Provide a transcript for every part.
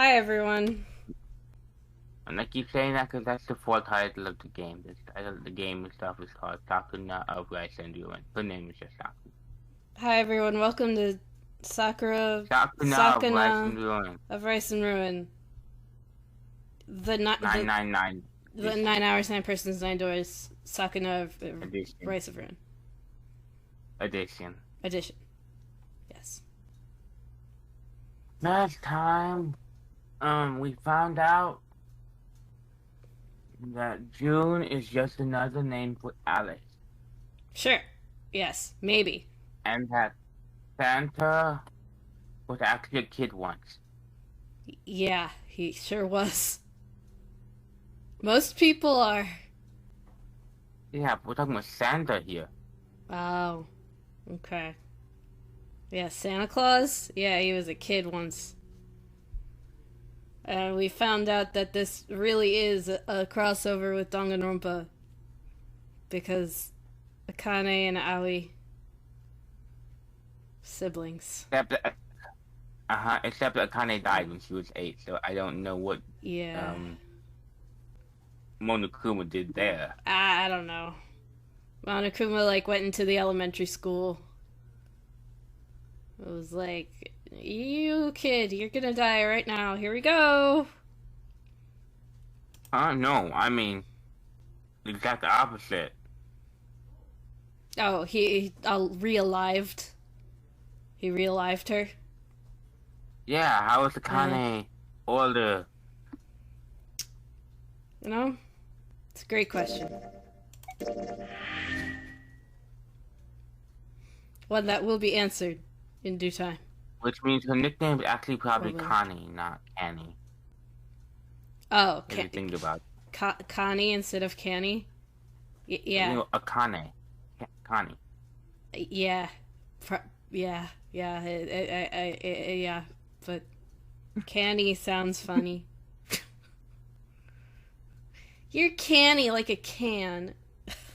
Hi everyone. And I keep saying that because that's the full title of the game. The title of the game itself is called Sakuna of Rice and Ruin. The name is just Sakuna. Hi everyone. Welcome to Sakuna of Rice and Sakuna Ruin. of Rice and Ruin. The ni- the 999 the 9 hours, 9 persons, 9 doors. Sakuna of edition. Rice of Ruin Edition. edition. Yes. Last time, we found out that June is just another name for Alice, Sure. Yes. Maybe. and that Santa was actually a kid once. Yeah. He sure was. Most people are. Yeah, we're talking about Santa here. Oh. Okay. Yeah. Santa Claus. Yeah, he was a kid once. And we found out that this really is a crossover with Danganronpa. Because Akane and Aoi, siblings. Except Akane died when she was 8, so I don't know what Yeah. Monokuma did there. I don't know. Monokuma, went into the elementary school. It was like, you kid, you're gonna die right now. Here we go. No, I mean, the exact opposite. Oh, he re-alived. He re-alived her. Yeah, how is Akane older? You know? It's a great question. One that will be answered in due time. Which means her nickname is actually probably Probably. Connie, not Annie. Oh, If you think about it. Connie instead of Canny? You Yeah. know, Akane. Connie. Yeah. Yeah. Yeah. Yeah. But Canny sounds funny. You're canny like a can.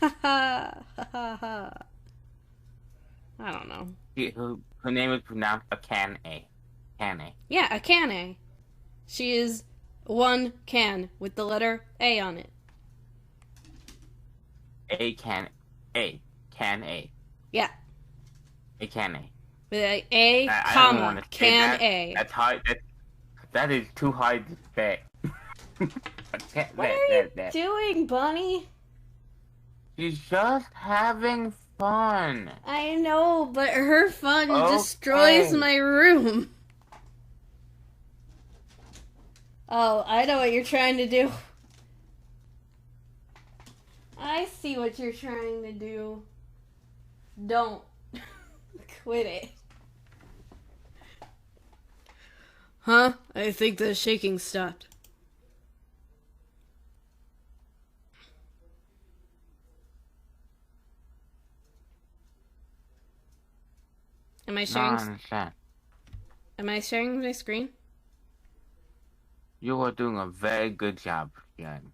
I don't know. Her name is pronounced Akane. Kane. Yeah, a can. She is one can with the letter A on it. A can A. Can A. Yeah. A can A. With a I don't comma, wanna say can that. A. That's hard. That is too hard to say. What are you doing, Bunny? She's just having fun. I know, but her fun Okay. destroys my room. Oh, I know what you're trying to do. I see what you're trying to do. Don't. Quit it. Huh? I think the shaking stopped. Am I No, sharing? I understand. Am I sharing my screen? You are doing a very good job, Jan.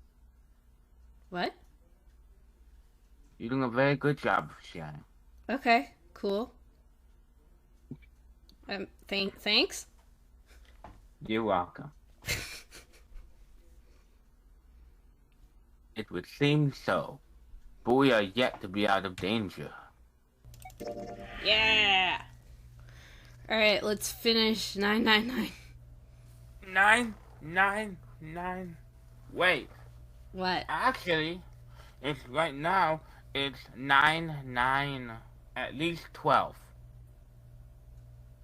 What? You're doing a very good job, Jan. Okay, cool. Thanks. You're welcome. It would seem so, but we are yet to be out of danger. Yeah. All right, let's finish 999. 999. Wait, What? actually, it's right now. It's 99. At least 12.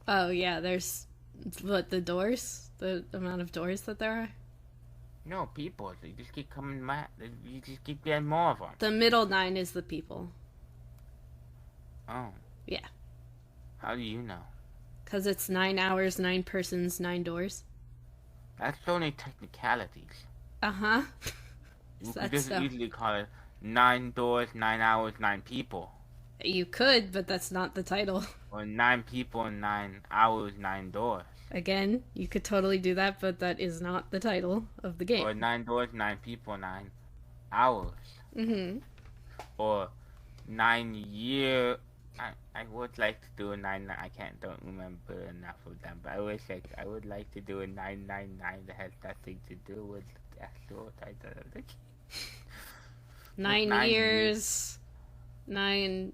Oh yeah, there's what, the doors? The amount of doors that there are? No, people. They just keep coming back. You just keep getting more of them. The middle 9 is the people. Oh. Yeah. How do you know? 'Cause it's 9 hours, 9 persons, 9 doors. That's only technicalities. Uh-huh. You That's could just so. easily call it 9 doors, 9 hours, 9 people. You could, but that's not the title. Or 9 people and 9 hours, 9 doors. Again, you could totally do that, but that is not the title of the game. Or 9 doors, 9 people, 9 hours. Mm-hmm. Or 9 year I would like to do a 9. I don't remember enough of them, but I would like to do a 999 that has nothing to do with the actual title of the game. 9 years. 9.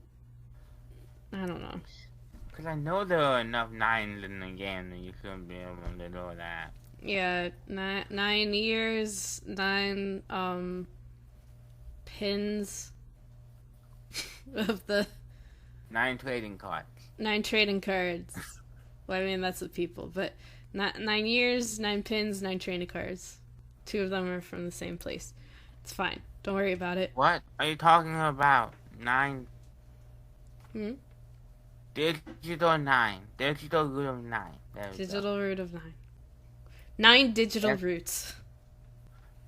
I don't know. Because I know there are enough 9s in the game that you shouldn't be able to do that. Yeah, 9 years, 9 pins of the 9 trading cards. 9 trading cards. Well, I mean that's the people, but 9 years, 9 pins, 9 trading cards. 2 of them are from the same place. It's fine. Don't worry about it. What are you talking about? 9. Digital 9. Digital root of 9. Digital root of 9. 9 digital roots.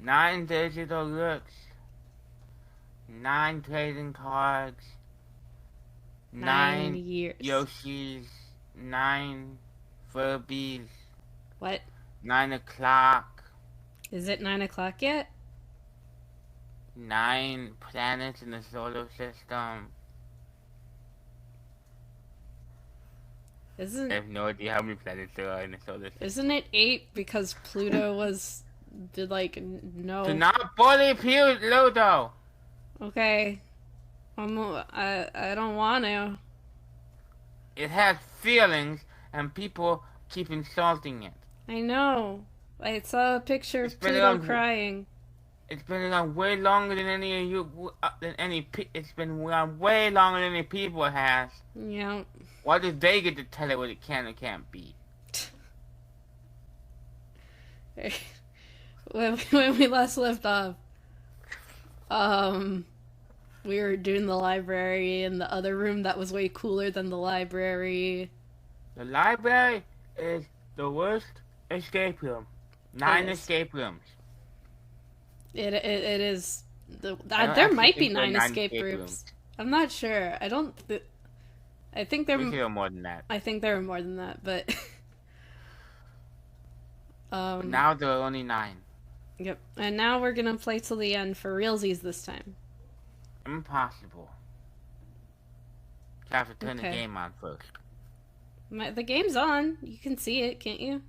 9 digital roots. 9 trading cards. 9 years. Yoshis. 9 Furbies. What? 9 o'clock. Is it 9 o'clock yet? 9 planets in the solar system. I have no idea how many planets there are in the solar system. Isn't it 8 because Pluto was, like, no. Do not bully Pluto! Okay. I don't want to. It has feelings, and people keep insulting it. I know. I saw a picture of Pluto crying. It's been around way longer than any of you, it's been around way longer than any people has. Yeah. Why did they get to tell it what it can and can't be? When we last left off, we were doing the library in the other room that was way cooler than the library. The library is the worst escape room. 9 escape rooms. It is. There might be 9 escape rooms. I'm not sure. I think there are more than that. I think there are more than that, but but now there are only 9. Yep. And now we're gonna play till the end for realsies this time. Impossible. You have to turn the game on first. The game's on. You can see it, can't you?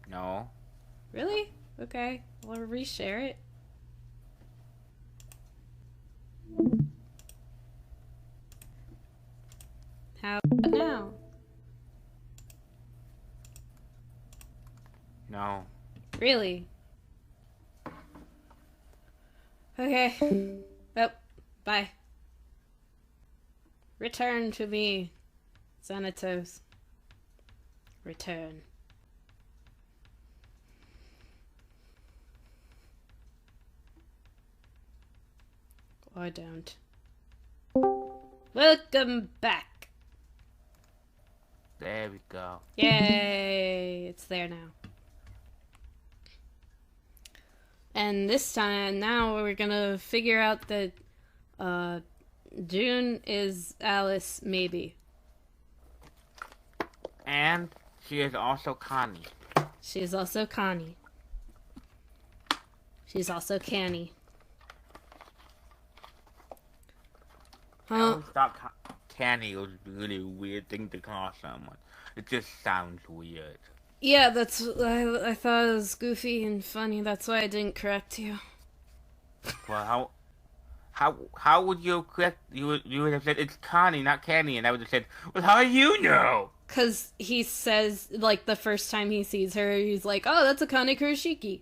No. Really? Okay. I'll reshare it. How about now? No. Really? Okay. Oh, bye. Return to me, Thos. Return. Or don't. Welcome back. There we go. Yay! It's there now. And this time, now we're gonna figure out that June is Alice, maybe. And she is also Connie. She is also Connie. She's also Canny. Huh? I thought Canny was a really weird thing to call someone. It just sounds weird. Yeah, that's I thought it was goofy and funny. That's why I didn't correct you. Well, how would you correct? You would have said it's Connie, not Canny, and I would have said, well, how do you know? Cause he says, like, the first time he sees her, he's like, oh, that's a Connie Kuroshiki.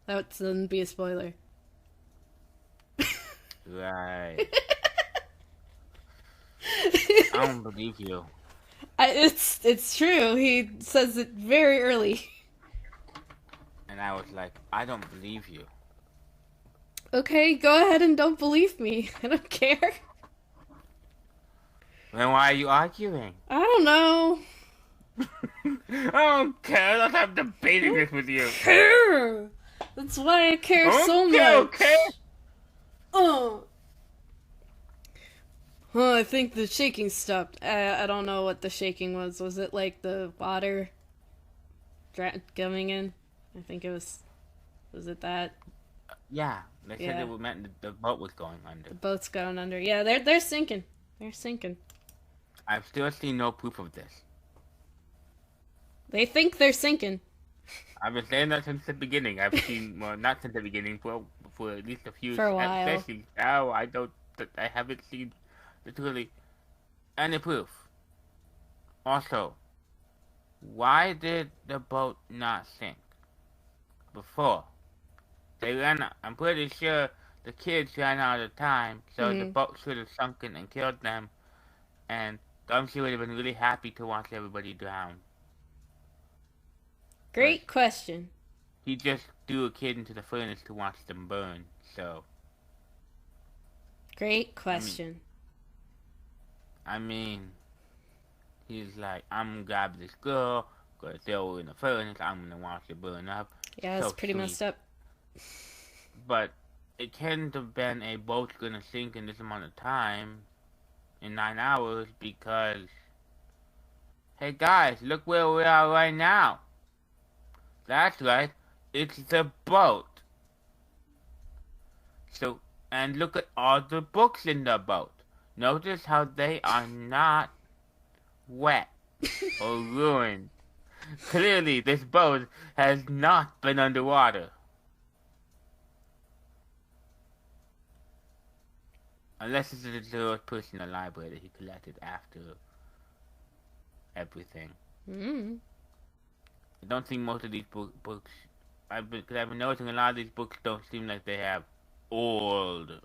That wouldn't be a spoiler. Right. I don't believe you. It's true. He says it very early. And I was like, I don't believe you. Okay, go ahead and don't believe me. I don't care. Then why are you arguing? I don't know. I don't care. Let's have debating this with you. Care. That's why I care so much. Okay. Oh, I think the shaking stopped. I don't know what the shaking was. Was it like the water coming in? I think it was. Was it that? Yeah, they said Yeah. it meant the boat was going under. The boat's going under. Yeah, they're sinking. They're sinking. I've still seen no proof of this. They think they're sinking. I've been saying that since the beginning. I've seen, well, not since the beginning, for at least a few For a while. sessions. Now I haven't seen literally any proof. Also, why did the boat not sink before? They ran out. I'm pretty sure the kids ran out of time, so the boat should have sunken and killed them, and Gumshoe would have been really happy to watch everybody drown. Great question. He just threw a kid into the furnace to watch them burn, so... Great question. I mean, he's like, I'm gonna grab this girl, gonna throw her in the furnace, I'm gonna watch it burn up. Yeah, it's pretty messed up. But it can't have been a boat's gonna sink in this amount of time, in 9 hours, because... Hey guys, look where we are right now. That's right, it's the boat. So, and look at all the books in the boat. Notice how they are not wet or ruined. Clearly, this boat has not been underwater. Unless it's a Zero's personal library that he collected after everything. I don't think most of these books... I've been noticing a lot of these books don't seem like they have old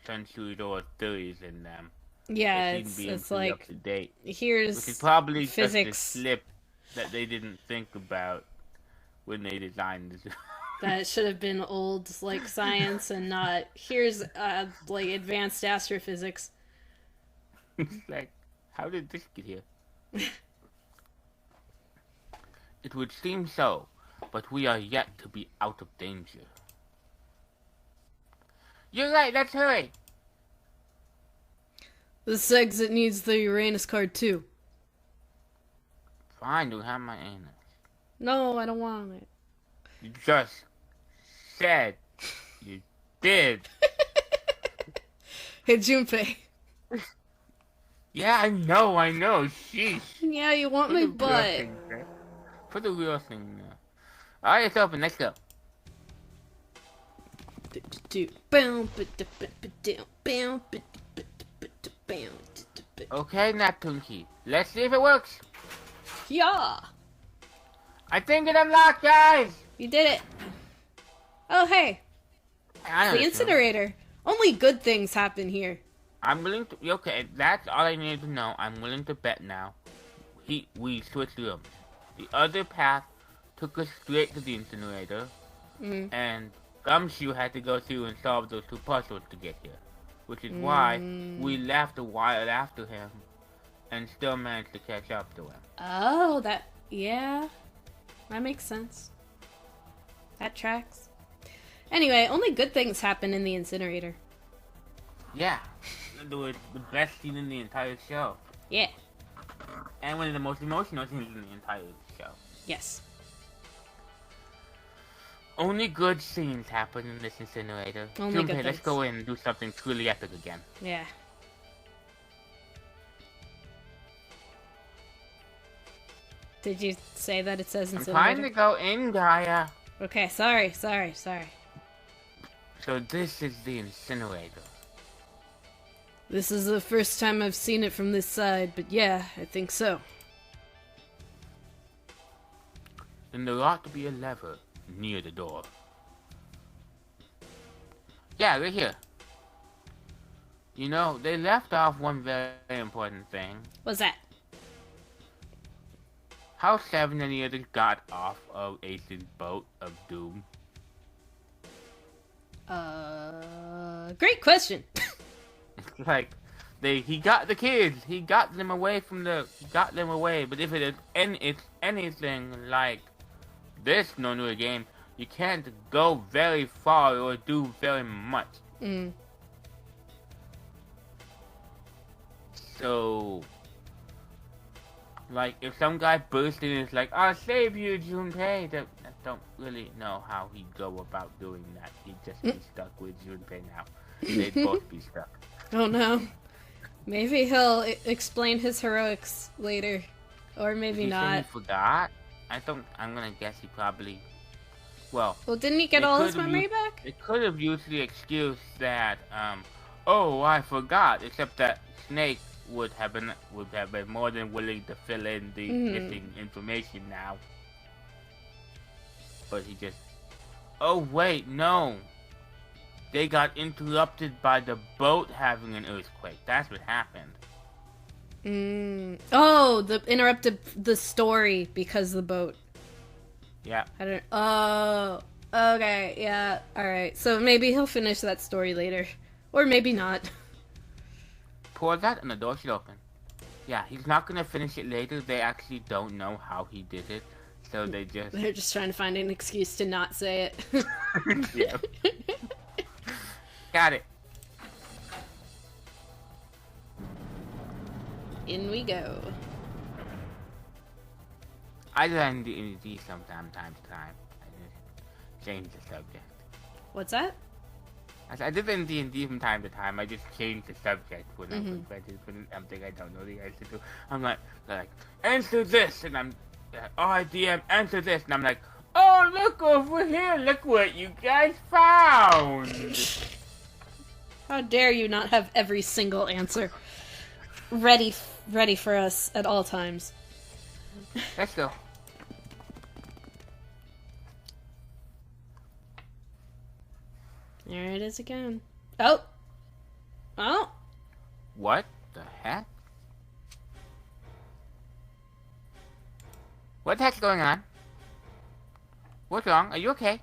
centuries or 30s in them. Yeah, it's like, up to date. Here's which is probably physics. just a slip that they didn't think about when they designed this. That it should have been old, like, science and not, here's, like, advanced astrophysics. It's like, how did this get here? It would seem so, but we are yet to be out of danger. You're right, let's hurry! This exit needs the Uranus card, too. Fine, you have my anus. No, I don't want it. You just said you did. Hey, Junpei. Yeah, I know. Sheesh. Yeah, you want my butt. Put the real thing there. Alright, it's open. Let's go. Okay, Natunki. Let's see if it works. Yeah. I think it unlocked, guys. You did it. Oh, hey. The incinerator. Only good things happen here. I'm willing to... Okay, that's all I needed to know. I'm willing to bet now. We switched rooms. The other path took us straight to the incinerator. And Gumshoe had to go through and solve those two puzzles to get here. Which is why we left a while after him and still managed to catch up to him. Oh, yeah. That makes sense. That tracks. Anyway, only good things happen in the incinerator. Yeah. It was the best scene in the entire show. Yeah. And one of the most emotional scenes in the entire show. Yes. Only good scenes happen in this incinerator. Only good things. Let's go in and do something truly epic again. Yeah. Did you say that it says incinerator? I'm trying to go in, Gaia. Okay, sorry. So this is the incinerator. This is the first time I've seen it from this side, but yeah, I think so. Then there ought to be a lever near the door. Yeah, right here. You know, they left off one very important thing. What's that? How 7 and the others got off of Ace's boat of doom. Great question. Like, he got the kids. He got them away But if it's anything like this Nonura game, you can't go very far or do very much. So, like, if some guy bursts in and is like, I'll save you, Junpei, don't really know how he'd go about doing that. He'd just be stuck with Junpei now. They'd both be stuck. Oh no. Maybe he'll explain his heroics later. Or maybe Did he say not. he forgot? I'm gonna guess he probably... Well, Didn't he get all his memory back? It could have used the excuse that, oh, I forgot, except that Snake would have been more than willing to fill in the missing information now. But he just... Oh, wait, no. They got interrupted by the boat having an earthquake. That's what happened. Oh, the interrupted the story because of the boat. Yeah. Oh, okay, yeah, alright. So maybe he'll finish that story later. Or maybe not. Pour that and the door should open. Yeah, he's not gonna finish it later. They actually don't know how he did it. So they're just trying to find an excuse to not say it. Yeah. Got it. In we go. I learn D&D from time to time. I just change the subject. What's that? I did in D&D from time to time. I just change the subject when I'm confronted with something I don't know the answer to. I'm like, answer this, and I'm, DM, answer this, and I'm like, oh, look over here, look what you guys found. How dare you not have every single answer ready for us at all times. Let's go. There it is again. Oh! What the heck? What the heck's going on? What's wrong? Are you okay?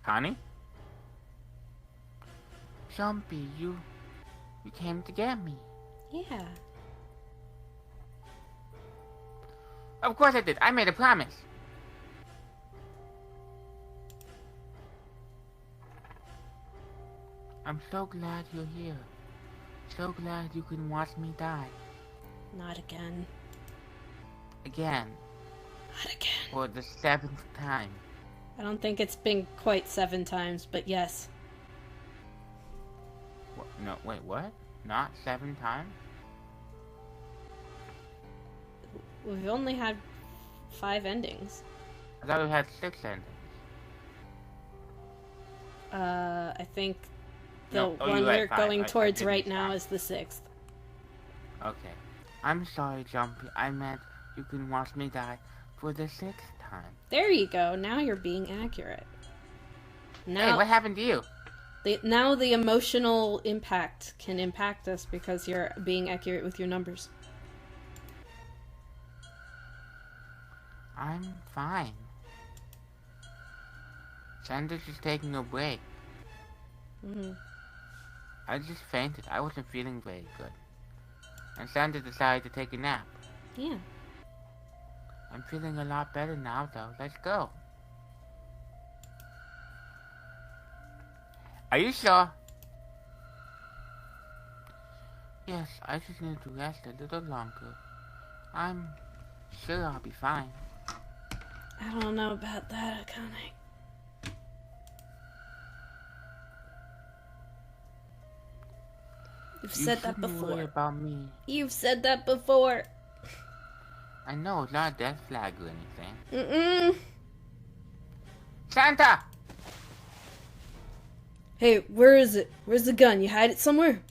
Connie? Jumpy, you came to get me. Yeah. Of course I did. I made a promise. I'm so glad you're here. So glad you can watch me die. Not again. Again. Not again. For the 7th time. I don't think it's been quite 7 times, but yes. What? No, wait, what? Not 7 times? We've only had 5 endings. I thought we had 6 endings. I think the No, one you're we're right, going I towards did right miss now that. is the 6th. Okay. I'm sorry, Jumpy. I meant you can watch me die for the 6th time. There you go. Now you're being accurate. Now, Hey, what happened to you? now the emotional impact can impact us because you're being accurate with your numbers. I'm fine. Sandra's just taking a break. I just fainted. I wasn't feeling very good. And Sandra decided to take a nap. Yeah. I'm feeling a lot better now, though. Let's go. Are you sure? Yes, I just need to rest a little longer. I'm sure I'll be fine. I don't know about that, Akane. You've said that shouldn't worry before. about me. You've said that before. I know it's not a death flag or anything. Mm-mm. Santa! Hey, where is it? Where's the gun? You hide it somewhere?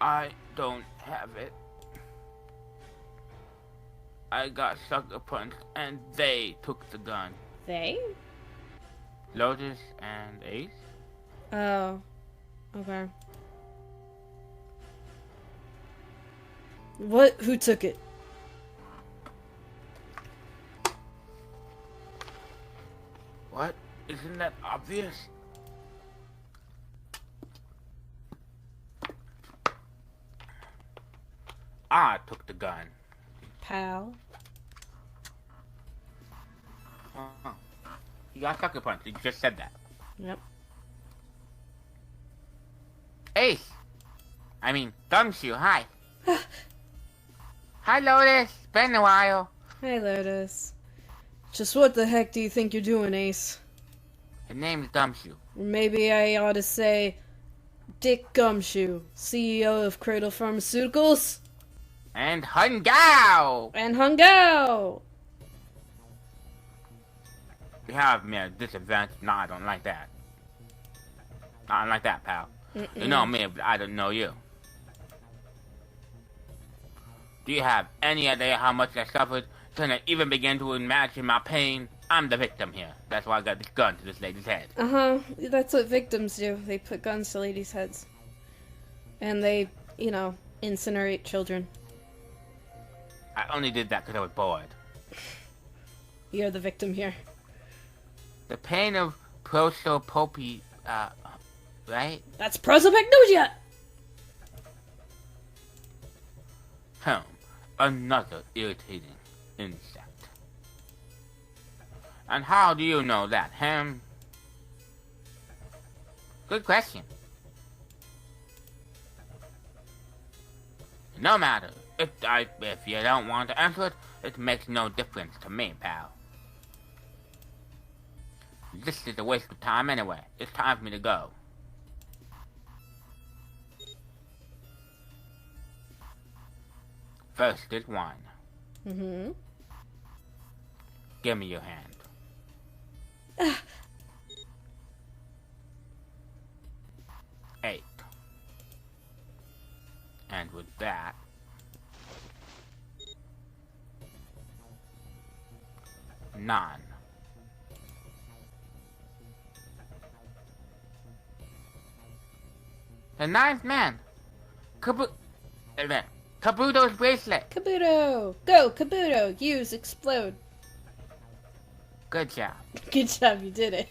I don't have it. I got sucker punched and they took the gun. They? Lotus and Ace? Oh. Okay. What? Who took it? What? Isn't that obvious? I took the gun. Pal. You got sucker punched. You just said that. Yep. Ace! I mean, Gumshoe, hi. Hi, Lotus. Been a while. Hi, Lotus. Just what the heck do you think you're doing, Ace? His name's Gumshoe. Maybe I ought to say Dick Gumshoe, CEO of Cradle Pharmaceuticals. And Hungao! And Hungao! We have me at this event. No, I don't like that. I don't like that, pal. You know me, but I don't know you. Do you have any idea how much I suffered? Can I even begin to imagine my pain? I'm the victim here. That's why I got this gun to this lady's head. That's what victims do. They put guns to ladies' heads. And they, incinerate children. I only did that because I was bored. You're the victim here. The pain of prosopopy, right? That's prosopagnosia! Another irritating insect. And how do you know that, Good question. No matter. If you don't want to answer it, it makes no difference to me, pal. This is a waste of time anyway. It's time for me to go. First is wine. Mm-hmm. Give me your hand. 8. And with that, 9. The 9th man. Kabuto's bracelet. Kabuto! Go, Kabuto! Use, explode. Good job. Good job, you did it.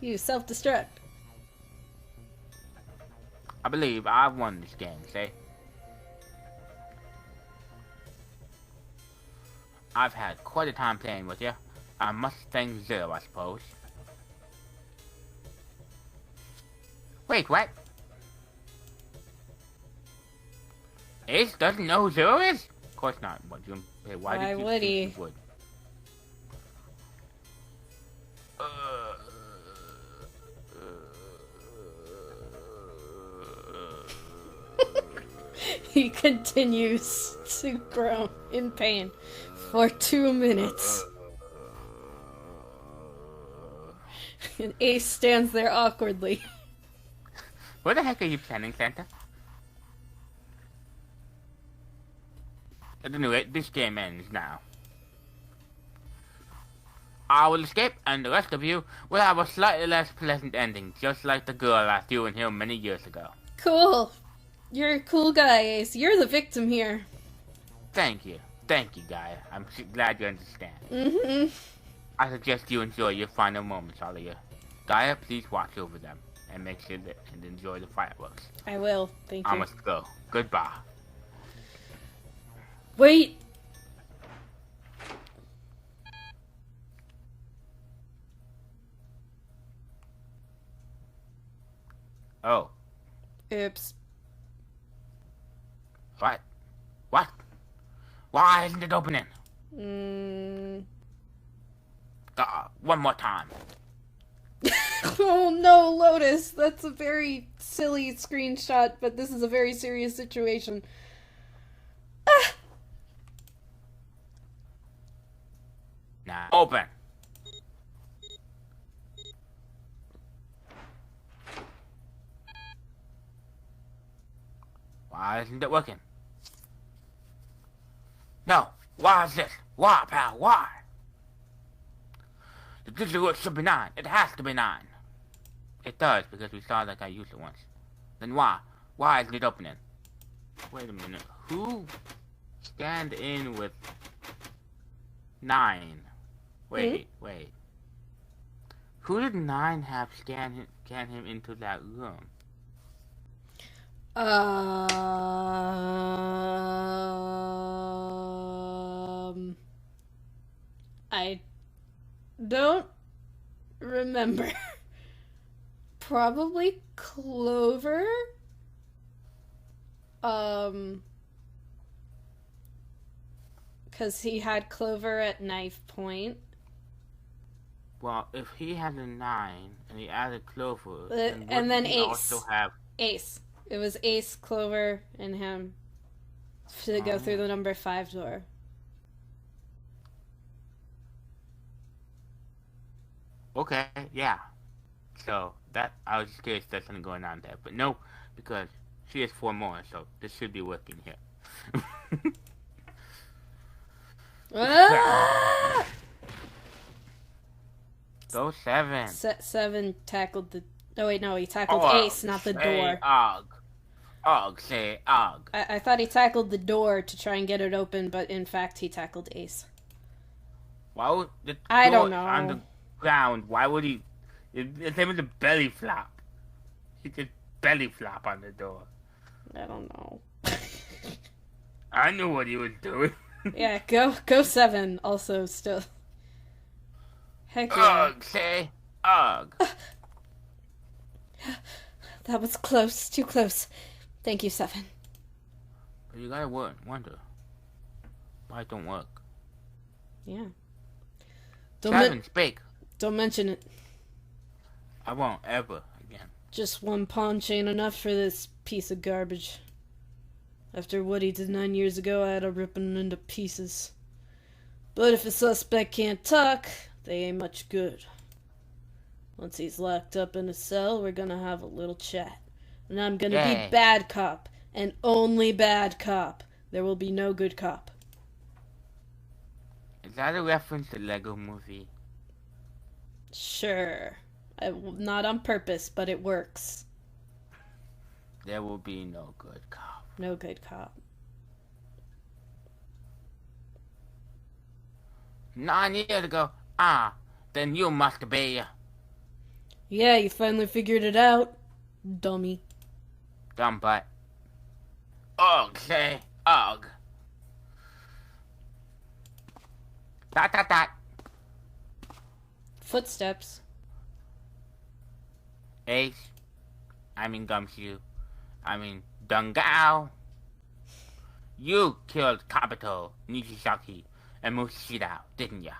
You self-destruct. I believe I've won this game, see? I've had quite a time playing with you. I must thank Zero, I suppose. Wait, what? Ace doesn't know who Zero is? Of course not. Why would he? Would? He continues to groan in pain for 2 minutes. And Ace stands there awkwardly. Where the heck are you planning, Santa? At any rate, this game ends now. I will escape, and the rest of you will have a slightly less pleasant ending, just like the girl I threw in here many years ago. Cool. You're a cool guy, Ace. You're the victim here. Thank you. Thank you, Gaia. I'm glad you understand. Mm-hmm. I suggest you enjoy your final moments, all of you. Gaia, please watch over them, and make sure that and enjoy the fireworks. I will. Thank you. I must go. Goodbye. Wait! Oh. Oops. What? What? Why isn't it opening? One more time. Oh no, Lotus! That's a very silly screenshot, but this is a very serious situation. Ah! Now open. Why isn't it working? No. Why is this? Why, pal? Why? The digital root should be 9. It has to be 9. It does, because we saw that guy use it once. Then why? Why isn't it opening? Wait a minute. Who scanned in with 9? Wait. Who did 9 have scan him into that room? I don't remember. Probably Clover? Because he had Clover at knife point. Well, if he had a 9 and he added Clover, and then he Ace. Also have... Ace. It was Ace, Clover, and him to go through the number 5 door. Okay, yeah. So, that, I was just curious if there's something going on there. But no, because she has 4 more, so this should be working here. Ah! Go 7. 7 tackled the... Oh, wait, no, he tackled Ace, not the door. Say og. I thought he tackled the door to try and get it open, but in fact he tackled Ace. Why would the I door don't know. on the ground? Why would he? It's him with a belly flop. He could belly flop on the door. I don't know. I knew what he was doing. Yeah, go 7. Also, still. Heck yeah. Ugh, say ugh. That was close. Too close. Thank you, 7. But you gotta wonder why it don't work. Yeah. 7, speak. Don't mention it. I won't ever again. Just one pawn ain't enough for this piece of garbage. After what he did 9 years ago, I had to rip him into pieces. But if a suspect can't talk, they ain't much good. Once he's locked up in a cell, we're gonna have a little chat. And I'm gonna be bad cop, and only bad cop. There will be no good cop. Is that a reference to Lego Movie? Sure. Not on purpose, but it works. There will be no good cop. No good cop. 9 years ago? Then you must be... Yeah, you finally figured it out, dummy. Dumb butt. Ugh, say ugh. Dot. Footsteps. Ace. I mean Gumshoe. I mean Dungao. You killed Kabuto, Nijisaki, and Mushida, didn't ya?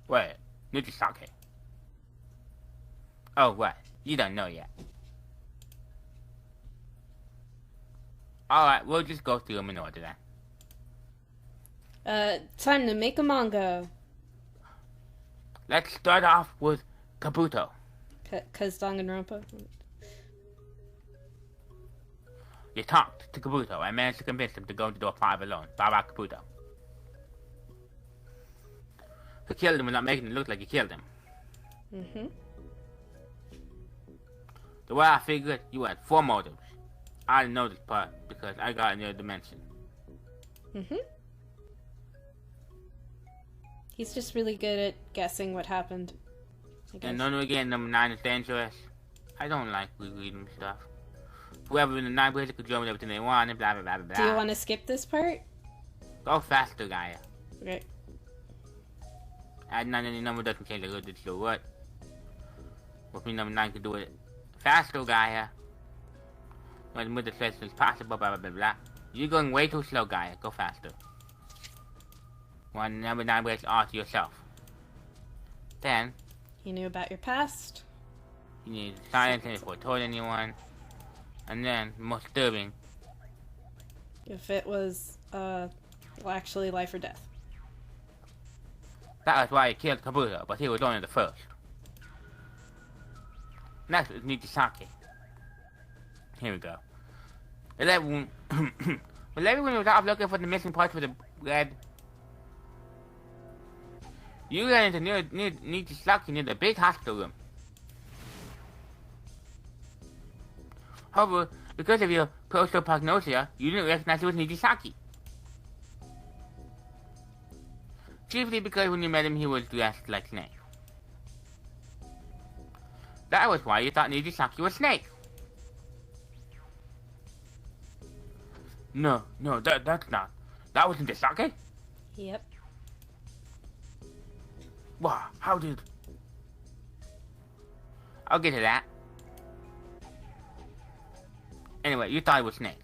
Wait, Nijisaki. Oh, what? You don't know yet. Alright, we'll just go through them in order then. Time to make a manga. Let's start off with Kabuto. Cause Danganronpa? You talked to Kabuto and managed to convince him to go into door 5 alone. Bye-bye, Kabuto. Who killed him without making it look like he killed him. Mm-hmm. The way I figured, you had 4 motives. I didn't know this part because I got in your dimension. Mm-hmm. He's just really good at guessing what happened. And then again, number 9 is dangerous. I don't like rereading stuff. Whoever in the 9 place could join with everything they want and blah blah blah blah. Do you want to skip this part? Go faster, Gaia. Okay. Add 9 any number doesn't change the good digital what. With me number 9 could do it faster, Gaia. When the says it's possible, blah blah blah blah. You're going way too slow, Gaia. Go faster. One number 9 breaks all to yourself. Then He knew about your past. you need science and if it told anyone. And then, most disturbing, If it was, well, actually life or death. that was why he killed Kabuto, but he was only the first. Next is Nijisaki. Here we go. Will everyone was off looking for the missing parts with the red? You ran into near Nijisaki near the big hospital room. However, because of your prosopagnosia, you didn't recognize it was Nijisaki. Chiefly because when you met him, he was dressed like Snake. That was why you thought Nijisaki was Snake. No, that's not. That was Nijisaki? Yep. Wow, how did... I'll get to that. Anyway, you thought it was Snake.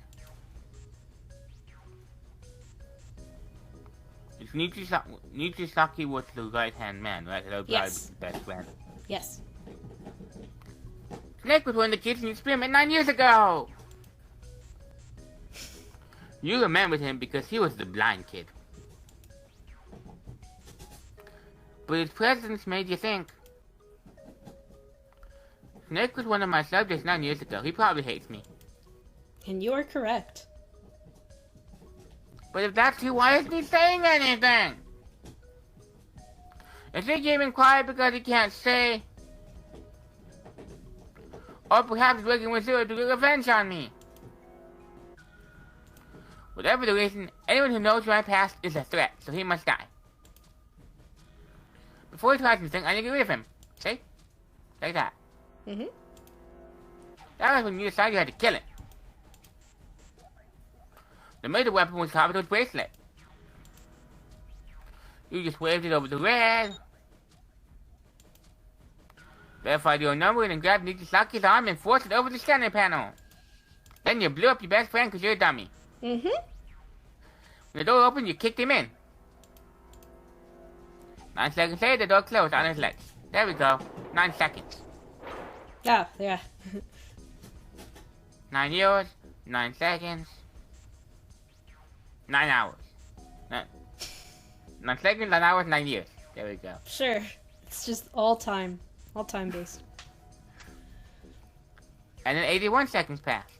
It's Nichisaki was the right-hand man, right? Yes. Best friend. Yes. Snake was one of the kids in the experiment 9 years ago! You remembered him because he was the blind kid. But his presence made you think. Snake was one of my subjects 9 years ago. He probably hates me. And you are correct. But if that's true, why isn't he saying anything? Is he keeping quiet because he can't say? Or perhaps working with Zero to get revenge on me? Whatever the reason, anyone who knows my past is a threat, so he must die. Before he tries anything, I need to get rid of him. See? Like that. Mm-hmm. That was when you decided you had to kill it. The murder weapon was Capital's bracelet. You just waved it over the red. Verified your number and then grabbed Nichisaki's arm and forced it over the scanner panel. Then you blew up your best friend because you're a dummy. Mm-hmm. When the door opened, you kicked him in. 9 seconds later, the door closed on his legs. There we go. 9 seconds. Oh, yeah. 9 years, 9 seconds, 9 hours. 9 seconds, 9 hours, 9 years. There we go. Sure. It's just all time based. And then 81 seconds passed.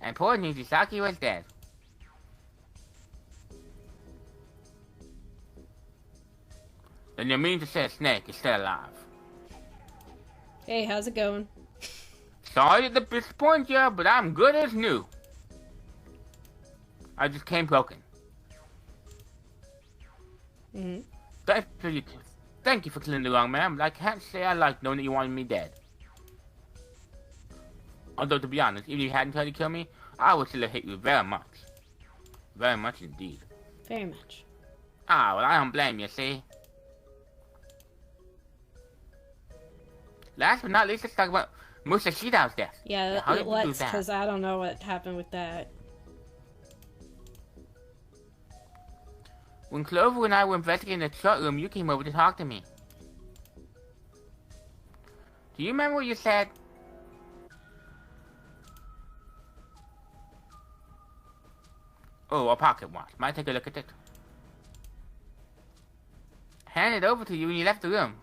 And poor Nijisaki was dead. Then you mean to say Snake is still alive? Hey, how's it going? Sorry to disappoint you, but I'm good as new. I just came broken. Mm-hmm. Thank you for killing the wrong man, but I can't say I like knowing that you wanted me dead. Although, to be honest, even if you hadn't tried to kill me, I would still hate you very much. Very much indeed. Very much. Ah, well, I don't blame you, see? Last but not least, let's talk about Musashidao's death. Yeah, let's, because I don't know what happened with that. When Clover and I were investigating the chart room, you came over to talk to me. Do you remember what you said? Oh, a pocket watch. Might take a look at it. Hand it over to you when you left the room.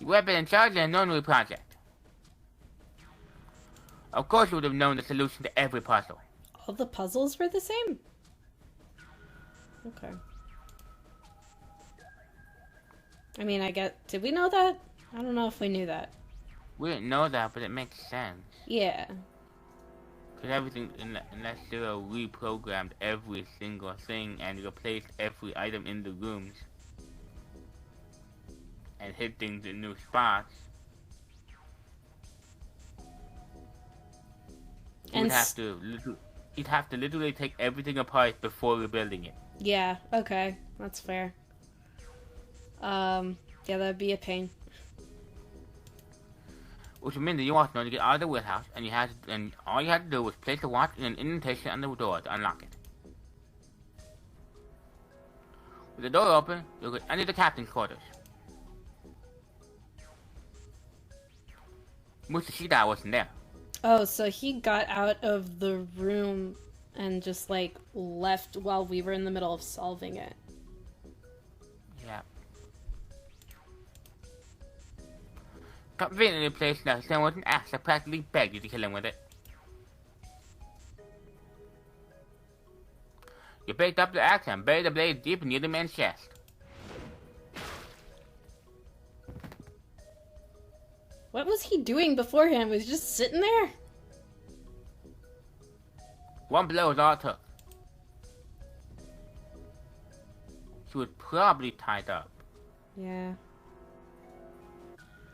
You have been in charge of the Nonary project. Of course you would have known the solution to every puzzle. All the puzzles were the same? Okay. I mean, did we know that? I don't know if we knew that. We didn't know that, but it makes sense. Yeah. Because everything, unless Zero reprogrammed every single thing and replaced every item in the rooms and hid things in new spots, he'd have to literally take everything apart before rebuilding it. Yeah, okay. That's fair. Yeah, that'd be a pain. Which would mean that you also know to get out of the warehouse, and all you had to do was place the watch in an indentation on the door to unlock it. With the door open, you'll get under the captain's quarters. Musashida wasn't there. Oh, so he got out of the room and just, like, left while we were in the middle of solving it. Yeah. Conveniently placed now, someone with an axe that practically begged you to kill him with it. You picked up the axe and buried the blade deep in the other man's chest. What was he doing beforehand? Was he just sitting there? One blow is all it took. She was probably tied up. Yeah.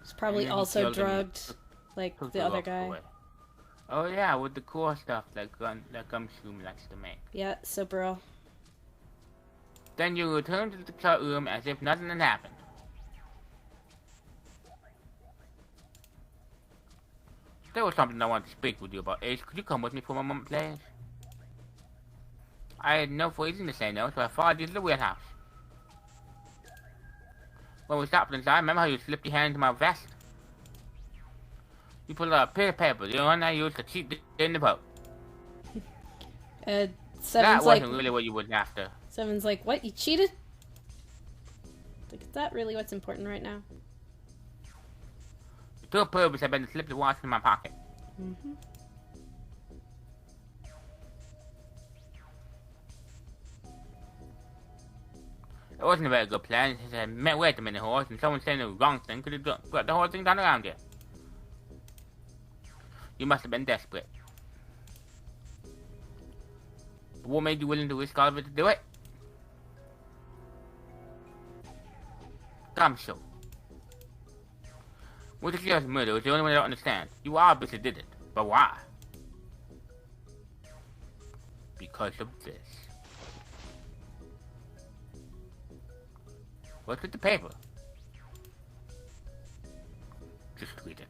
He's probably also drugged, like the other guy. Away. Oh yeah, with the cool stuff that Gumshoe likes to make. Yeah, so bro. Then you return to the chart room as if nothing had happened. There was something I wanted to speak with you about. Ace, could you come with me for a moment, please? I had no reason to say no, so I followed you to the wheelhouse. When we stopped inside, remember how you slipped your hand into my vest? You put a piece of paper, the one I used to cheat in the boat. Seven's that wasn't really what you were after. Seven's like, what? You cheated? Like, is that really what's important right now? The true purpose had been to slip the watch in my pocket. Mm-hmm. It wasn't a very good plan. He said, wait a minute, horse, and someone saying the wrong thing could have got the whole thing done around you. You must have been desperate. But what made you willing to risk all of it to do it? Come show. With the serious murder was the only one I don't understand. You obviously did it, but why? Because of this. What's with the paper? Just read it.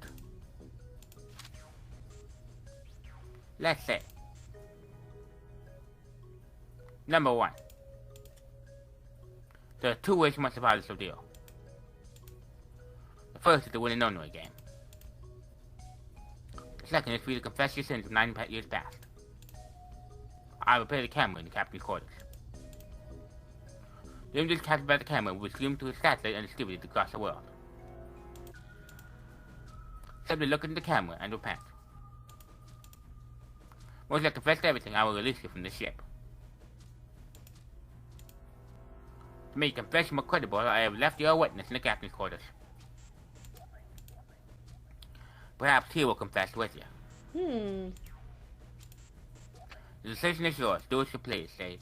Let's say. Number 1. There are 2 ways you must survive this ordeal. The first is to win a no-no game. The second is for you to confess your sins of 9 years past. I will play the camera in the captain's quarters. The images captured by the camera will be streamed to a satellite and distributed across the world. Simply look into the camera and repent. Once you have confessed everything, I will release you from the ship. To make your confession more credible, I have left you a witness in the captain's quarters. Perhaps he will confess with you. The decision is yours. Do as you please, say.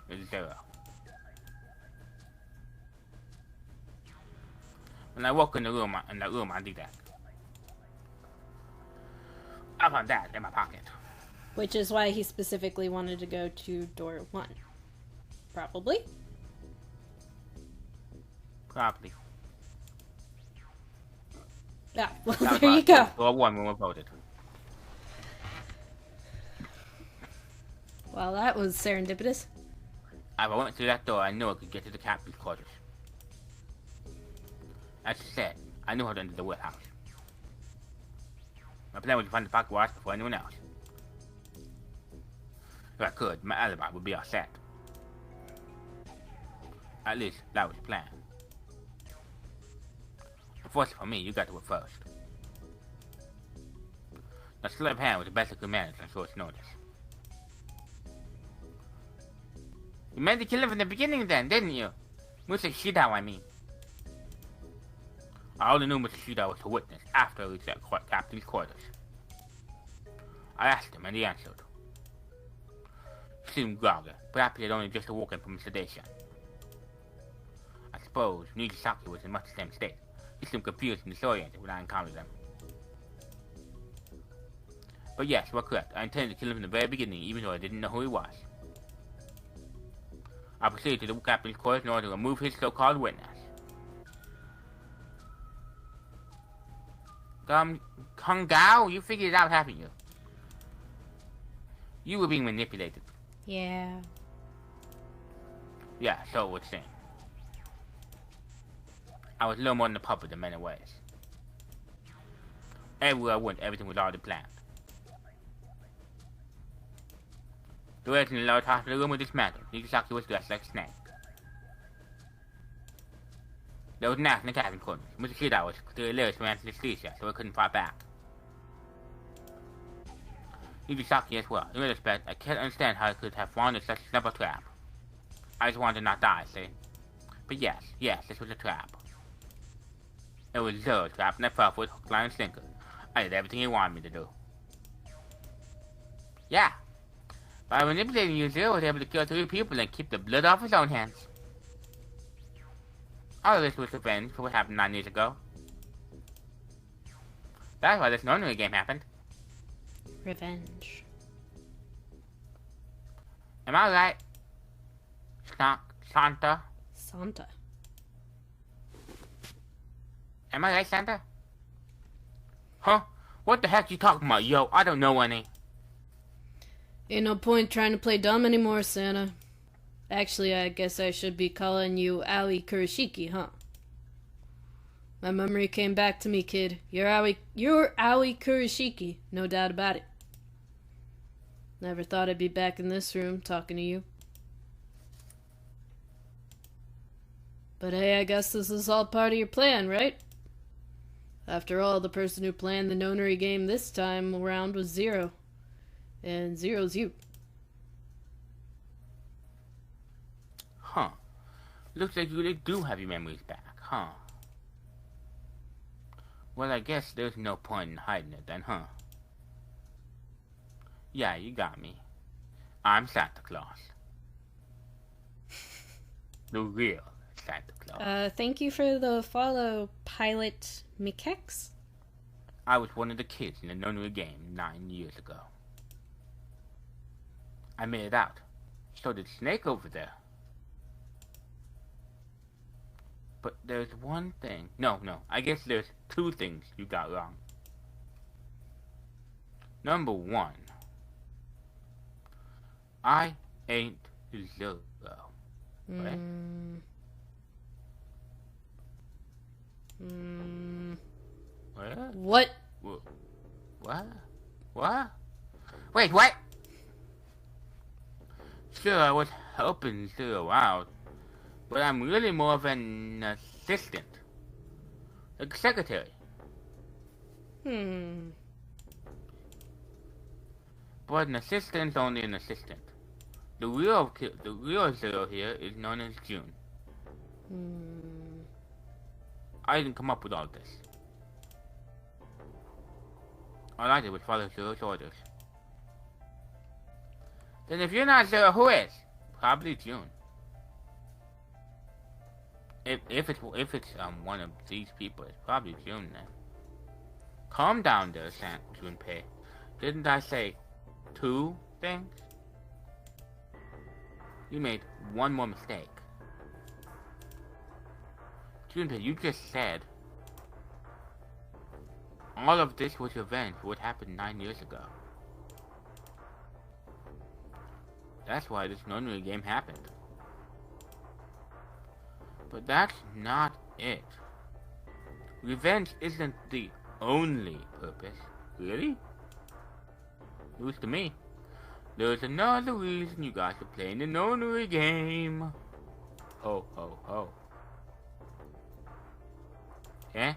It's 0. When I walk in that room, I do that. I found that in my pocket. Which is why he specifically wanted to go to door 1. Probably. Probably. Yeah, well, there you go. Door 1 when we voted. Well, that was serendipitous. If I went through that door, I knew I could get to the captain's quarters. As I said, I knew how to enter the wheelhouse. My plan was to find the pocket watch before anyone else. If I could, my alibi would be all set. At least, that was the plan. Unfortunately for me, you got to it first. That sleight of hand was the best I could manage on short notice. You meant to kill him from the beginning then, didn't you? Mr. Shida, I mean. I only knew Mr. Shida was a witness after I reached that captain's quarters. I asked him and he answered. He seemed groggy. Perhaps he had only just awoken from his sedation. I suppose Nijisaki was in much the same state. He seemed confused and disoriented when I encountered him. But yes, you are correct. I intended to kill him from the very beginning, even though I didn't know who he was. I proceeded to the captain's quarters in order to remove his so-called witness. Kung Gao, you figured it out, haven't you? You were being manipulated. Yeah. Yeah, so it would seem. I was a little more than a puppet in many ways. Everywhere I went, everything was already planned. The rest in the large hospital room were dismantled. Nijisaki was dressed like a snake. There was an axe in the cabin corner. Mr. Shida was delirious from anesthesia, so I couldn't fight back. Nijisaki as well. In retrospect, I can't understand how I could have fallen into such a simple trap. I just wanted to not die, see? But yes, this was a trap. It was Zero's trap, and I fell for it hook, line, and sinker. I did everything he wanted me to do. Yeah. By manipulating you, Zero was able to kill 3 people and keep the blood off his own hands. All of this was revenge for what happened 9 years ago. That's why this no-no game happened. Revenge. Am I right? Santa? Santa. Am I right, Santa? Huh? What the heck you talking about, yo? I don't know any. Ain't no point trying to play dumb anymore, Santa. Actually, I guess I should be calling you Aoi Kurashiki, huh? My memory came back to me, kid. You're Aoi Kurashiki, no doubt about it. Never thought I'd be back in this room talking to you. But hey, I guess this is all part of your plan, right? After all, the person who planned the nonary game this time around was Zero. And Zero's you. Huh. Looks like you really do have your memories back, huh? Well, I guess there's no point in hiding it then, huh? Yeah, you got me. I'm Santa Claus. The real Santa Claus. Thank you for the follow, Pilot Mikex. I was one of the kids in the nonary game 9 years ago. I made it out. So did Snake over there. But there's one thing. No, I guess there's two things you got wrong. Number one. I ain't Zero. Right? What? What? Wait, what? Sure, I was helping Zero out, but I'm really more of an assistant. Like a secretary. But an assistant's only an assistant. The real Zero here is known as June. I didn't come up with all this. All I did was follow Zero's orders. Then if you're not Zero, who is? Probably June. If it's one of these people, it's probably June then. Calm down there, Junpei. Didn't I say 2 things? You made one more mistake. Junpei, you just said all of this was revenge for what happened 9 years ago. That's why this nonary game happened. But that's not it. Revenge isn't the only purpose, really? News to me. There's another reason you guys are playing the nonary game. Ho, ho, ho. Eh?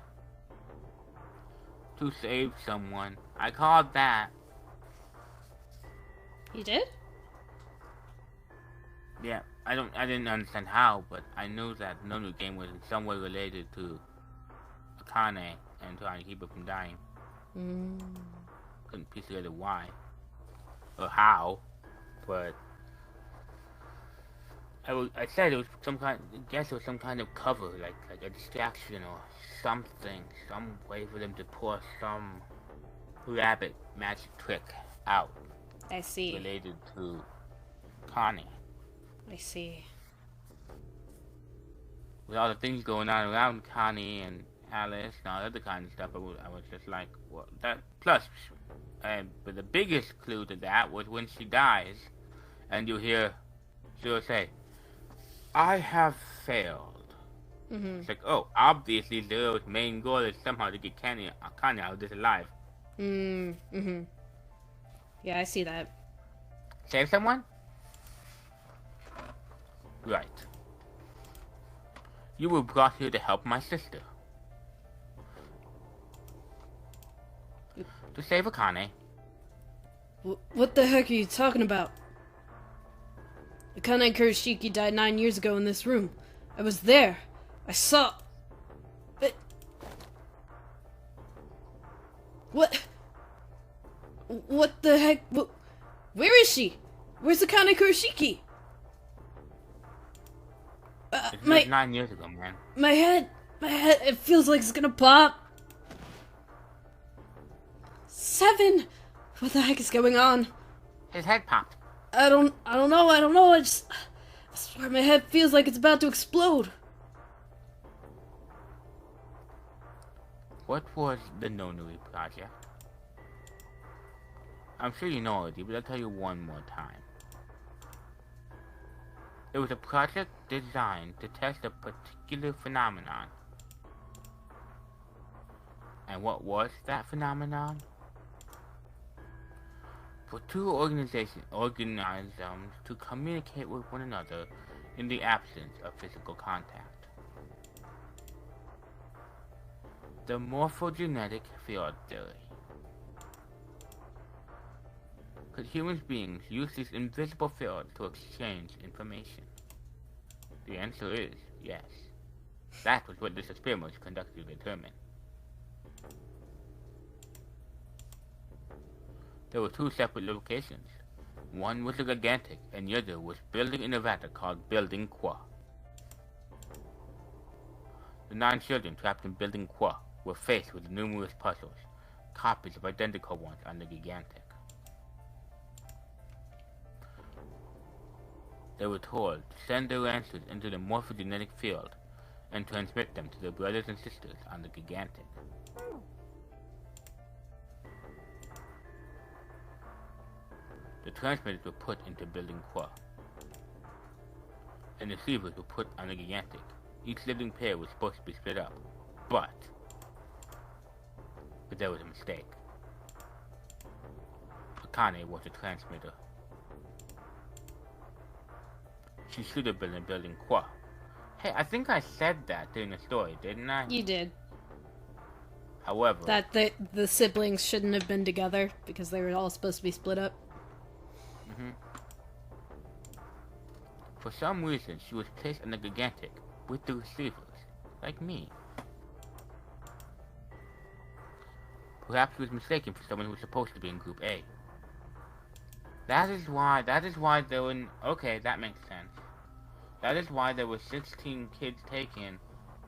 To save someone. I called that. You did? Yeah, I didn't understand how, but I knew that the nonary game was in some way related to Akane and trying to keep her from dying. Couldn't piece together why or how, but I said it was some kind. I guess it was some kind of cover, like a distraction or something, some way for them to pour some rabbit magic trick out. I see. Related to Connie. I see. With all the things going on around Connie and Alice and all other kind of stuff, I was just like, what? That plus, but the biggest clue to that was when she dies, and you hear Zero say, "I have failed." It's like, oh, obviously Zero's main goal is somehow to get Connie out of this alive. Yeah, I see that. Save someone? Right. You were brought here to help my sister. To save Akane. What the heck are you talking about? Akane Kurashiki died 9 years ago in this room. I was there. I saw... But... What? What the heck? Where is she? Where's Akane Kurashiki? It was 9 years ago, man. My head, it feels like it's gonna pop. 7! What the heck is going on? His head popped. I don't know, I swear my head feels like it's about to explode. What was the Nonary Project? I'm sure you know already, but I'll tell you one more time. It was a project designed to test a particular phenomenon. And what was that phenomenon? For two organisms to communicate with one another in the absence of physical contact. The morphogenetic field theory. Could human beings use this invisible field to exchange information? The answer is yes. That was what this experiment was conducted to determine. There were two separate locations. One was a gigantic, and the other was building in Nevada called Building Qua. The 9 children trapped in Building Qua were faced with numerous puzzles, copies of identical ones on the gigantic. They were told to send their answers into the morphogenetic field and transmit them to their brothers and sisters on the gigantic. The transmitters were put into Building Qua, and the receivers were put on the gigantic. Each living pair was supposed to be split up, but there was a mistake. Akane was a transmitter. She should have been in Building Qua. Hey, I think I said that during the story, didn't I? You did. However... That the siblings shouldn't have been together because they were all supposed to be split up. For some reason, she was placed on the gigantic with the receivers, like me. Perhaps she was mistaken for someone who was supposed to be in Group A. That is why there were... Okay, that makes sense. That is why there were 16 kids taken,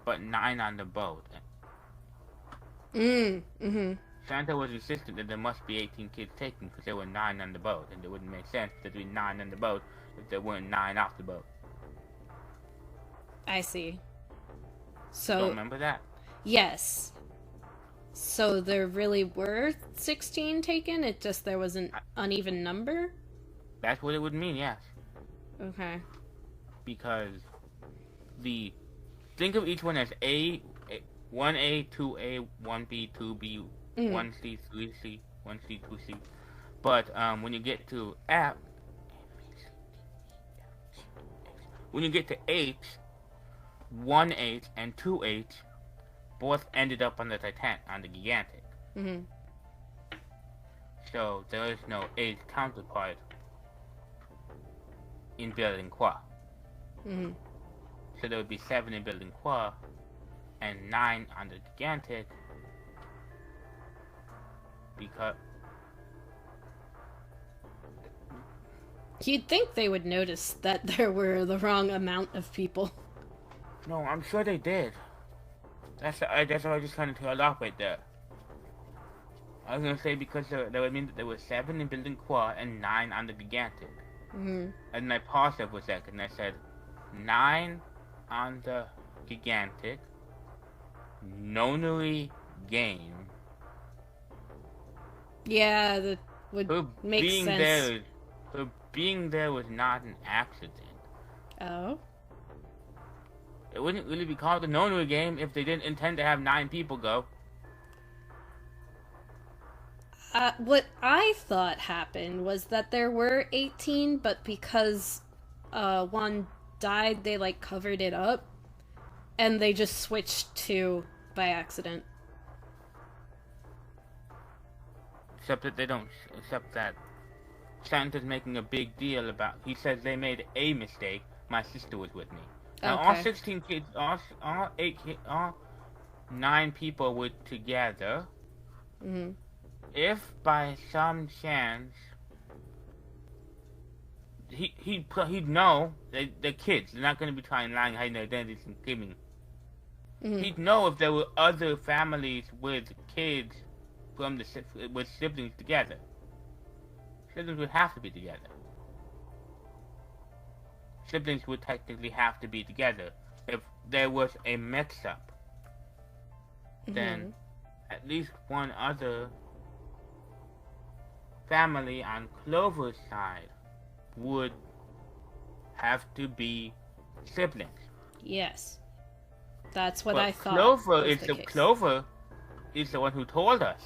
but 9 on the boat. Santa was insistent that there must be 18 kids taken because there were 9 on the boat, and it wouldn't make sense that there would be 9 on the boat if there weren't 9 off the boat. I see. So... Don't remember that? Yes. So there really were 16 taken? It just there was an uneven number? That's what it would mean, yes. Okay. Because think of each one as A, 1A, 2A, 1B, 2B, 1C, 3C, 1C, 2C. But when you get to H, 1H and 2H both ended up on the gigantic. So there is no H counterpart in Building Qua. So there would be 7 in Building Qua and 9 on the gigantic, because you'd think they would notice that there were the wrong amount of people. No, I'm sure they did. That's what I just kind of tailed off right there. I was gonna say because that would mean that there were 7 in Building Qua and 9 on the gigantic. And I paused there for a second and I said 9 on the gigantic, nonary game. Yeah, that would make sense. Her being there was not an accident. Oh? It wouldn't really be called a nonary game if they didn't intend to have 9 people go. What I thought happened was that there were 18, but because one died, they like covered it up, and they just switched to by accident. Except that Santa's making a big deal about. He says they made a mistake. My sister was with me. Now Okay. all 16 kids, all 9 people were together. If by some chance he'd know they're kids, they're not going to be trying lying, hiding their identities and scheming. He'd know if there were other families with kids with siblings together. Siblings would have to be together. Siblings would technically have to be together. If there was a mix-up, then at least one other family on Clover's side would have to be siblings. Yes. That's what But I thought. Clover was is the case. Clover is the one who told us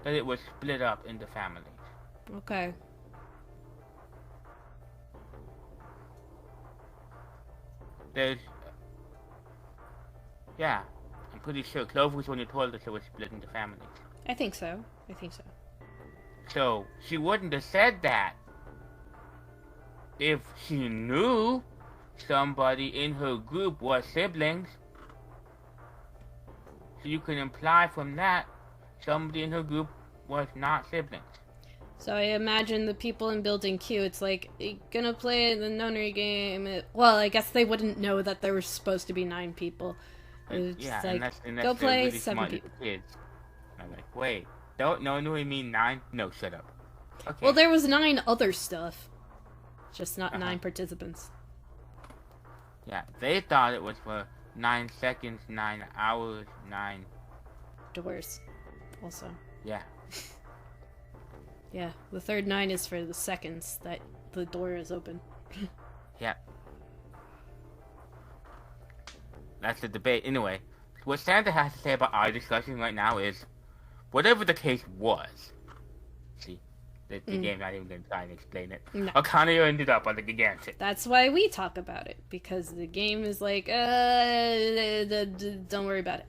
that it was split up into families. Okay. There's, yeah, I'm pretty sure Clover was the one who told us it was split into families. I think so. So she wouldn't have said that if she knew somebody in her group was siblings. So you can imply from that somebody in her group was not siblings. So I imagine the people in Building Q, it's like, you gonna play the nunnery game? Well, I guess they wouldn't know that there were supposed to be 9 people. It's Yeah, like, unless go play really 7 smart people. kids. I'm like, wait, don't we mean 9? No, shut up. Okay. Well, there was 9 other stuff. Just not 9 participants. Yeah, they thought it was for 9 seconds, 9 hours, 9... Doors. Also. Yeah. Yeah, the third 9 is for the seconds that the door is open. Yeah. That's the debate. Anyway, what Santa has to say about our discussion right now is, whatever the case was, see, the game's not even going to try and explain it. No. O'Connor ended up on the Gigantic. That's why we talk about it, because the game is like, don't worry about it.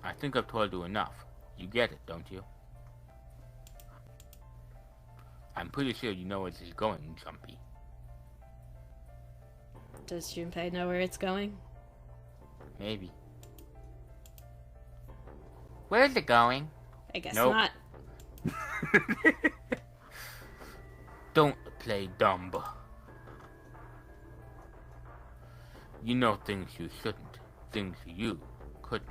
I think I've told you enough. You get it, don't you? I'm pretty sure you know where this is going, Jumpy. Does Junpei know where it's going? Maybe. Where's it going? I guess Nope. not. Don't play dumb. You know things you shouldn't. Things you couldn't.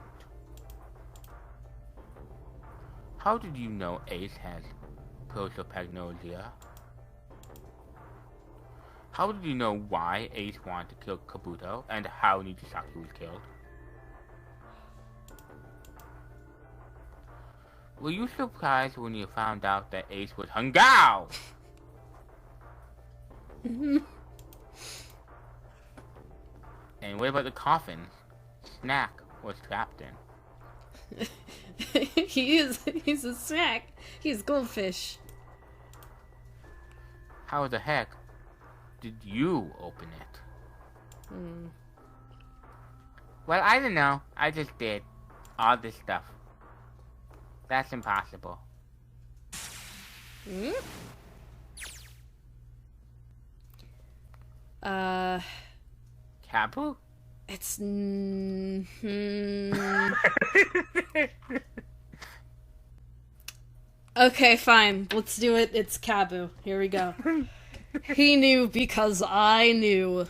How did you know Ace has prosopagnosia? How did you know why Ace wanted to kill Kabuto and how Nijisaki was killed? Were you surprised when you found out that Ace was Hungao? And what about the coffin Snack was trapped in? He's a snack. He's goldfish. How the heck did you open it? Well, I don't know. I just did. All this stuff. That's impossible. Kabu? It's... Okay, fine. Let's do it. It's Kabu. Here we go. He knew because I knew.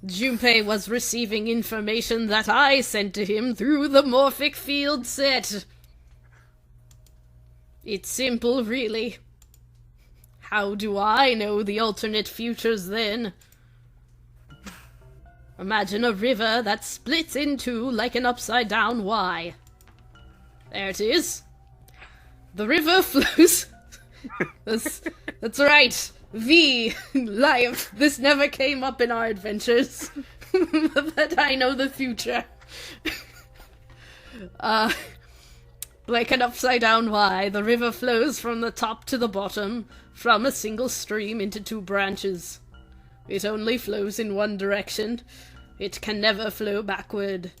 Junpei was receiving information that I sent to him through the morphic field set. It's simple, really. How do I know the alternate futures then? Imagine a river that splits in two like an upside-down Y. There it is. The river flows... That's right. Life. This never came up in our adventures. But I know the future. Like an upside-down Y, the river flows from the top to the bottom, from a single stream into 2 branches. It only flows in one direction. It can never flow backward.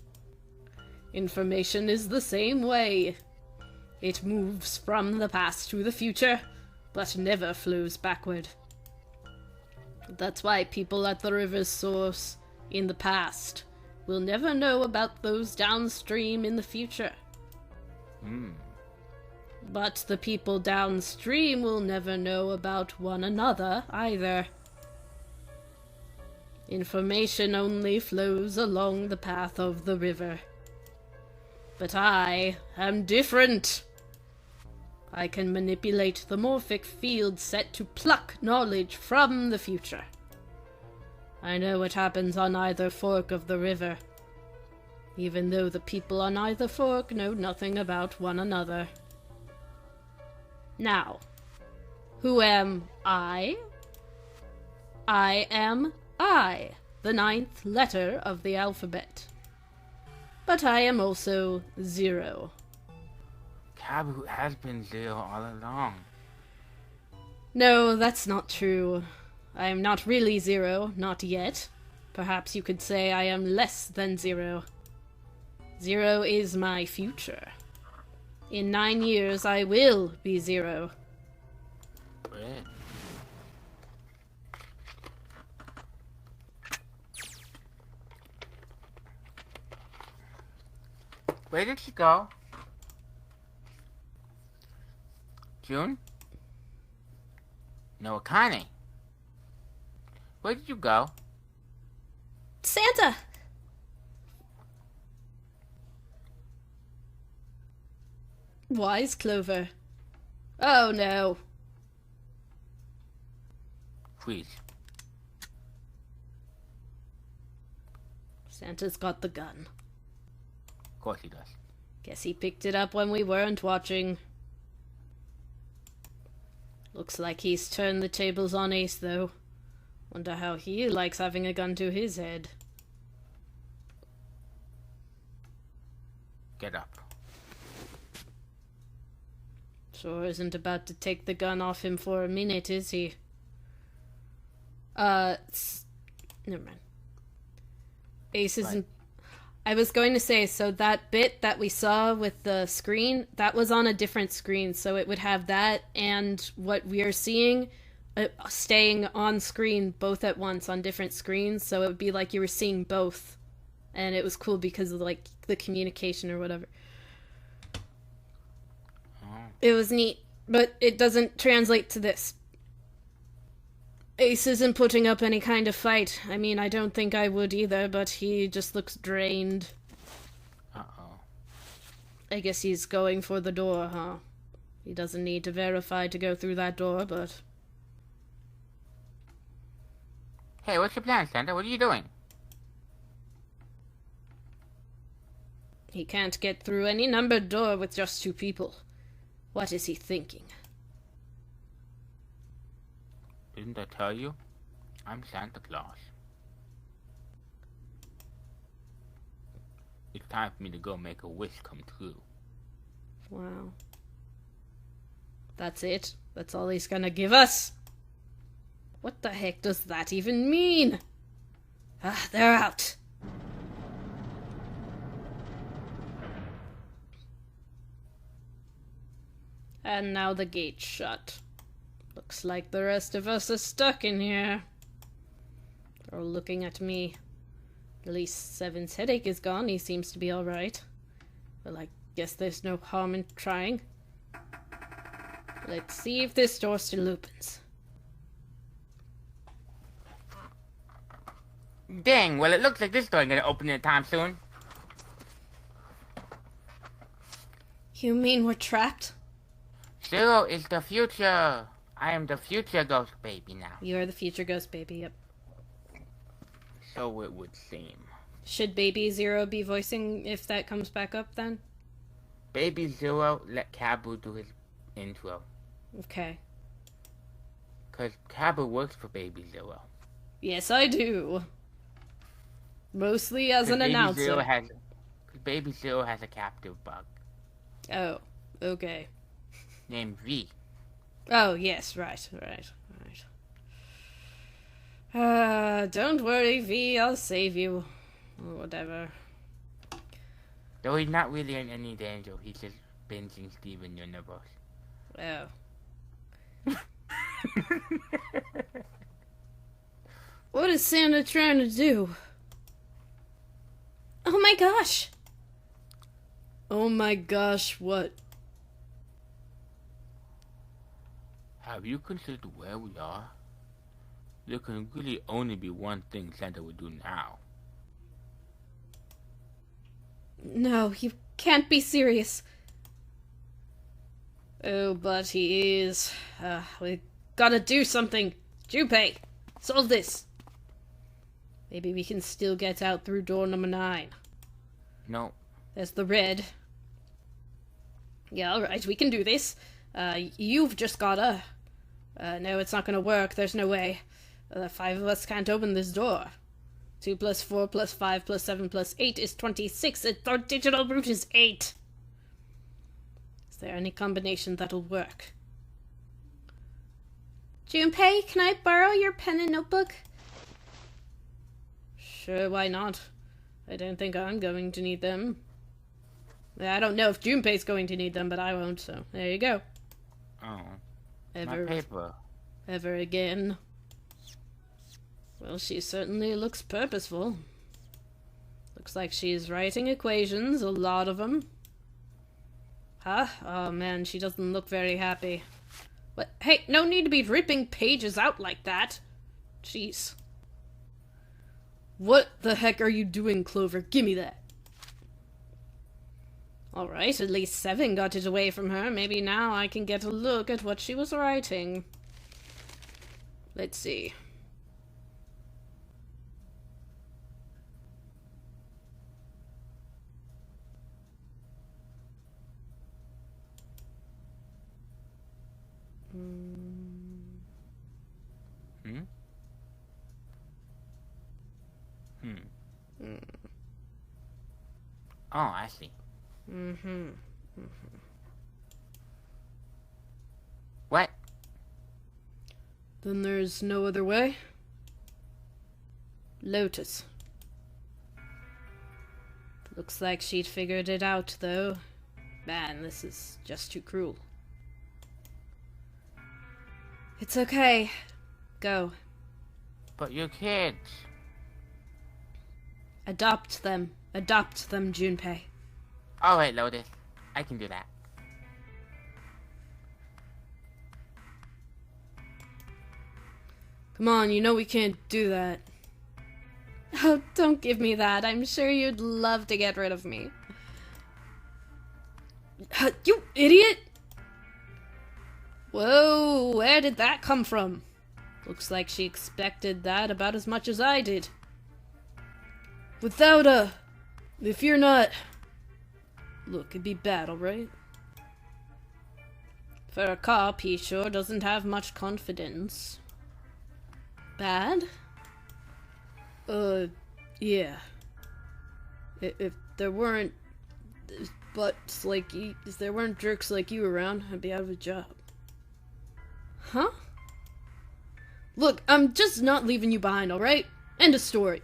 Information is the same way. It moves from the past to the future, but never flows backward. That's why people at the river's source in the past will never know about those downstream in the future. But the people downstream will never know about one another either. Information only flows along the path of the river. But I am different. I can manipulate the morphic field set to pluck knowledge from the future. I know what happens on either fork of the river, even though the people on either fork know nothing about one another. Now, who am I? I am I, the 9th letter of the alphabet. But I am also 0. Kabu has been 0 all along. No, that's not true. I am not really 0, not yet. Perhaps you could say I am less than 0. 0 is my future. In 9 years, I will be 0. Wait. Where did she go? June? No, Akane. Where did you go? Santa! Wise Clover. Oh no. Freeze. Santa's got the gun. Of course he does. Guess he picked it up when we weren't watching. Looks like he's turned the tables on Ace, though. Wonder how he likes having a gun to his head. Get up. Sure isn't about to take the gun off him for a minute, is he? Never mind. Ace isn't... I was going to say, so that bit that we saw with the screen, that was on a different screen, so it would have that and what we are seeing staying on screen both at once on different screens, so it would be like you were seeing both. And it was cool because of, like, the communication or whatever. It was neat, but it doesn't translate to this. Ace isn't putting up any kind of fight. I mean, I don't think I would either, but he just looks drained. Uh-oh. I guess he's going for the door, huh? He doesn't need to verify to go through that door, but... Hey, what's your plan, Santa? What are you doing? He can't get through any numbered door with just 2 people. What is he thinking? Didn't I tell you? I'm Santa Claus. It's time for me to go make a wish come true. Wow. That's it? That's all he's gonna give us? What the heck does that even mean? Ah, they're out. And now the gate's shut. Looks like the rest of us are stuck in here. They're all looking at me. At least Seven's headache is gone. He seems to be alright. Well, I guess there's no harm in trying. Let's see if this door still opens. Dang, well it looks like this door ain't gonna open anytime soon. You mean we're trapped? 0 is the future. I am the future ghost baby now. You're the future ghost baby, yep. So it would seem. Should Baby 0 be voicing if that comes back up then? Baby 0, let Kabu do his intro. Okay. Cause Kabu works for Baby 0. Yes, I do. Mostly as an announcer. Cause Baby 0 has a captive bug. Oh, okay. Named V. Oh, yes, right. Don't worry, V, I'll save you. Or whatever. Though he's not really in any danger, he's just binging Steven Universe. Oh. What is Santa trying to do? Oh my gosh! Oh my gosh, what? Have you considered where we are? There can really only be one thing Santa would do now. No, you can't be serious. Oh, but he is. We gotta do something. Junpei, solve this. Maybe we can still get out through door number 9. No. There's the red. Yeah, alright, we can do this. You've just gotta... no, it's not gonna work. There's no way. 5 of us can't open this door. 2 plus 4 plus 5 plus 7 plus 8 is 26. Our digital brute is 8. Is there any combination that'll work? Junpei, can I borrow your pen and notebook? Sure, why not? I don't think I'm going to need them. I don't know if Junpei's going to need them, but I won't, so there you go. Oh. My paper. Ever again. Well, she certainly looks purposeful. Looks like she's writing equations, a lot of them. Huh? Oh man, she doesn't look very happy. What? Hey, no need to be ripping pages out like that. Jeez. What the heck are you doing, Clover? Gimme that. Alright, at least 7 got it away from her. Maybe now I can get a look at what she was writing. Let's see. Oh, I see. What? Then there's no other way? Lotus. Looks like she'd figured it out, though. Man, this is just too cruel. It's okay. Go. But your kids. Adopt them. Adopt them, Junpei. Alright, Lotus. I can do that. Come on, you know we can't do that. Oh, don't give me that. I'm sure you'd love to get rid of me. You idiot! Whoa, where did that come from? Looks like she expected that about as much as I did. Without a... If you're not... Look, it'd be bad, alright? For a cop, he sure doesn't have much confidence. Bad? Yeah. If there weren't butts like you, if there weren't jerks like you around, I'd be out of a job. Huh? Look, I'm just not leaving you behind, alright? End of story.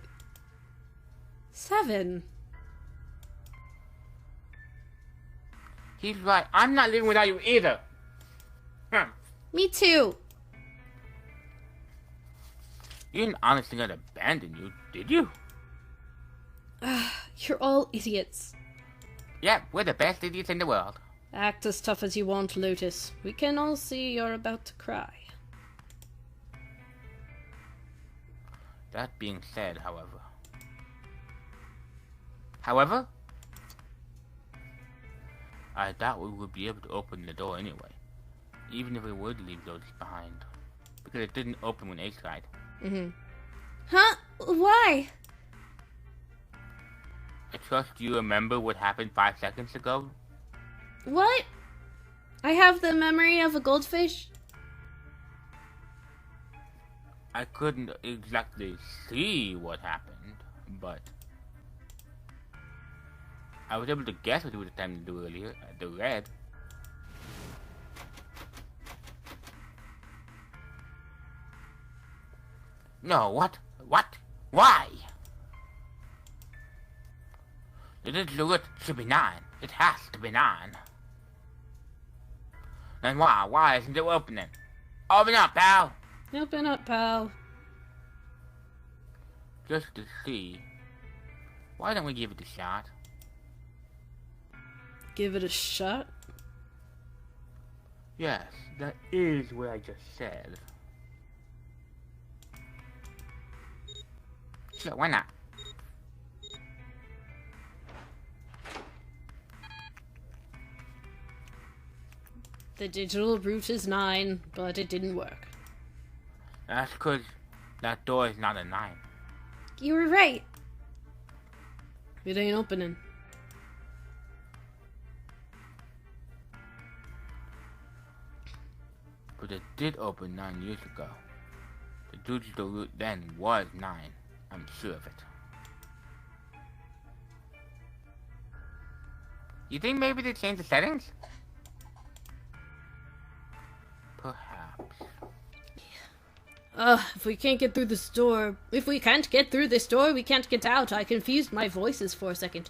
7. He's right. I'm not leaving without you either. Me too. You didn't honestly gonna abandon you, did you? You're all idiots. Yep, we're the best idiots in the world. Act as tough as you want, Lotus. We can all see you're about to cry. That being said, however, I doubt we would be able to open the door anyway, even if we would leave Lotus behind, because it didn't open when Ace died. Huh? Why? I trust you remember what happened 5 seconds ago? What? I have the memory of a goldfish? I couldn't exactly see what happened, but I was able to guess what you were attempting to do earlier at the red. No, what? What? Why? The digital root should be 9. It has to be 9. Then why? Why isn't it opening? Open up, pal! Open up, pal. Just to see. Why don't we give it a shot? Give it a shot? Yes, that is what I just said. Sure, why not? The digital root is 9, but it didn't work. That's because that door is not a 9. You were right. It ain't opening. But it did open 9 years ago. The digital route then was 9. I'm sure of it. You think maybe they changed the settings? Perhaps. If we can't get through this door... If we can't get through this door, we can't get out. I confused my voices for a second.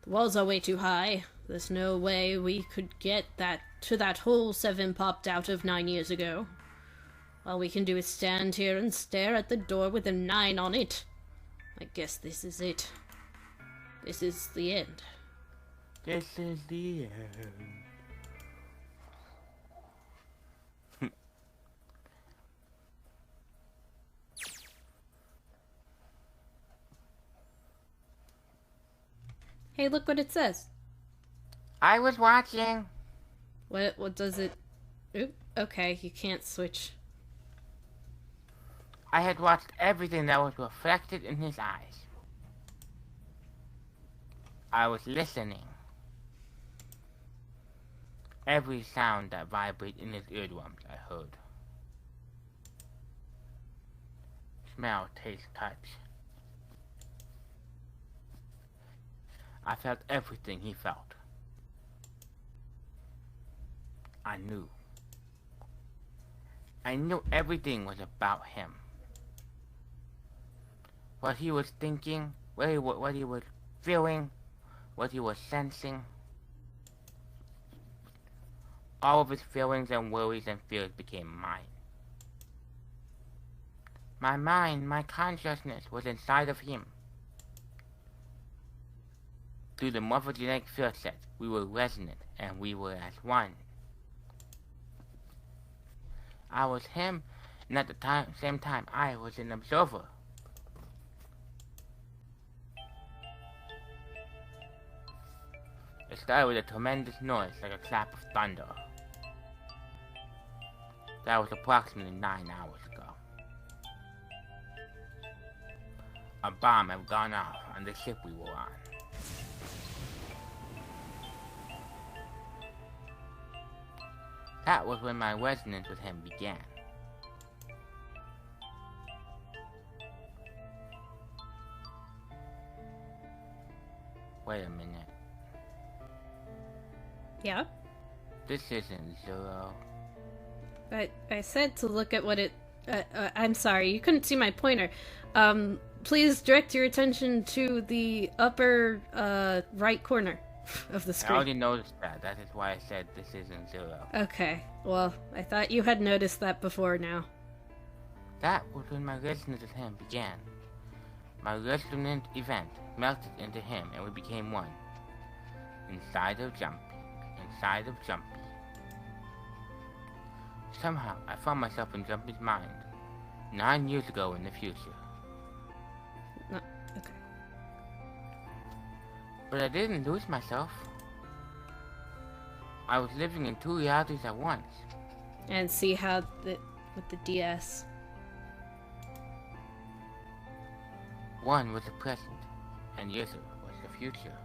The walls are way too high. There's no way we could get to that hole 7 popped out of 9 years ago. All we can do is stand here and stare at the door with a 9 on it. I guess this is it. This is the end. This is the end. Hey, look what it says. I was watching. What does it... Oop, okay, you can't switch. I had watched everything that was reflected in his eyes. I was listening. Every sound that vibrated in his eardrums I heard. Smell, taste, touch. I felt everything he felt. I knew. I knew everything was about him. What he was thinking, what he was feeling, what he was sensing. All of his feelings and worries and fears became mine. My mind, my consciousness was inside of him. Through the morphogenetic field set, we were resonant and we were as one. I was him, and at the same time, I was an observer. It started with a tremendous noise like a clap of thunder. That was approximately 9 hours ago. A bomb had gone off on the ship we were on. That was when my resonance with him began. Wait a minute. Yeah? This isn't Zero. I said to look at what it... I'm sorry, you couldn't see my pointer. Please direct your attention to the upper right corner of the I screen. already noticed that. That is why I said this isn't Zero. Okay, well, I thought you had noticed that before now. That was when my resonance with him began. My resonant event melted into him and we became one. Inside of Jumpy. Inside of Jumpy. Somehow, I found myself in Jumpy's mind. 9 years ago in the future. No, okay. But I didn't lose myself. I was living in 2 realities at once. And see how with the DS. One was the present, and the other was the future.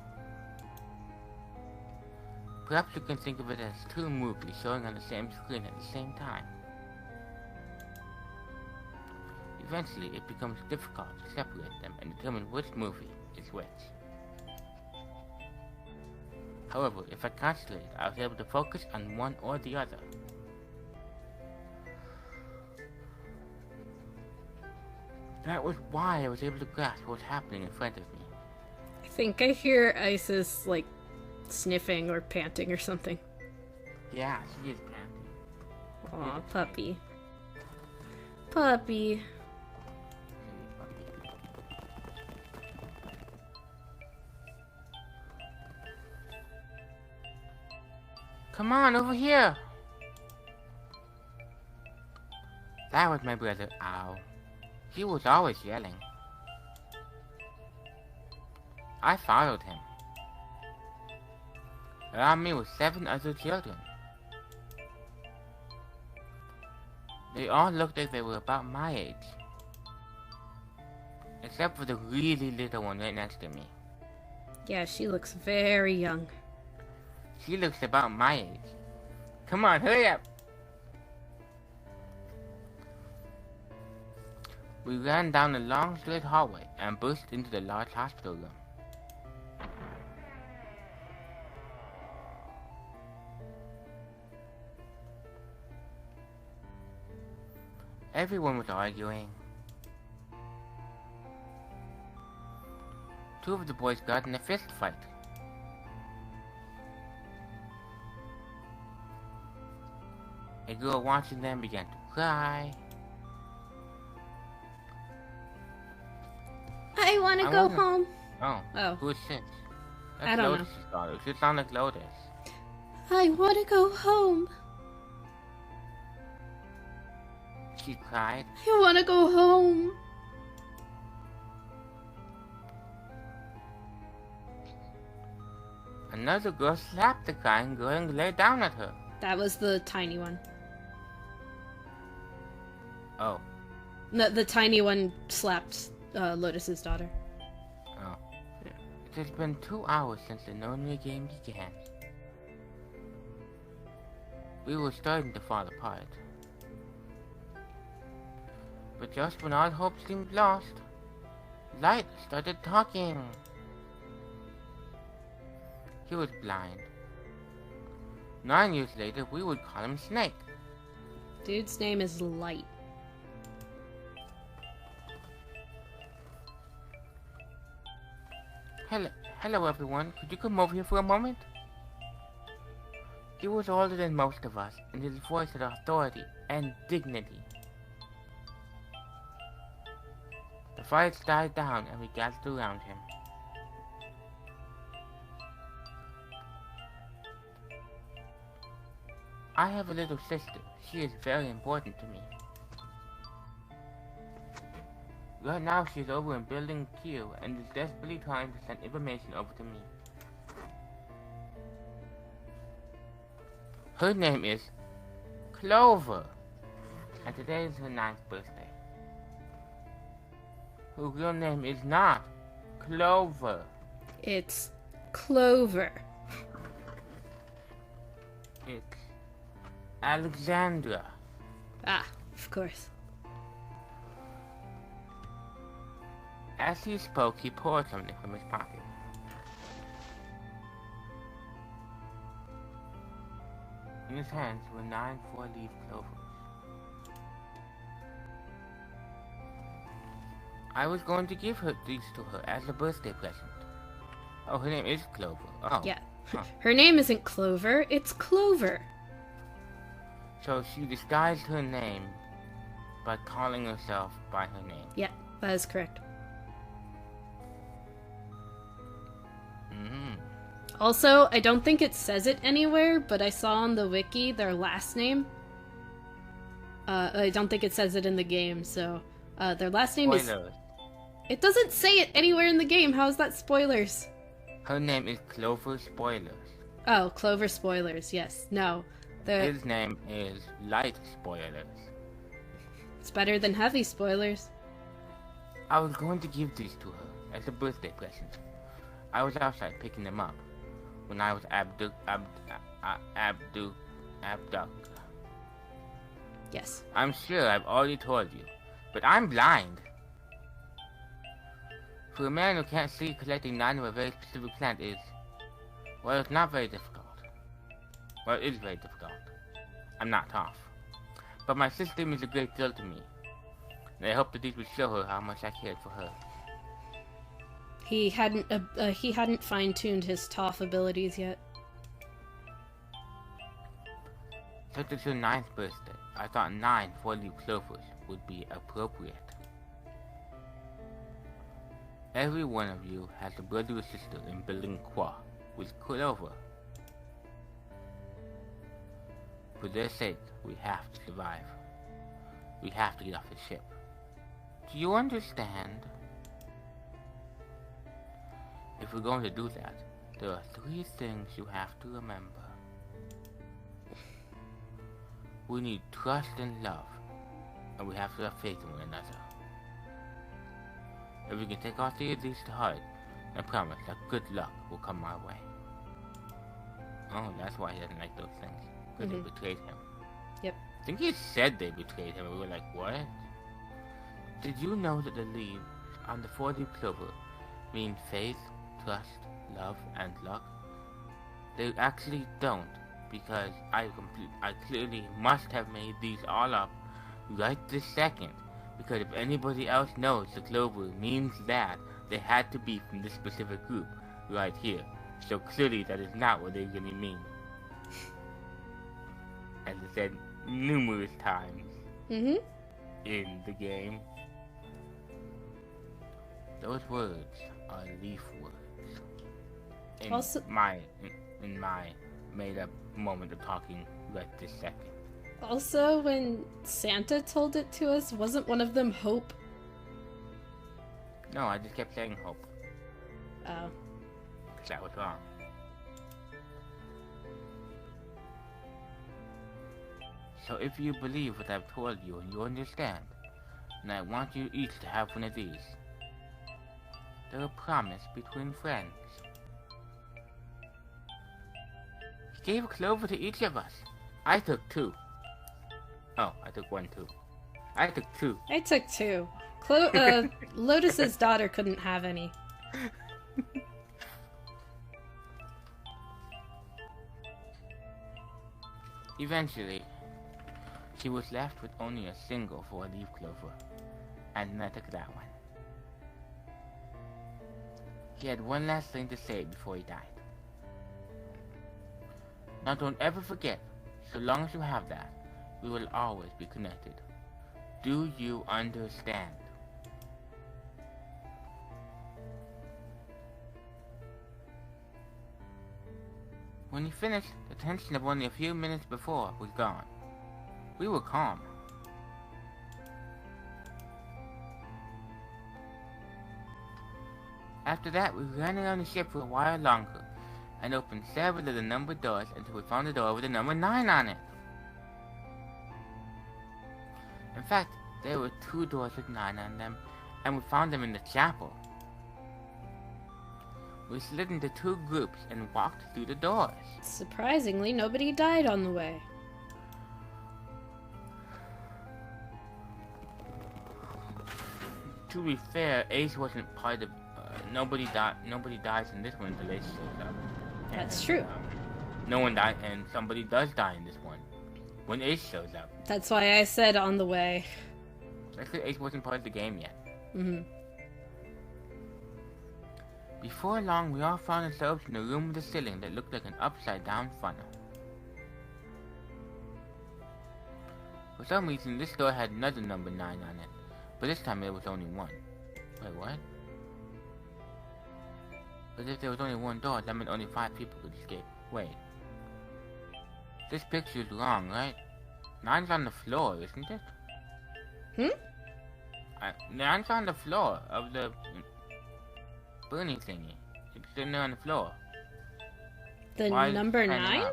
Perhaps you can think of it as 2 movies showing on the same screen at the same time. Eventually, it becomes difficult to separate them and determine which movie is which. However, if I concentrated, I was able to focus on one or the other. That was why I was able to grasp what was happening in front of me. I think I hear Isis, like, sniffing or panting or something. Yeah, she is panting. Aw, puppy. Puppy. Come on, over here! That was my brother, Ow. He was always yelling. I followed him. Around me were 7 other children. They all looked like they were about my age. Except for the really little one right next to me. Yeah, she looks very young. She looks about my age. Come on, hurry up! We ran down a long straight hallway and burst into the large hospital room. Everyone was arguing. Two of the boys got in a fist fight. A girl watching them began to cry. I want to go home. Oh. Who is this? That's I don't Lotus's daughter. She sounds like Lotus. I want to go home. She cried. I want to go home. Another girl slapped the crying girl and lay down at her. That was the tiny one. Oh. The tiny one slapped Lotus's daughter. Oh. It has been 2 hours since the Nonary game began. We were starting to fall apart. But just when all hope seemed lost, Light started talking. He was blind. 9 years later, we would call him Snake. Dude's name is Light. Hello everyone, could you come over here for a moment? He was older than most of us, and his voice had authority and dignity. The fights died down and we gathered around him. I have a little sister. She is very important to me. Right now she is over in Building Q and is desperately trying to send information over to me. Her name is Clover, and today is her 9th birthday. Her real name is not Clover. It's Clover. It's Alexandra. Ah, of course. As he spoke, he poured something from his pocket. In his hands were 9 4-leaf clovers. I was going to give these to her as a birthday present. Oh, her name is Clover. Oh. Yeah. Huh. Her name isn't Clover, it's Clover. So she disguised her name by calling herself by her name. Yeah, that is correct. Mm-hmm. Also, I don't think it says it anywhere, but I saw on the wiki their last name. I don't think it says it in the game, so their last name Spoilers. is... It doesn't say it anywhere in the game. How is that spoilers? Her name is Clover Spoilers. Oh, Clover Spoilers, yes. No. His name is Light Spoilers. It's better than Heavy Spoilers. I was going to give these to her as a birthday present. I was outside picking them up when I was abducted. Yes. I'm sure I've already told you, but I'm blind. For a man who can't see, collecting 9 of a very specific plant is, well, it's not very difficult. Well, it is very difficult. I'm not tough. But my sister means a great deal to me, and I hope that these would show her how much I cared for her. He hadn't fine-tuned his Toph abilities yet. Since it's her 9th birthday, I thought 9 4-leaf clovers would be appropriate. Every one of you has a brother or sister in Building Qua with Clover. For their sake, we have to survive. We have to get off the ship. Do you understand? If we're going to do that, there are 3 things you have to remember. We need trust and love, and we have to have faith in one another. If we can take all three of these to Hud, I promise that good luck will come our way. Oh, that's why he doesn't like those things. Because they betrayed him. Yep. I think he said they betrayed him, and we were like, what? Did you know that the leaves on the 4-leaf clover mean faith, trust, love, and luck? They actually don't, because I clearly must have made these all up right this second. Because if anybody else knows the clover means that, they had to be from this specific group right here. So clearly that is not what they really mean. As I said numerous times in the game. Those words are leaf words. In my made up moment of talking right this second. Also, when Santa told it to us, wasn't one of them hope? No, I just kept saying hope. Oh. Because that was wrong. So if you believe what I've told you and you understand, then I want you each to have one of these. They're a promise between friends. He gave a clover to each of us. I took 2. Oh, I took 1 too. I took 2. I took 2. Lotus's daughter couldn't have any. Eventually, she was left with only a single 4-leaf clover, and then I took that one. He had one last thing to say before he died. Now don't ever forget, so long as you have that, we will always be connected. Do you understand? When he finished, the tension of only a few minutes before was gone. We were calm. After that, we ran around the ship for a while longer, and opened several of the numbered doors until we found a door with the number 9 on it. In fact, there were 2 doors with 9 on them, and we found them in the chapel. We slid into 2 groups and walked through the doors. Surprisingly, nobody died on the way. To be fair, Ace wasn't part of. Nobody dies in this one until Ace shows up. That's true. No one died, and somebody does die in this one when Ace shows up. That's why I said on the way. Actually, Ace wasn't part of the game yet. Before long, we all found ourselves in a room with a ceiling that looked like an upside-down funnel. For some reason, this door had another number 9 on it, but this time there was only 1. Wait, what? But if there was only 1 door, that meant only 5 people could escape. Wait. This picture's wrong, right? 9's on the floor, isn't it? 9's on the floor of the burning thingy. It's sitting there on the floor. The number 9?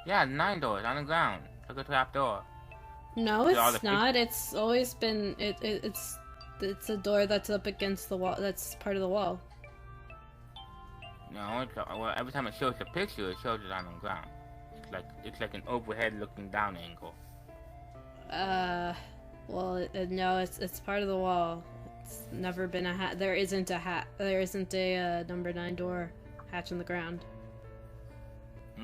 Yeah, 9 doors on the ground. It's like a trap door. No, it's not. It's always been. It's a door that's up against the wall. That's part of the wall. No, well, every time it shows the picture, it shows it on the ground. It's like an overhead looking down angle. Well, no, it's part of the wall. It's never been a hat. There isn't a number 9 door hatch in the ground.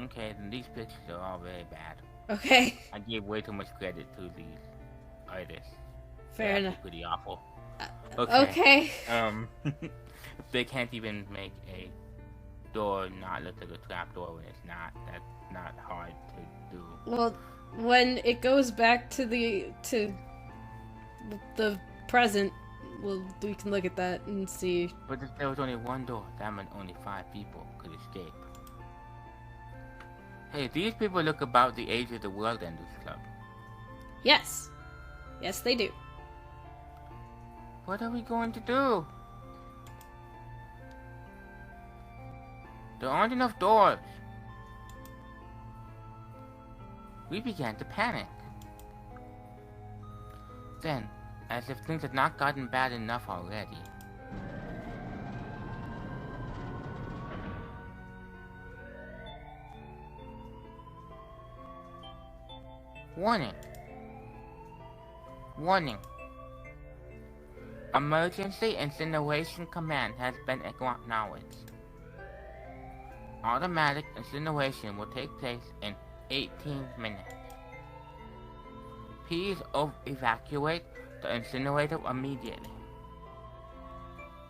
Okay, then these pictures are all very bad. Okay. I gave way too much credit to these artists. Fair enough. Pretty awful. Okay. If they can't even make a door not look like a trap door when it's not, that's not hard to do. Well, when it goes back to the present, well, we can look at that and see. But if there was only 1 door, that meant only 5 people could escape. Hey, these people look about the age of the World Enders Club. Yes. Yes, they do. What are we going to do? There aren't enough doors. We began to panic. Then, as if things had not gotten bad enough already, Warning. Warning. Emergency incineration command has been acknowledged. Automatic incineration will take place in 18 minutes. Please evacuate the incinerator immediately.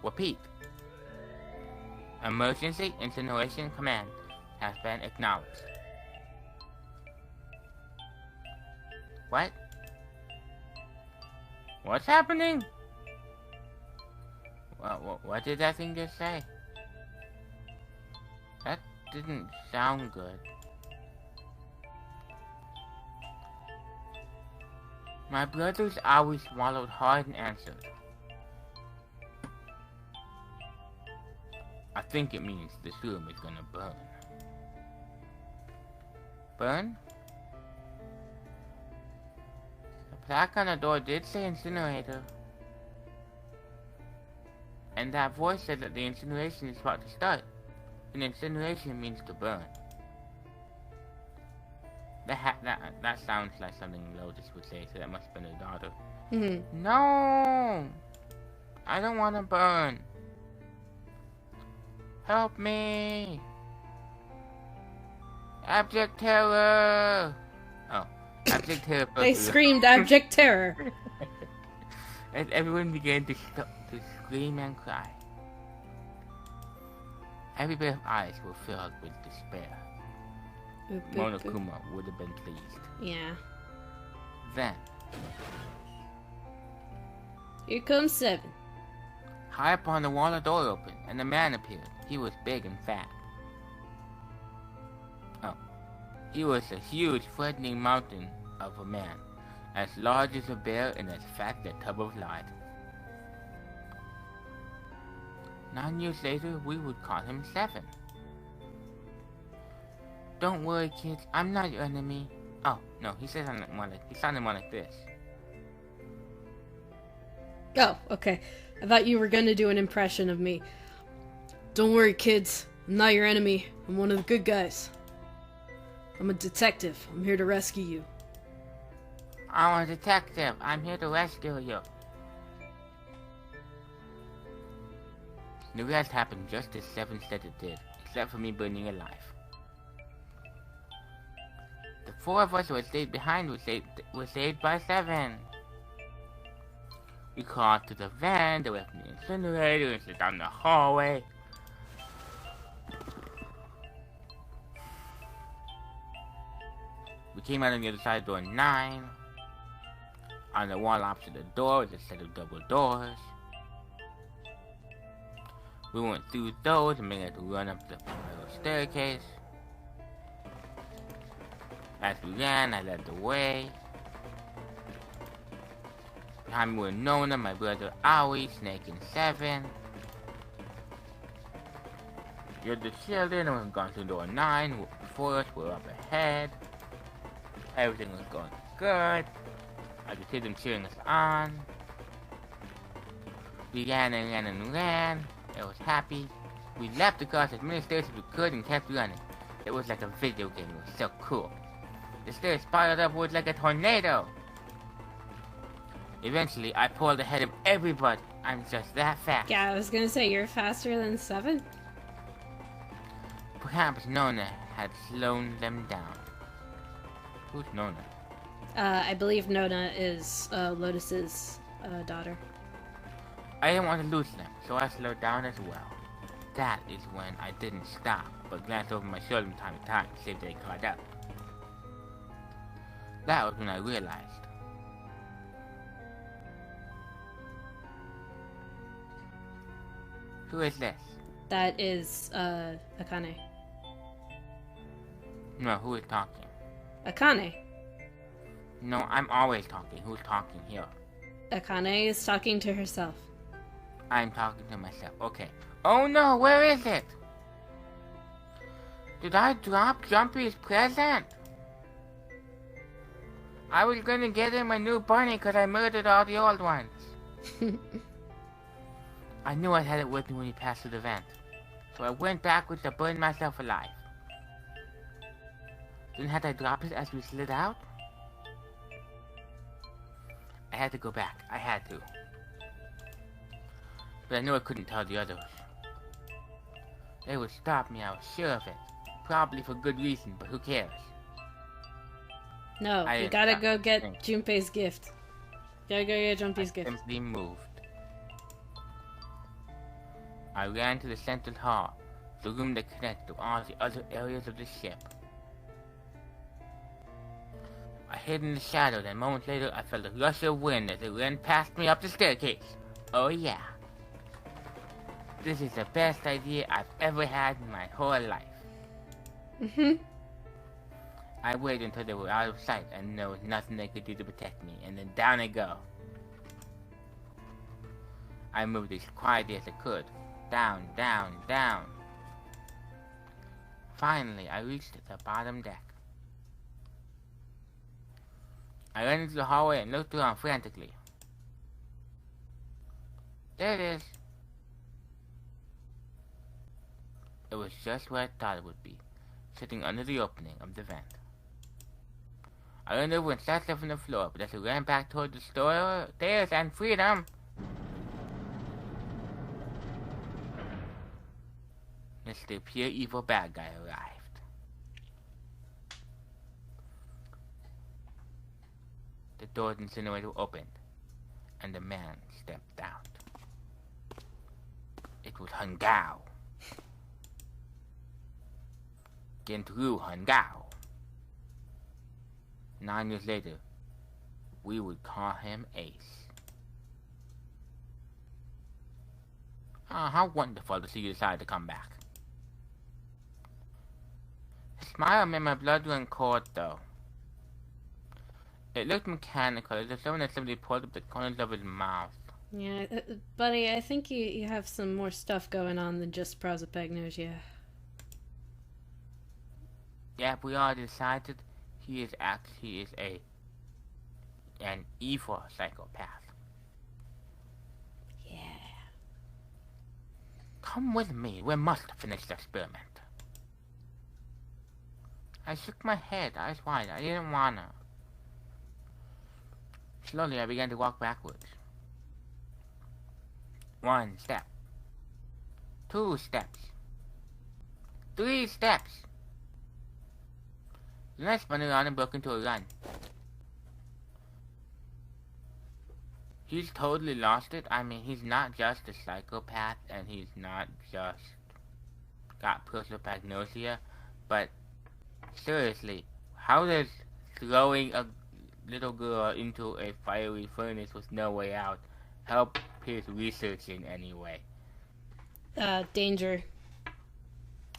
Repeat. Emergency incineration command has been acknowledged. What? What's happening? What did that thing just say? That didn't sound good. My brothers always swallowed hard and answered. I think it means this room is gonna burn. Burn? The plaque on the door did say incinerator. And that voice said that the incineration is about to start. And incineration means to burn. That sounds like something Lotus would say, so that must have been her daughter. Mm-hmm. No! I don't want to burn. Help me! Abject terror! Oh, abject terror. They screamed abject terror. And everyone began to scream and cry. Every pair of eyes were filled with despair. Monokuma would have been pleased. Yeah. Then, here comes 7. high up on the wall, a door opened, and a man appeared. He was big and fat. Oh. He was a huge, threatening mountain of a man, as large as a bear and as fat as a tub of lard. 9 years later, we would call him 7. Don't worry, kids. I'm not your enemy. Oh, no, he sounded more like this. Oh, okay. I thought you were gonna do an impression of me. Don't worry, kids. I'm not your enemy. I'm one of the good guys. I'm a detective. I'm here to rescue you. I'm a detective. I'm here to rescue you. The rest happened just as 7 said it did, except for me burning alive. The 4 of us who had stayed behind were saved by 7. We crawled to the van, they left the incinerator, and slid down the hallway. We came out on the other side of door 9. On the wall opposite the door was a set of double doors. We went through those and began to run up the staircase. As we ran, I led the way. Behind me were Nona, my brother Aoi, Snake, and 7. You're the children, and we've gone through door 9. Before us, we're up ahead. Everything was going good. I could hear them cheering us on. We ran and ran and ran. I was happy. We leapt across as many stairs as we could and kept running. It was like a video game. It was so cool. The stairs spiraled upwards like a tornado. Eventually, I pulled ahead of everybody. I'm just that fast. Yeah, I was gonna say, you're faster than 7? Perhaps Nona had slowed them down. Who's Nona? I believe Nona is Lotus's daughter. I didn't want to lose them, so I slowed down as well. That is when I didn't stop, but glanced over my shoulder from time to time to see if they caught up. That was when I realized. Who is this? That is, Akane. No, who is talking? Akane. No, I'm always talking. Who's talking here? Akane is talking to herself. I'm talking to myself. Okay. Oh no, where is it? Did I drop Jumpy's present? I was gonna get him a new bunny because I murdered all the old ones. I knew I had it with me when he passed through the vent. So I went backwards to burn myself alive. Then had I dropped it as we slid out? I had to go back. I had to. But I knew I couldn't tell the others. They would stop me, I was sure of it. Probably for good reason, but who cares? No, you gotta go get Junpei's gift. You gotta go get Junpei's gift. I simply moved. I ran to the central hall, the room that connected to all the other areas of the ship. I hid in the shadow, then moments later I felt a rush of wind as it ran past me up the staircase. Oh yeah. This is the best idea I've ever had in my whole life. I waited until they were out of sight and there was nothing they could do to protect me, and then down I go. I moved as quietly as I could. Down, down, down. Finally, I reached the bottom deck. I ran into the hallway and looked around frantically. There it is. It was just where I thought it would be, sitting under the opening of the vent. I ran over and sat down on the floor, but as I ran back toward the stairs and freedom, Mr. Pure Evil Bad Guy arrived. The door of the incinerator opened, and the man stepped out. It was Hungao. Gentru Hungao. 9 years later, we would call him Ace. Ah, how wonderful to see you decide to come back. His smile made my blood run cold, though. It looked mechanical, as if somebody pulled up the corners of his mouth. Yeah, buddy, I think you have some more stuff going on than just prosopagnosia. Yeah, we all decided he is an evil psychopath. Yeah. Come with me, we must finish the experiment. I shook my head, eyes wide. I didn't wanna. Slowly, I began to walk backwards. 1 step. 2 steps. 3 steps. Then I spun around and broke into a run. He's totally lost it. I mean, he's not just a psychopath, and he's not just got prosopagnosia, but seriously, how does throwing a little girl into a fiery furnace with no way out help his research in any way? Danger.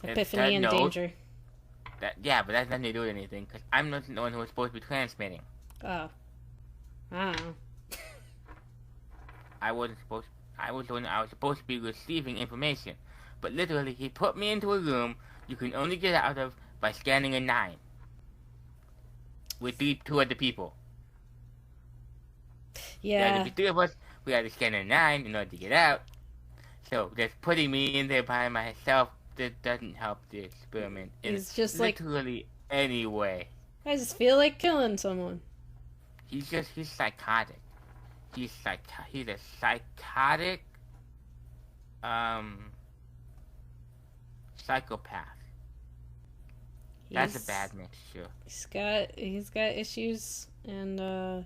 Epiphany and danger. Yeah, but that's nothing to do with anything, because I'm not the one who was supposed to be transmitting. Oh. I don't know. I was the one I was supposed to be receiving information. But literally, he put me into a room you can only get out of by scanning a 9. With 2 other people. Yeah. There had to be 3 of us. We had to scan a 9 in order to get out. So, just putting me in there by myself, that doesn't help the experiment in literally any way. I just feel like killing someone. He's psychotic. He's a psychotic psychopath. That's a bad mixture. He's got issues, and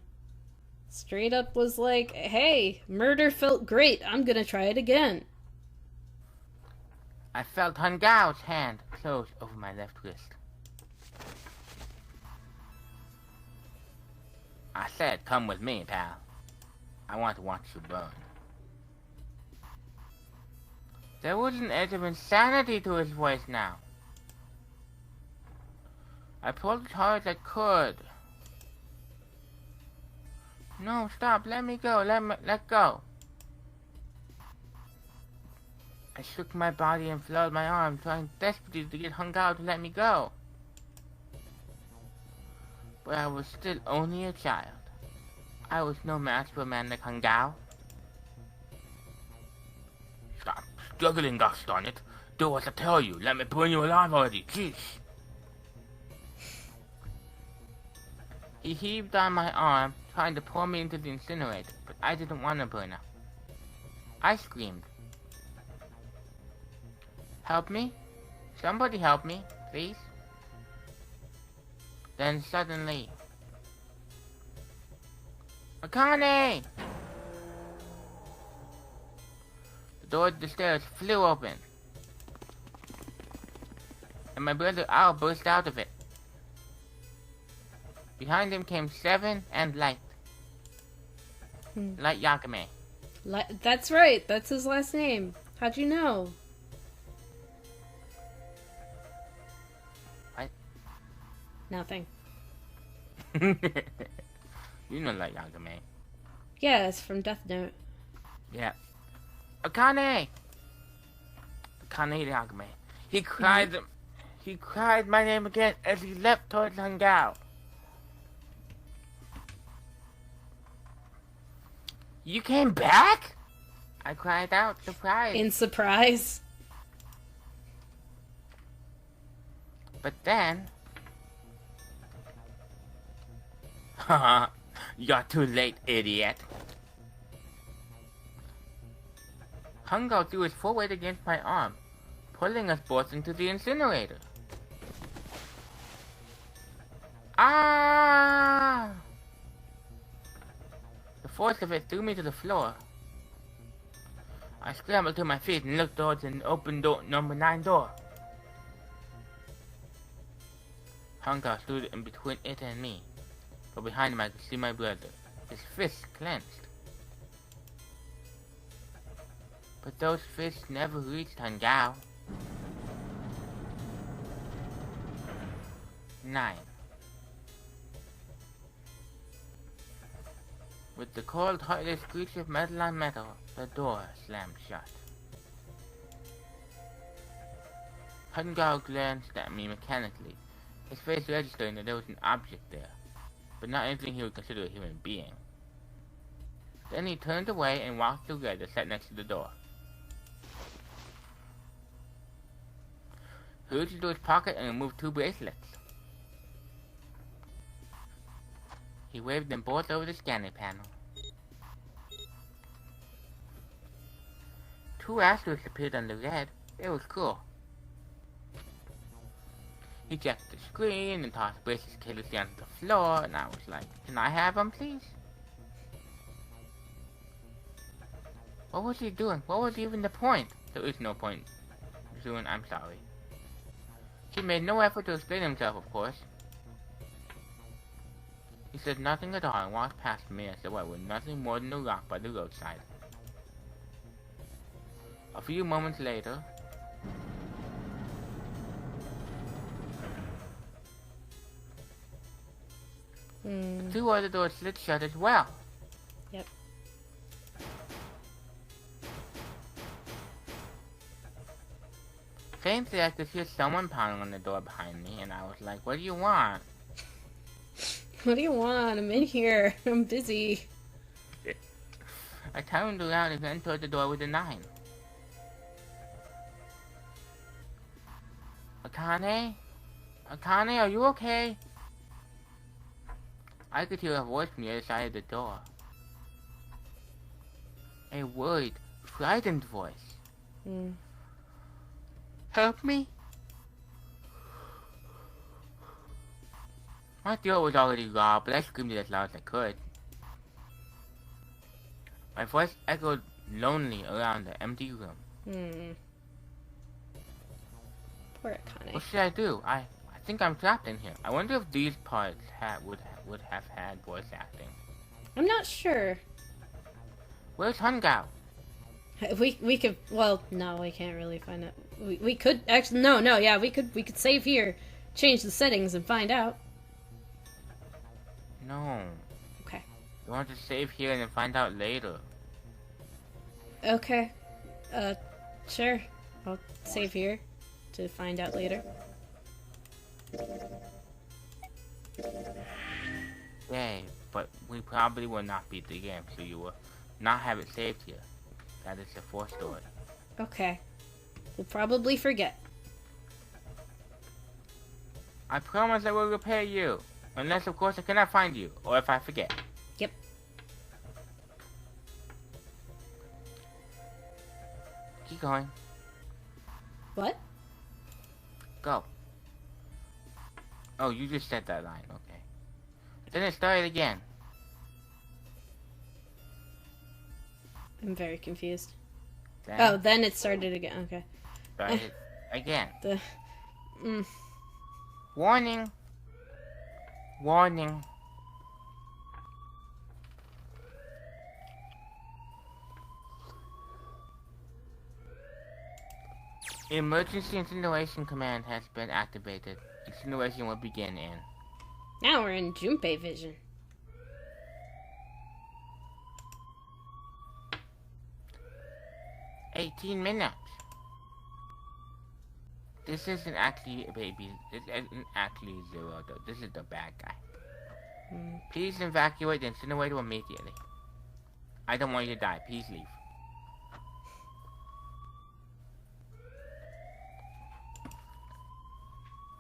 straight up was like, hey, murder felt great, I'm gonna try it again. I felt Hungao's hand close over my left wrist. I said, come with me, pal. I want to watch you burn. There was an edge of insanity to his voice now. I pulled as hard as I could. No, stop, let me go, let go. I shook my body and flailing my arms, trying desperately to get Hungao to let me go. But I was still only a child. I was no match for a man like Hungao. Stop struggling, gosh darn it. Do what I tell you. Let me burn you alive already. Jeez. He heaved on my arm, trying to pour me into the incinerator, but I didn't want to burn up. I screamed. Help me? Somebody help me, please. Then suddenly... Akane! The door to the stairs flew open. And my brother Al burst out of it. Behind him came Seven and Light. Light Yakame. That's right. That's his last name. How'd you know? What? Nothing. You know Light Yakame. Yeah, it's from Death Note. Yeah. Akane! Akane Yakame. He cried He cried my name again as he leapt towards Hangao. You came back? I cried out, surprised. In surprise? But then... Haha, you're too late, idiot. Hangao threw his full weight against my arm, pulling us both into the incinerator. Ah! The force of it threw me to the floor. I scrambled to my feet and looked towards an open door, number 9 door. Hangao stood in between it and me, but behind him I could see my brother, his fists clenched. But those fists never reached Hangao. 9. With the cold, heartless screech of metal on metal, the door slammed shut. Hangao glanced at me mechanically, his face registering that there was an object there, but not anything he would consider a human being. Then he turned away and walked to Red that sat next to the door. He reached into his pocket and removed 2 bracelets. He waved them both over the scanner panel. 2 asterisks appeared on the red. It was cool. He checked the screen and tossed bracelets carelessly onto the floor, and I was like, "Can I have them, please?" What was he doing? What was even the point? There is no point. Zune, I'm sorry. He made no effort to explain himself, of course. He said nothing at all and walked past me as though I were nothing more than a rock by the roadside. A few moments later, the 2 other doors slid shut as well. Yep. Faintly, I could hear someone pounding on the door behind me, and I was like, "What do you want?" What do you want? I'm in here. I'm busy. I turned around and ran toward the door with a 9. Akane? Akane, are you okay? I could hear a voice from the other side of the door. A worried, frightened voice. Help me? My throat was already raw, but I screamed it as loud as I could. My voice echoed lonely around the empty room. Poor Akane. What should I do? I think I'm trapped in here. I wonder if these parts would have had voice acting. I'm not sure. Where's Hangao? We could, well, no, we can't really find it. We could actually yeah, we could save here, change the settings and find out. No. Okay. You want to save here and then find out later. Okay. Sure. I'll save here to find out later. Yay, but we probably will not beat the game, so you will not have it saved here. That is the 4th story. Okay. We'll probably forget. I promise I will repay you. Unless, of course, I cannot find you, or if I forget. Yep. Keep going. What? Go. Oh, you just said that line. Okay. Then it started again. I'm very confused. Then Oh, then it started again. Okay. started again. Mm. Warning. Warning. Emergency incineration command has been activated. Incineration will begin in. Now we're in Junpei vision. 18 minutes. This isn't actually a baby. This isn't actually Zero, though. This is the bad guy. Please evacuate the incinerator immediately. I don't want you to die. Please leave.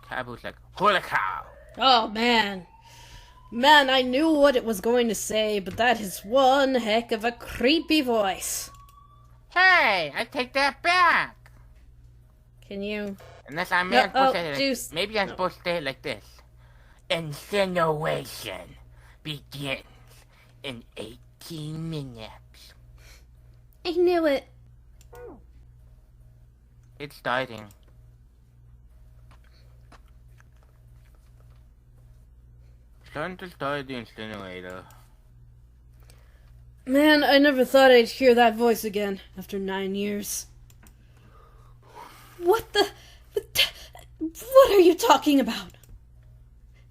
Kabu's like, holy cow! Oh, man. Man, I knew what it was going to say, but that is one heck of a creepy voice. Hey, I take that back. Can you... Unless I'm No, supposed to say it Juice. like, maybe I'm supposed to say it like this. Incineration begins in 18 minutes. I knew it. It's starting. Starting to start the incinerator. Man, I never thought I'd hear that voice again after 9 years. What the... What are you talking about?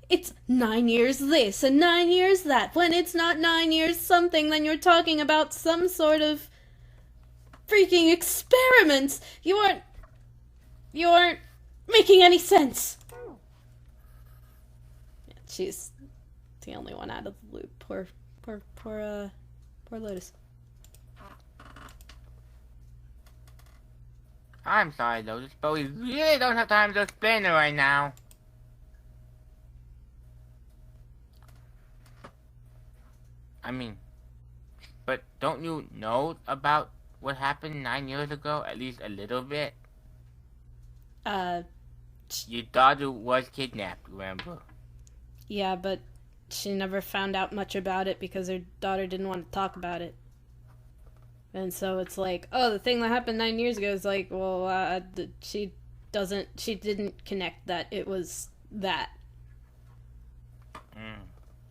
It's 9 years this and 9 years that. When it's not 9 years something, then you're talking about some sort of freaking experiments. You aren't making any sense. Yeah, she's the only one out of the loop. Poor Lotus. I'm sorry, Lotus, but we really don't have time to explain it right now. I mean, but don't you know about what happened 9 years ago? At least a little bit? Your daughter was kidnapped, remember? Yeah, but she never found out much about it because her daughter didn't want to talk about it. And so it's like, oh, the thing that happened 9 years ago is like, well, she didn't connect that it was that.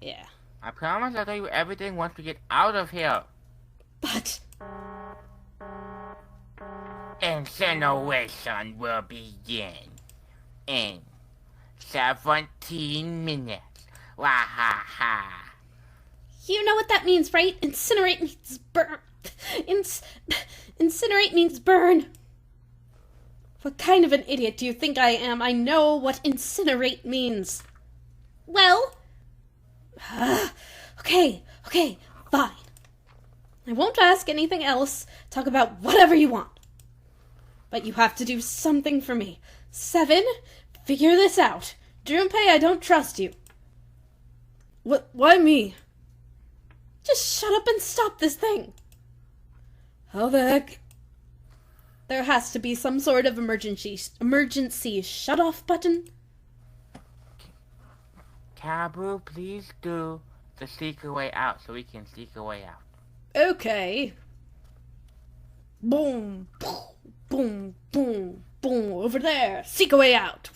Yeah. I promise I'll tell you everything once we get out of here. But... Incineration will begin in 17 minutes. Wahaha. You know what that means, right? Incinerate means burn. Incinerate means burn. What kind of an idiot do you think I am? I know what incinerate means. Well... Okay, fine. I won't ask anything else. Talk about whatever you want. But you have to do something for me. 7, figure this out. Junpei, I don't trust you. Why me? Just shut up and stop this thing. How the heck? There has to be some sort of emergency shut-off button. Kabu, please do the secret way out so we can sneak a way out. Okay. Boom, boom, boom, boom. Over there. Seek a way out.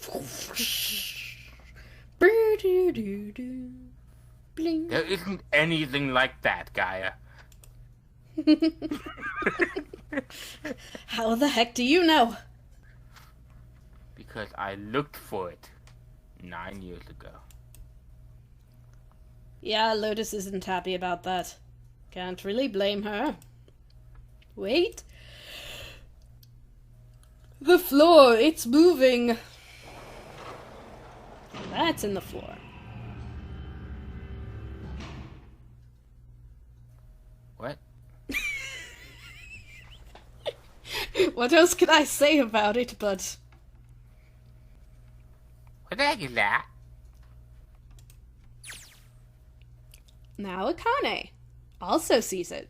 Bling. There isn't anything like that, Gaia. How the heck do you know? Because I looked for it 9 years ago. Yeah, Lotus isn't happy about that. Can't really blame her. Wait. The floor, it's moving. That's in the floor. What? What else can I say about it, but... What the heck is that? Now Akane also sees it.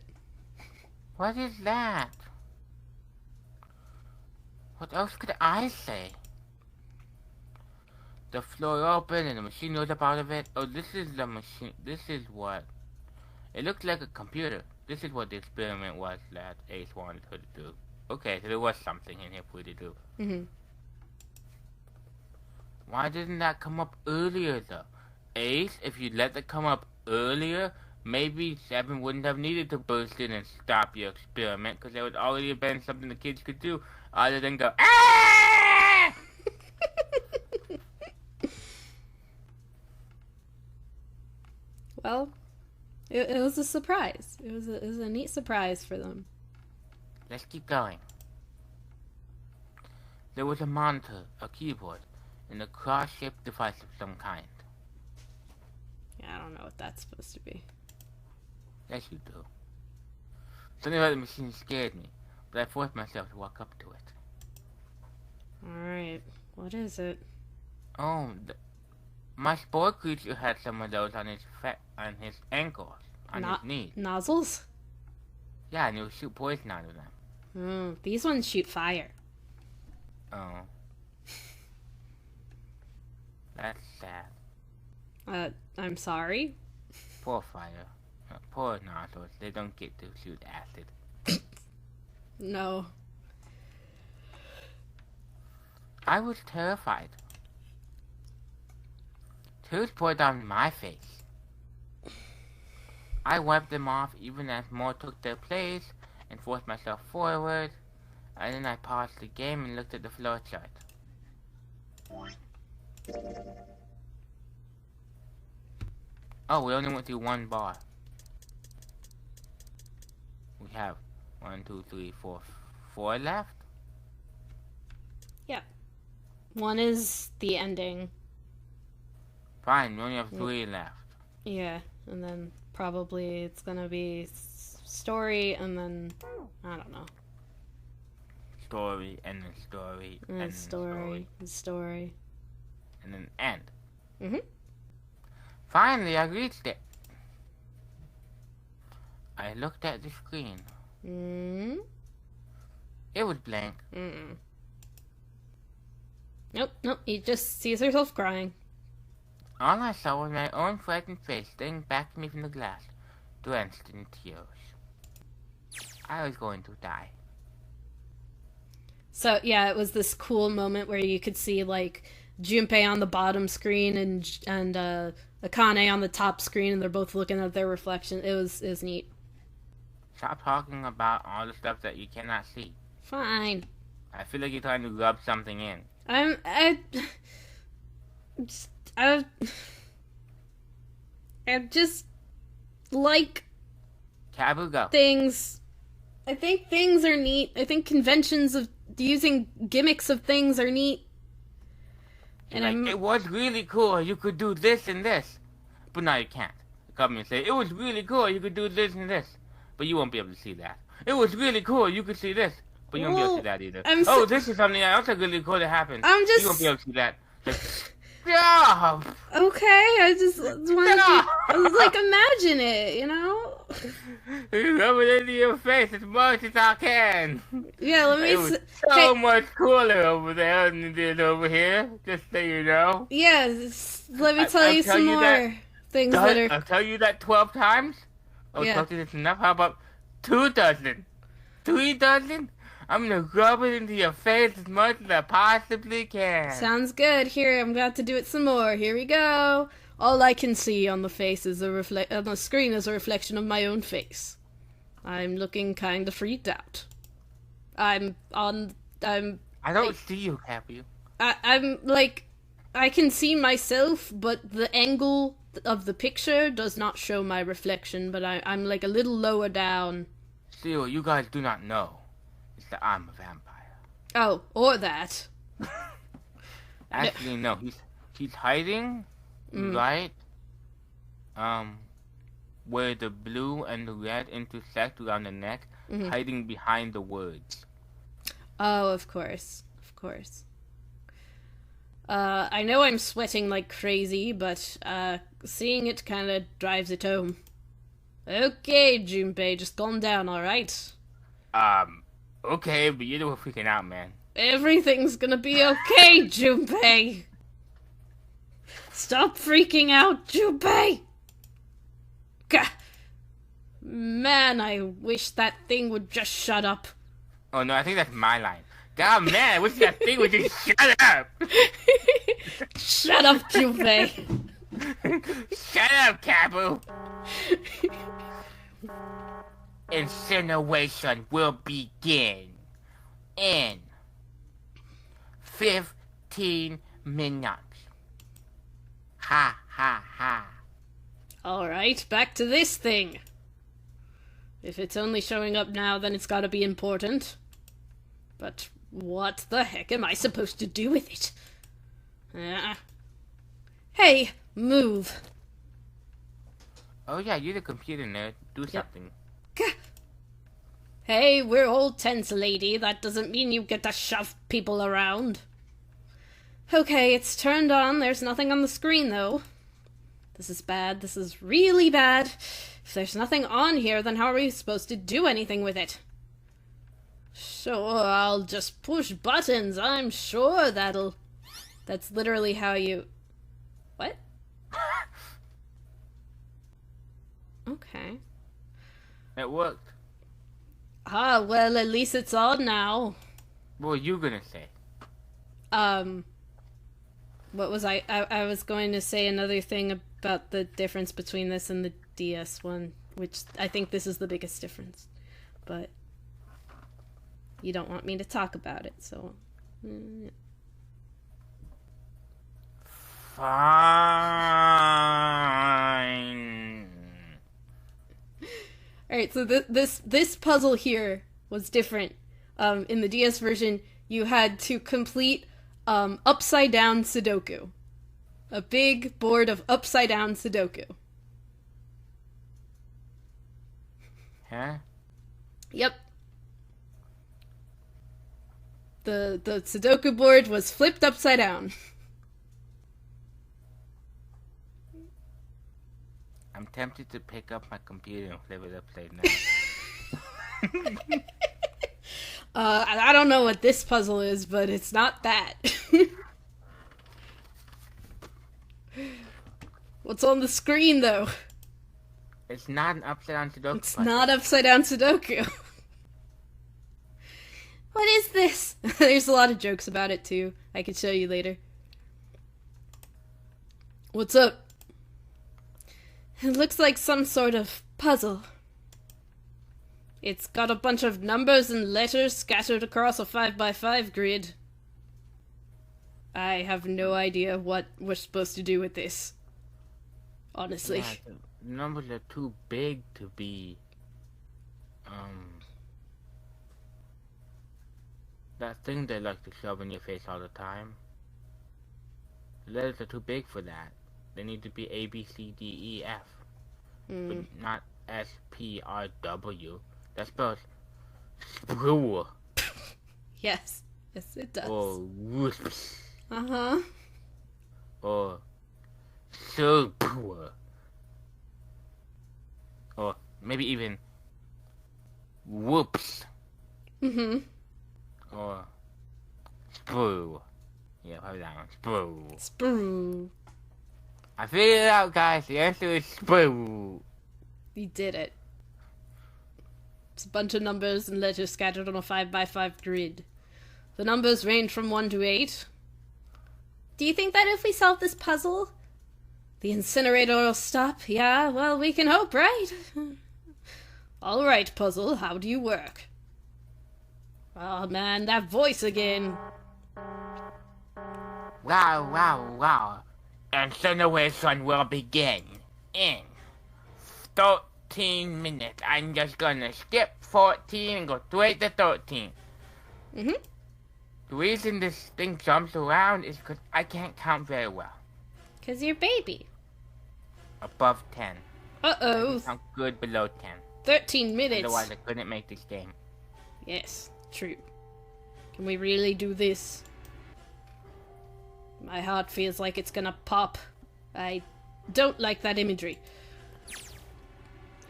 What is that? What else could I say? The floor open and the machine knows a part of it. Oh, this is the machine. This is what... It looks like a computer. This is what the experiment was that Ace wanted her to do. Okay, so there was something in here for you to do. Mm-hmm. Why didn't that come up earlier, though? Ace, if you'd let that come up earlier, maybe Seven wouldn't have needed to burst in and stop your experiment, because there would already have been something the kids could do, other than go, ah! Well, it was a surprise. It was a neat surprise for them. Let's keep going. There was a monitor, a keyboard, and a cross-shaped device of some kind. Yeah, I don't know what that's supposed to be. Yes, you do. Something about the machine scared me, but I forced myself to walk up to it. Alright, what is it? Oh, my spore creature had some of those on his ankles, on his knees. Nozzles? Yeah, and he would shoot poison out of them. These ones shoot fire. Oh. That's sad. I'm sorry? Poor fire. Poor nozzles. They don't get to shoot acid. No. I was terrified. Tears poured down my face. I wiped them off even as more took their place and forced myself forward, and then I paused the game and looked at the flow chart. Oh, we only went through one bar. We have 4 left? Yeah. One is the ending. Fine, we only have 3 left. Yeah, and then probably it's gonna be story, and then I don't know. Story, and then story, and then story, story, and then end. Mhm. Finally, I reached it. I looked at the screen. It was blank. Nope. He just sees herself crying. All I saw was my own frightened face staring back at me from the glass, drenched in tears. I was going to die. So, yeah, it was this cool moment where you could see, like, Junpei on the bottom screen and Akane on the top screen, and they're both looking at their reflection. It was neat. Stop talking about all the stuff that you cannot see. Fine. I feel like you're trying to rub something in. I just like Kabugo. things. I think things are neat. I think conventions of using gimmicks of things are neat. And it was really cool. You could do this and this, but now you can't. Come and say it was really cool. You could do this and this, but you won't be able to see that. It was really cool. You could see this, but you won't be able to see that either. This is something else really cool that happened. You won't be able to see that. Yeah. Okay, I just wanted to like imagine it, you know. You rub it into your face as much as I can. Yeah, let me. It was so much cooler over there than it is over here. Just so you know. Yeah, let me tell you some more things that are. I'll tell you that 12 times. Oh, yeah. 12 is enough. How about 2 dozen? 3 dozen? I'm gonna rub it into your face as much as I possibly can. Sounds good. Here, I'm about to do it some more. Here we go. All I can see on the face is on the screen is a reflection of my own face. I'm looking kind of freaked out. I don't see you, Happy. I'm like, I can see myself, but the angle of the picture does not show my reflection. But I'm like a little lower down. See, what you guys do not know is that I'm a vampire. Oh, or that. Actually, no. He's hiding, right? Where the blue and the red intersect around the neck, hiding behind the words. Oh, of course. I know I'm sweating like crazy, but seeing it kind of drives it home. Okay, Junpei, just calm down, alright? Okay, but you were freaking out, man. Everything's gonna be okay, Junpei! Stop freaking out, Junpei! Gah! Man, I wish that thing would just shut up. Oh no, I think that's my line. God, man, I wish that thing would just shut up. Shut up, Junpei. Shut up, Kabu. Incineration will begin in 15 minutes. Ha ha ha. Alright, back to this thing. If it's only showing up now, then it's gotta be important. But what the heck am I supposed to do with it? Hey, move. Oh yeah, you're the computer nerd. Do something. Hey, we're all tense, lady. That doesn't mean you get to shove people around. Okay, it's turned on. There's nothing on the screen, though. This is bad. This is really bad. If there's nothing on here, then how are we supposed to do anything with it? Sure, I'll just push buttons. I'm sure that'll... That's literally how you... What? Okay. It worked. Ah, well, at least it's on now. What were you gonna say? What was I was going to say another thing about the difference between this and the DS one, which I think this is the biggest difference. But you don't want me to talk about it, so... Fine. Alright, so this puzzle here was different. In the DS version, you had to complete upside down Sudoku. A big board of upside down Sudoku. Huh? Yep. The Sudoku board was flipped upside down. I'm tempted to pick up my computer and flip it upside down. I don't know what this puzzle is, but it's not that. What's on the screen, though? It's not an upside down Sudoku. It's not upside down Sudoku. What is this? There's a lot of jokes about it, too. I can show you later. What's up? It looks like some sort of puzzle. It's got a bunch of numbers and letters scattered across a 5x5 grid. I have no idea what we're supposed to do with this. Honestly. Yeah, the numbers are too big to be... that thing they like to shove in your face all the time. The letters are too big for that. They need to be A, B, C, D, E, F. But not S, P, R, W. That spells sprue. Yes. Yes, it does. Or whoops. Uh-huh. Or super. Or maybe even whoops. Mm-hmm. Or sprue. Yeah, probably that one. Sprue. Sprue. I figured it out, guys. The answer is sprue. You did it. It's a bunch of numbers and letters scattered on a 5x5 grid. The numbers range from 1 to 8. Do you think that if we solve this puzzle, the incinerator will stop? Yeah, well, we can hope, right? Alright, puzzle, how do you work? Oh man, that voice again. Wow, wow, wow. Incineration will begin in 13 minutes. I'm just gonna skip 14 and go straight to 13. Mm-hmm. The reason this thing jumps around is because I can't count very well. 'Cause you're baby. Above 10. Uh-oh. I count good below 10. 13 minutes. Otherwise I couldn't make this game. Yes, true. Can we really do this? My heart feels like it's gonna pop. I don't like that imagery.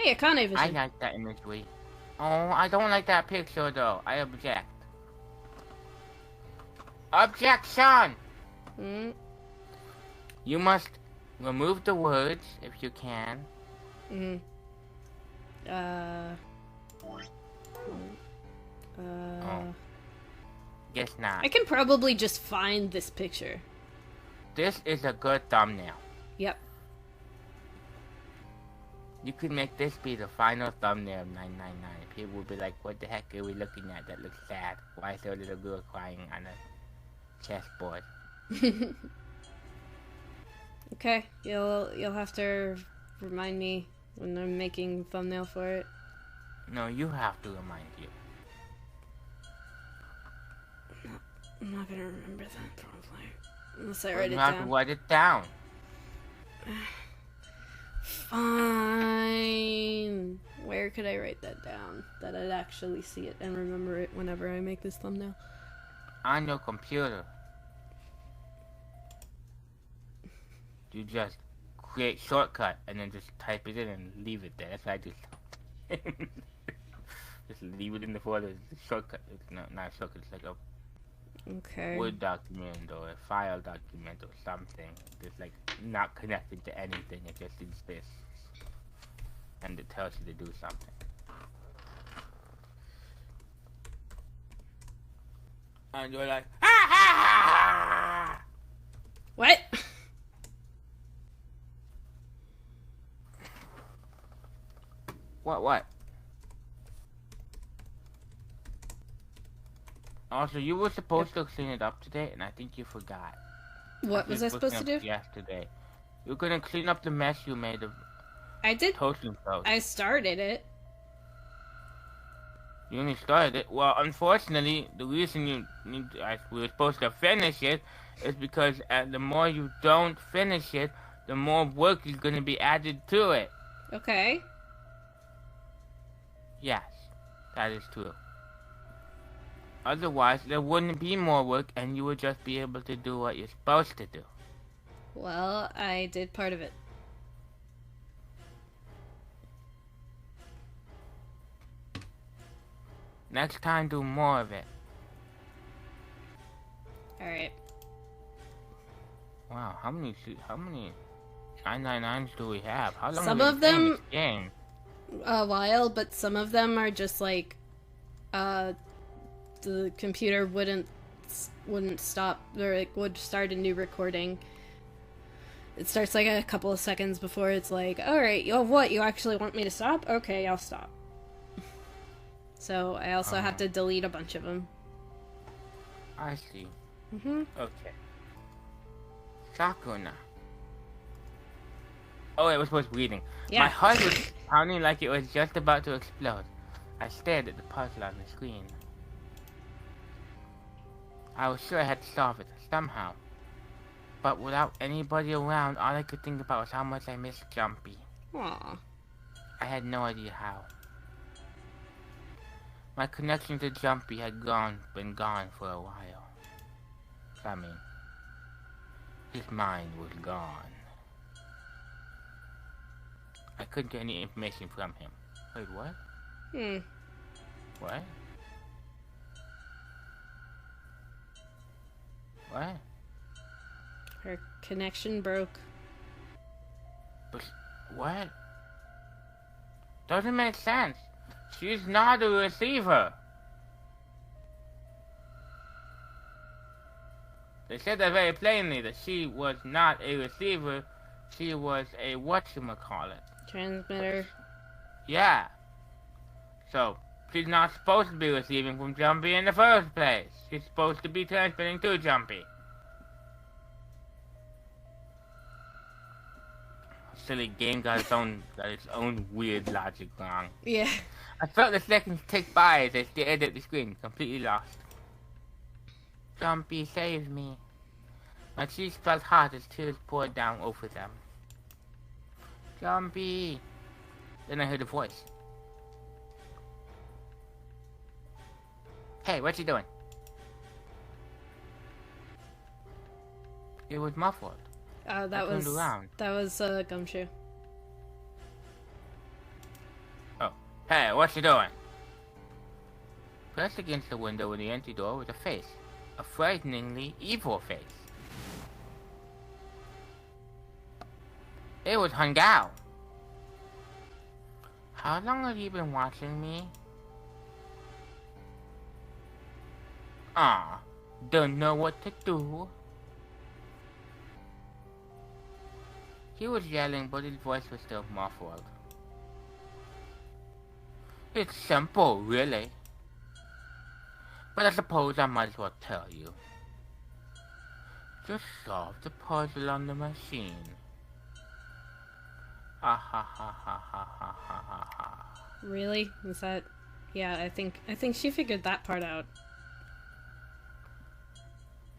Hey, a Kane I vision. like that imagery. Oh, I don't like that picture though. I object. Objection! Hmm. You must remove the words if you can. Hmm. Uh. Oh, guess not. I can probably just find this picture. This is a good thumbnail. Yep. You could make this be the final thumbnail of 999. People will be like, what the heck are we looking at? That looks sad. Why is there a little girl crying on a chessboard? Okay, you'll have to remind me when I'm making thumbnail for it. No, you have to remind you. I'm not gonna remember that probably. Unless I Well, write you it have to down. write it down. Fine. Where could I write that down? That I'd actually see it and remember it whenever I make this thumbnail. On your computer. You just create shortcut and then just type it in and leave it there. That's what I do. Just leave it in the folder. It's a shortcut. It's not a shortcut. It's like a Okay. Word document or a file document or something. It's like not connected to anything. It just exists. And it tells you to do something. And you're like, ah, ah, ah! What? What? Also, you were supposed to clean it up today, and I think you forgot. What was I supposed to do? Yesterday. You're gonna clean up the mess you made of I did. toasting toast. I started it. You only started it. Well, unfortunately, the reason we were supposed to finish it is because the more you don't finish it, the more work is gonna be added to it. Okay. Yes, that is true. Otherwise, there wouldn't be more work, and you would just be able to do what you're supposed to do. Well, I did part of it. Next time, do more of it. Alright. Wow, how many 999s do we have? How long Some have of we been playing them- this game? A while, but some of them are just like, the computer wouldn't stop, or it would start a new recording. It starts like a couple of seconds before it's like, alright, what, you actually want me to stop? Okay, I'll stop. So I also have to delete a bunch of them. I see. Mm-hmm. Okay. Sakuna. Oh, it was supposed to be reading. Yeah. My heart was pounding like it was just about to explode. I stared at the puzzle on the screen. I was sure I had to solve it, somehow. But without anybody around, all I could think about was how much I missed Jumpy. Aw. I had no idea how. My connection to Jumpy had been gone for a while. I mean, his mind was gone. I couldn't get any information from him. Wait, what? What? What? Her connection broke. But what? Doesn't make sense. She's not a receiver. They said that very plainly, that she was not a receiver. She was a whatchamacallit. Transmitter. Yeah. So, she's not supposed to be receiving from Jumpy in the first place. She's supposed to be transmitting to Jumpy. Silly game got its own weird logic wrong. Yeah. I felt the seconds tick by as I stared at the screen, completely lost. Jumpy saved me. My cheeks felt hot as tears poured down over them. Jumpy! Then I heard a voice. Hey, what you doing? It was muffled. That I turned was around. Gumshoe. Hey, what you doing? Pressed against the window in the empty door was a face. A frighteningly evil face. It was Hungao. How long have you been watching me? Don't know what to do. He was yelling, but his voice was still muffled. It's simple, really. But I suppose I might as well tell you. Just solve the puzzle on the machine. Ha ha ha ha ha ha ha ha. Really? Is that... Yeah, I think she figured that part out.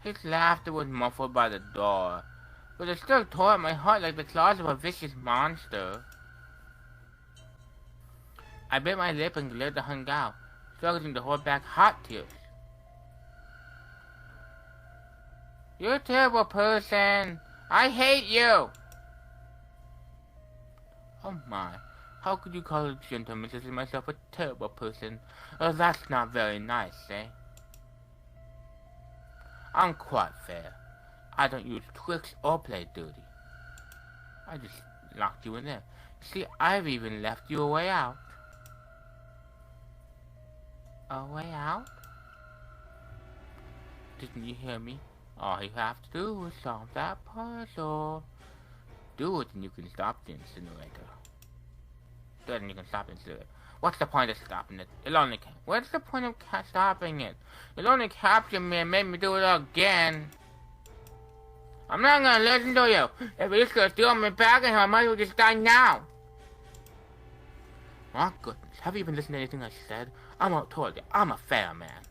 His laughter was muffled by the door, but it still tore at my heart like the claws of a vicious monster. I bit my lip and glared at Hungao, struggling to hold back hot tears. You're a terrible person. I hate you. Oh my, how could you call a gentleman such as myself a terrible person? Oh, that's not very nice, eh? I'm quite fair. I don't use tricks or play dirty. I just locked you in there. See, I've even left you a way out. A way out? Didn't you hear me? All you have to do is solve that puzzle. Do it and you can stop the incinerator. Do it and you can stop the incinerator. What's the point of stopping it? What's the point of stopping it? You'll only capture me and make me do it again. I'm not gonna listen to you. If you're just gonna steal me back and I might as well just die now. My goodness, have you even listened to anything I said? Told you, I'm a fair man.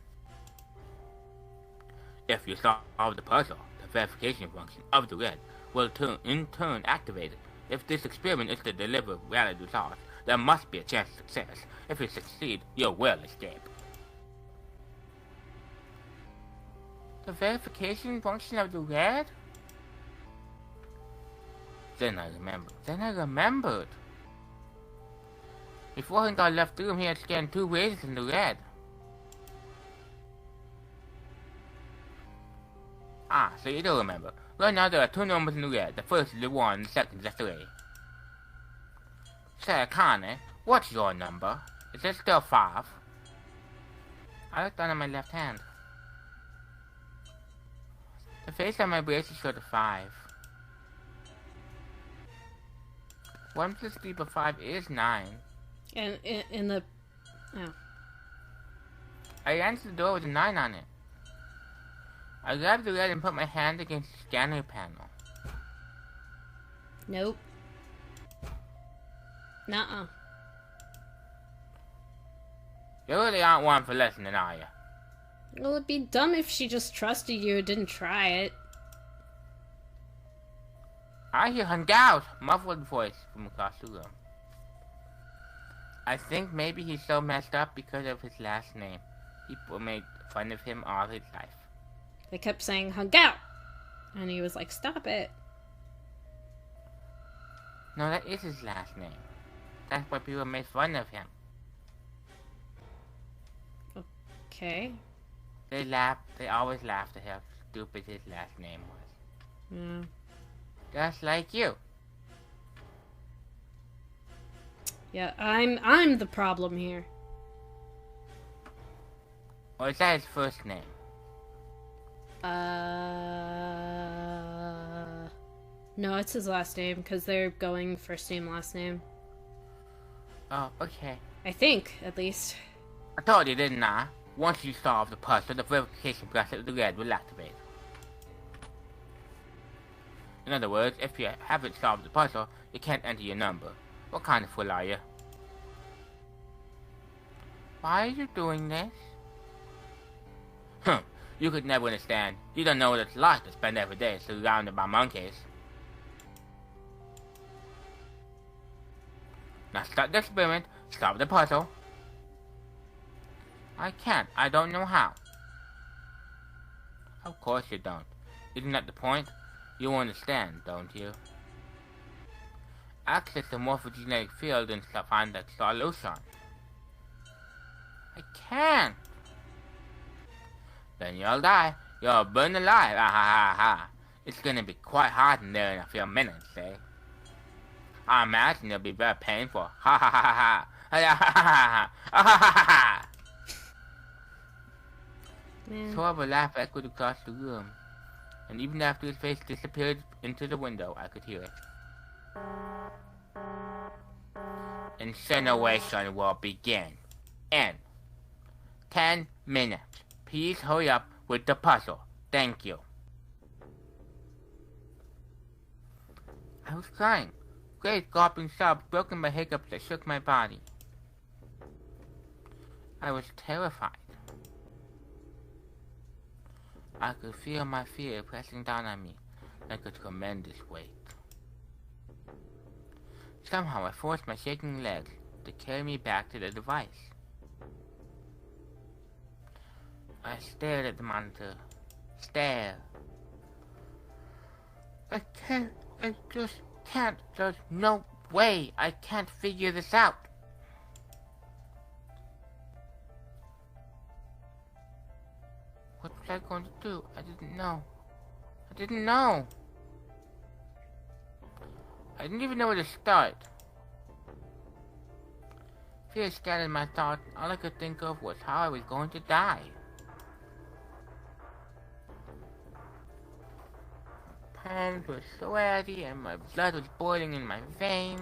If you solve the puzzle, the verification function of the red will in turn activate it. If this experiment is to deliver valid results, there must be a chance of success. If you succeed, you will escape. The verification function of the red? Then I remembered. Before I left the room, he had scanned 2 ways in the red. So you do remember. Right now there are 2 numbers in the red. The first is the 1, the second is the 3. Say, Connie, what's your number? Is it still 5? I looked down at my left hand. The face on my bracelet showed a 5. 1 plus 3 plus 5 is 9. And in the... Oh. I answered the door with a 9 on it. I grabbed the red and put my hand against the scanner panel. Nope. Nuh-uh. You really aren't one for listening, are you? Well, it'd be dumb if she just trusted you and didn't try it. I hear Hungao's muffled voice from across the room. I think maybe he's so messed up because of his last name. People made fun of him all his life. They kept saying, Hungao! And he was like, stop it. No, that is his last name. That's why people made fun of him. Okay. They always laughed at how stupid his last name was. Just like you. Yeah, I'm the problem here. Or is that his first name? No, it's his last name, because they're going first name, last name. Oh, okay. I think, at least. I told you, didn't I? Once you solve the puzzle, the verification process of the red will activate. In other words, if you haven't solved the puzzle, you can't enter your number. What kind of fool are you? Why are you doing this? You could never understand. You don't know what it's like to spend every day surrounded by monkeys. Now start the experiment, solve the puzzle. I can't. I don't know how. Of course you don't. Isn't that the point? You understand, don't you? Access the morphogenetic field and find the solution. I can't. Then you'll die. You'll burn alive. Ah ha ha ha. It's gonna be quite hot in there in a few minutes, eh? I imagine it'll be very painful. Ha ha ha ha ha. Ha ha ha ha ha ha ha. Horrible laugh echoed across the room, and even after his face disappeared into the window, I could hear it. Incineration will begin in 10 minutes. Please hurry up with the puzzle. Thank you. I was crying. Great gulping sobs broke in my hiccups that shook my body. I was terrified. I could feel my fear pressing down on me like a tremendous weight. Somehow I forced my shaking legs to carry me back to the device. I stared at the monitor. Stare. I just can't. There's no way. I can't figure this out. What was I going to do? I didn't know. I didn't even know where to start. Fear scattered my thoughts. All I could think of was how I was going to die. Palms were sweaty and my blood was boiling in my veins.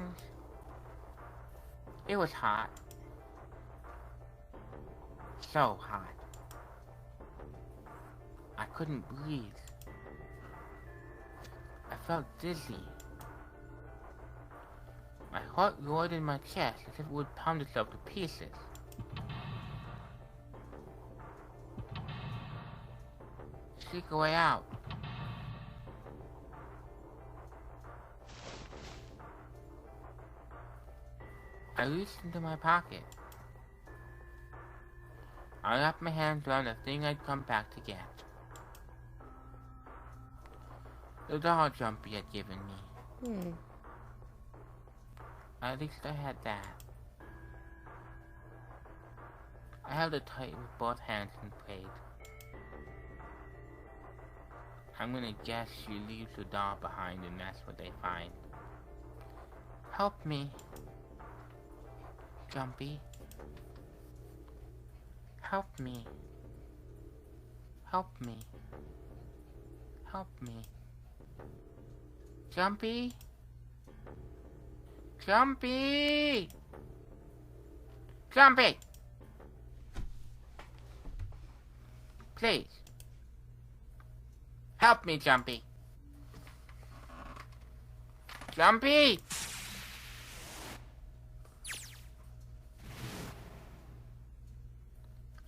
It was hot. So hot. I couldn't breathe. I felt dizzy. My heart roared in my chest as if it would pound itself to pieces. Seek a way out. I reached into my pocket. I wrapped my hands around the thing I'd come back to get. The doll Jumpy had given me. At least I had that. I held it tight with both hands and prayed. I'm gonna guess she leaves the doll behind and that's what they find. Help me, Jumpy. Help me. Help me. Help me. Jumpy? Jumpy! Jumpy! Please. Help me, Jumpy. Jumpy!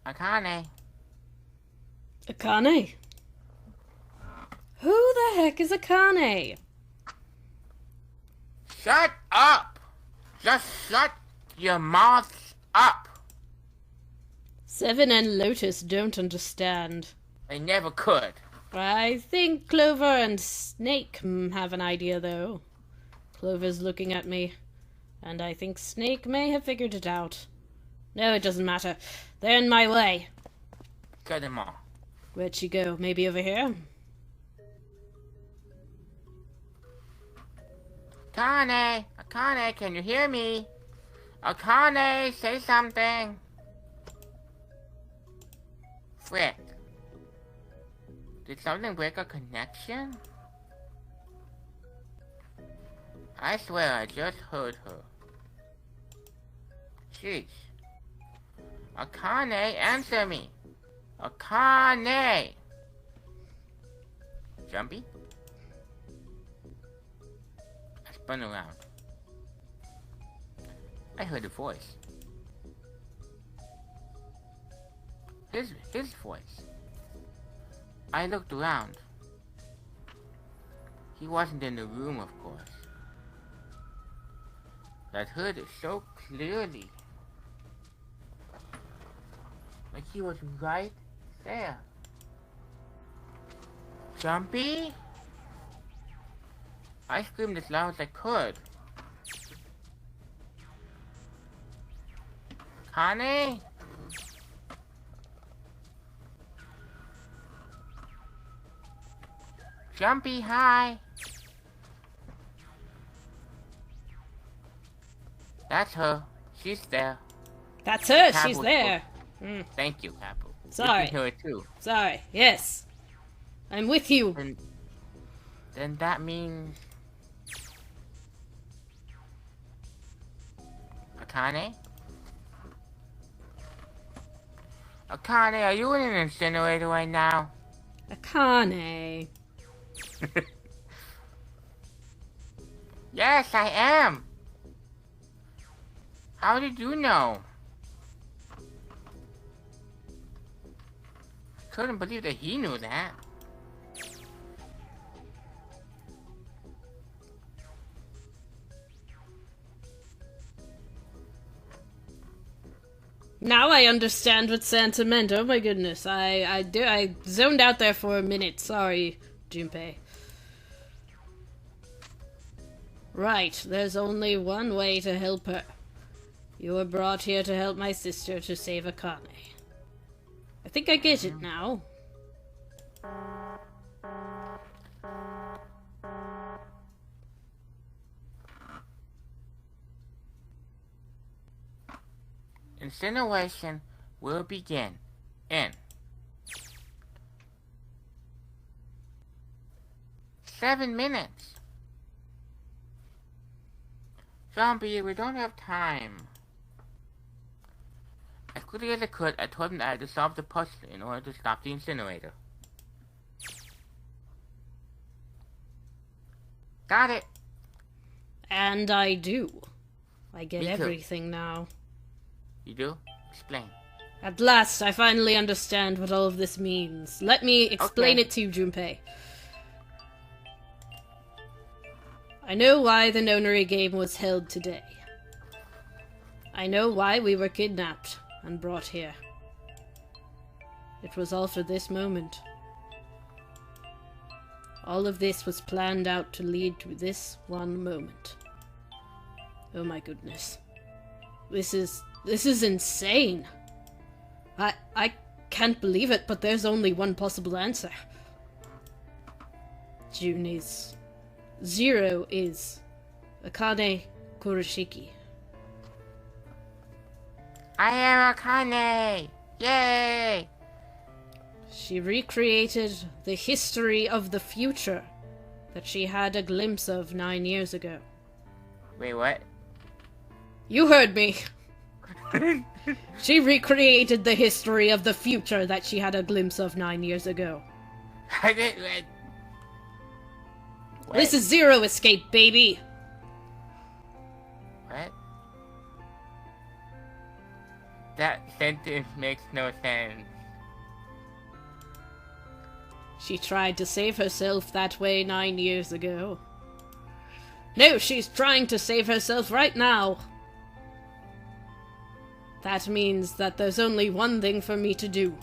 Akane. Akane? Who the heck is Akane? Shut up! Just shut your mouths up! Seven and Lotus don't understand. They never could. I think Clover and Snake have an idea, though. Clover's looking at me, and I think Snake may have figured it out. No, it doesn't matter. They're in my way. Cut them all. Where'd she go? Maybe over here? Akane! Akane, can you hear me? Akane, say something! Frick. Did something break a connection? I swear I just heard her. Jeez. Akane, answer me! Akane! Jumpy? I spun around. I heard a voice. His voice. I looked around. He wasn't in the room, of course. But I'd heard it so clearly. Like he was right there. Jumpy? I screamed as loud as I could. Connie? Jumpy, hi. That's her. She's there. That's her. Capu She's there. Mm. Thank you, Capu. Sorry. You can hear it too. Sorry. Yes. I'm with you. Then that means... Akane? Akane, are you in an incinerator right now? Akane. Yes, I am. How did you know? Couldn't believe that he knew that. Now I understand what Santa meant. Oh my goodness. I zoned out there for a minute. Sorry, Junpei. Right, there's only one way to help her. You were brought here to help my sister to save Akane. I think I get it now. Incineration will begin in 7 minutes. Zombie, we don't have time. As quickly as I could, I told him that I had to solve the puzzle in order to stop the incinerator. Got it. And I do. I get Me too. everything now. You do? Explain. At last, I finally understand what all of this means. Let me explain Okay. it to you, Junpei. I know why the nonary game was held today. I know why we were kidnapped and brought here. It was all for this moment. All of this was planned out to lead to this one moment. Oh my goodness. This is insane. I can't believe it, but there's only one possible answer. June is... Zero is... Akane Kurashiki. I am Akane! Yay! She recreated the history of the future that she had a glimpse of 9 years ago. Wait, what? You heard me! She recreated the history of the future that she had a glimpse of 9 years ago. I didn't... What? This is Zero Escape, baby! What? That sentence makes no sense. She tried to save herself that way 9 years ago. No, she's trying to save herself right now. That means that there's only one thing for me to do.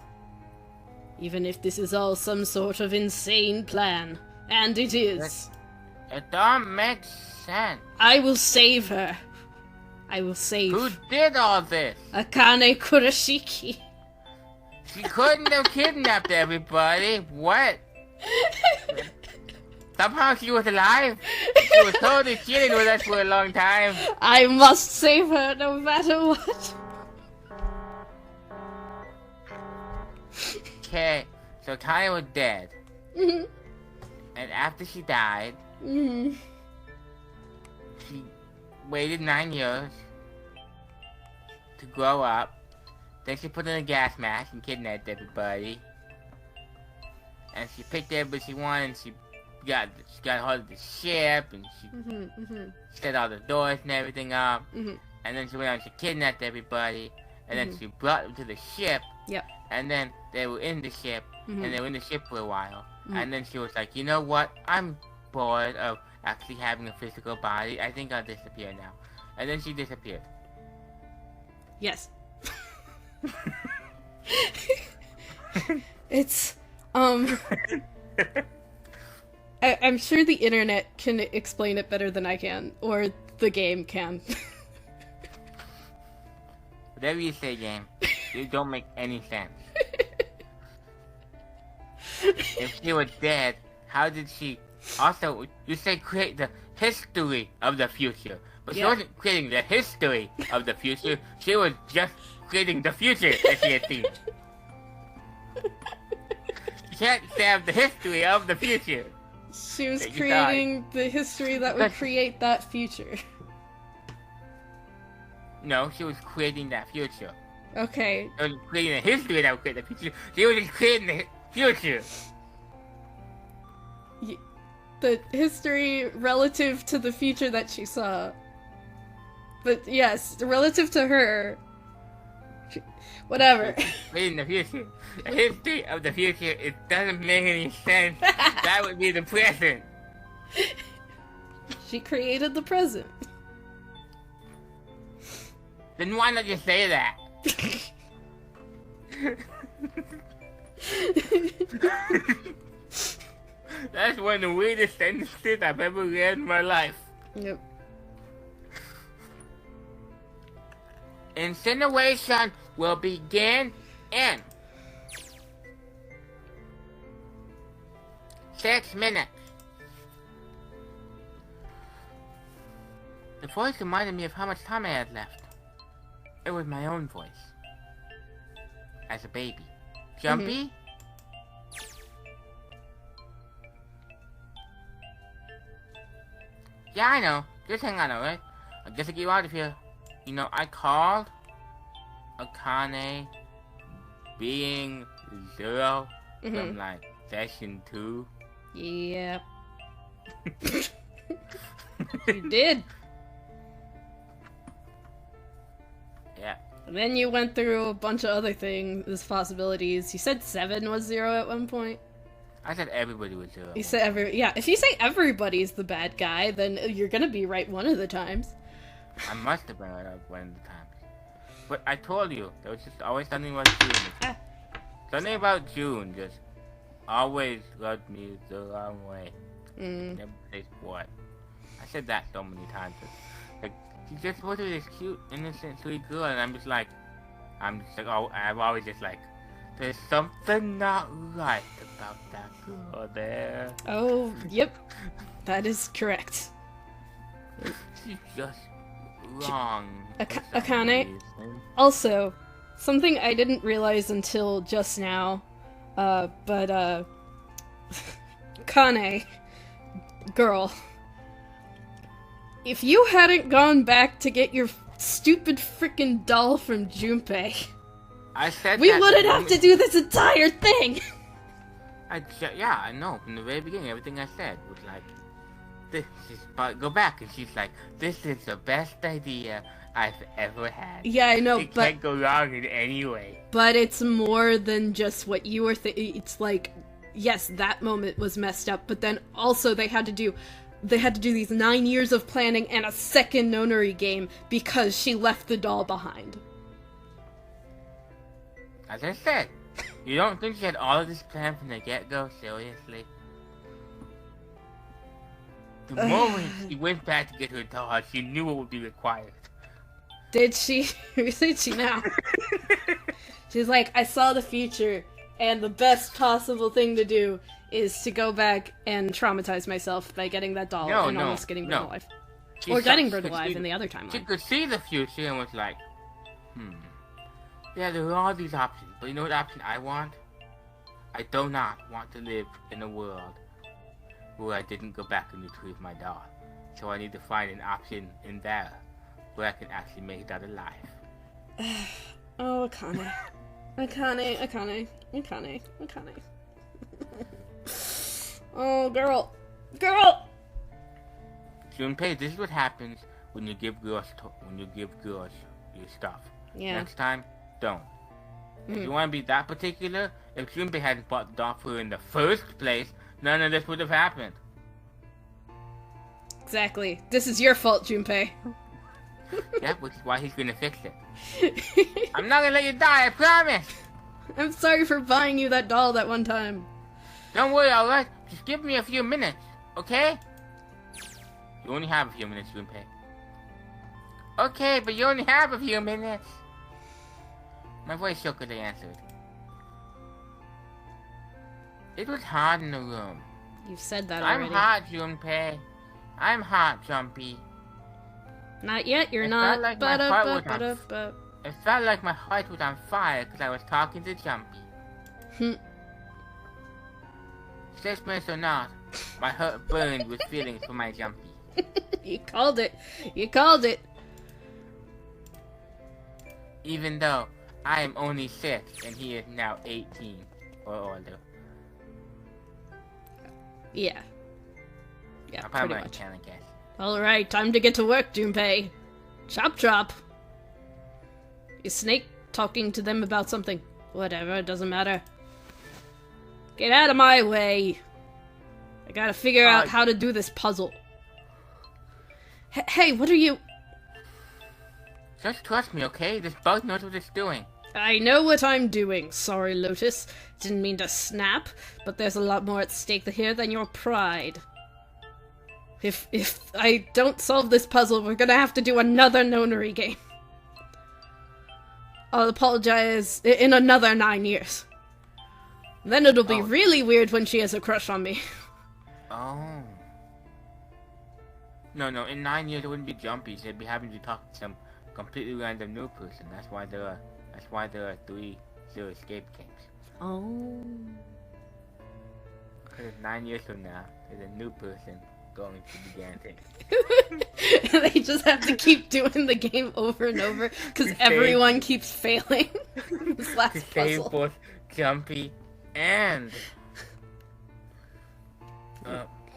Even if this is all some sort of insane plan. And it is. It don't make sense. I will save her. I will save Who did all this? Akane Kurashiki. She couldn't have kidnapped everybody. What? Somehow she was alive. She was totally chilling with us for a long time. I must save her no matter what. Okay, so Kaya was dead. Mhm. And after she died, Mhm. she waited 9 years to grow up. Then she put in a gas mask and kidnapped everybody. And she picked everybody she wanted, and she got hold of the ship, and she Mhm. Mhm. set all the doors and everything up. Mhm. And then she went out and she kidnapped everybody. And then she brought them to the ship. Yep. And then they were in the ship. Mhm. And they were in the ship for a while. Mhm. And then she was like, you know what? I'm bored of actually having a physical body. I think I'll disappear now. And then she disappeared. Yes. It's, I'm sure the internet can explain it better than I can, or the game can. Whatever you say, game, it don't make any sense. If she was dead, how did she... Also, you say create the history of the future. But she Yeah. wasn't creating the history of the future. She was just creating the future that she had seen. You can't have the history of the future. She was That you creating the history that would But- create that future. No, she was creating that future. Okay. She wasn't creating the history that would create the future. She was just creating the future. The history relative to the future that she saw. But yes, relative to her. Whatever. Creating the future. The history of the future, it doesn't make any sense. That would be the present. She created the present. Then why not just say that? That's one of the weirdest sentences I've ever read in my life. Yep. Incineration will begin in 6 minutes. The voice reminded me of how much time I had left. It was my own voice. As a baby. Jumpy? Yeah, I know. Just hang on, alright? I'll just get you out of here. You know, I called Akane being 0 from like session 2. Yep. You did. Yeah. And then you went through a bunch of other things, possibilities. You said 7 was 0 at one point. I said everybody was 0. You said yeah, if you say everybody's the bad guy, then you're gonna be right one of the times. I must have been right up one of the times. But I told you, there was just always something about June. Ah. Something about June just always rubbed me the wrong way. Mm. Never says what. I said that so many times. Like, she's just supposed to be this cute, innocent, sweet girl, and I'm just like, oh, I'm always just like, there's something not right about that girl there. Oh, yep. That is correct. She's just wrong. for some Akane? reason. Also, something I didn't realize until just now, but Kane, girl, if you hadn't gone back to get your stupid frickin' doll from Junpei, I said we that wouldn't the have to moment- do this entire thing! Yeah, I know. From the very beginning, everything I said was like, this is, but go back, and she's like, this is the best idea I've ever had. Yeah, I know, It but can't go wrong in any way. but it's more than just what you were thinking. It's like, yes, that moment was messed up, but then also they had to do these 9 years of planning and a second nonary game because she left the doll behind. As I said, you don't think she had all of this planned from the get-go? Seriously? The moment she went back to get her doll, she knew what would be required. Did she? Did she now? She's like, I saw the future, and the best possible thing to do is to go back and traumatize myself by getting that doll and almost getting burned alive. She Or saw- getting she burned could alive see- in the other She timeline. could see the future and was like, yeah, there are all these options, but you know what option I want? I do not want to live in a world where I didn't go back and retrieve my doll. So I need to find an option in there where I can actually make it out alive. Oh, Akane. Akane. Oh, girl. Junpei, this is what happens when you give girls your stuff. Yeah. Next time, don't. If you want to be that particular, if Junpei hadn't bought the doll for her in the first place, none of this would have happened. Exactly. This is your fault, Junpei. Yep, which is why he's gonna fix it. I'm not gonna let you die, I promise! I'm sorry for buying you that doll that one time. Don't worry, alright? Just give me a few minutes, okay? You only have a few minutes, Junpei. Okay, but you only have a few minutes. My voice shook as I answered. It was hard in the room. You've said that I'm already. hot, Junpei. I'm hot, Jumpy. Not yet, you're It not. felt like my heart was on It felt like my heart was on fire because I was talking to Jumpy. 6 minutes or not, my heart burned with feelings for my Jumpy. You called it. You called it. Even though I am only 6 and he is now 18 or older. Yeah. Yeah, I'm pretty probably much. I guess. Alright, time to get to work, Junpei. Chop chop. Is Snake talking to them about something? Whatever, it doesn't matter. Get out of my way. I gotta figure out how to do this puzzle. Hey, what are you... Just trust me, okay? This bug knows what it's doing. I know what I'm doing. Sorry, Lotus. Didn't mean to snap, but there's a lot more at stake here than your pride. If I don't solve this puzzle, we're gonna have to do another nonary game. I'll apologize in another 9 years. Then it'll be really weird when she has a crush on me. Oh. No, in 9 years it wouldn't be Jumpy. They'd be having to talk to some completely random new person. That's why there are 3 Zero Escape games. Oh. Because 9 years from now, there's a new person going to begin things. They just have to keep doing the game over and over because everyone keeps failing. This last to puzzle. save both Jumpy and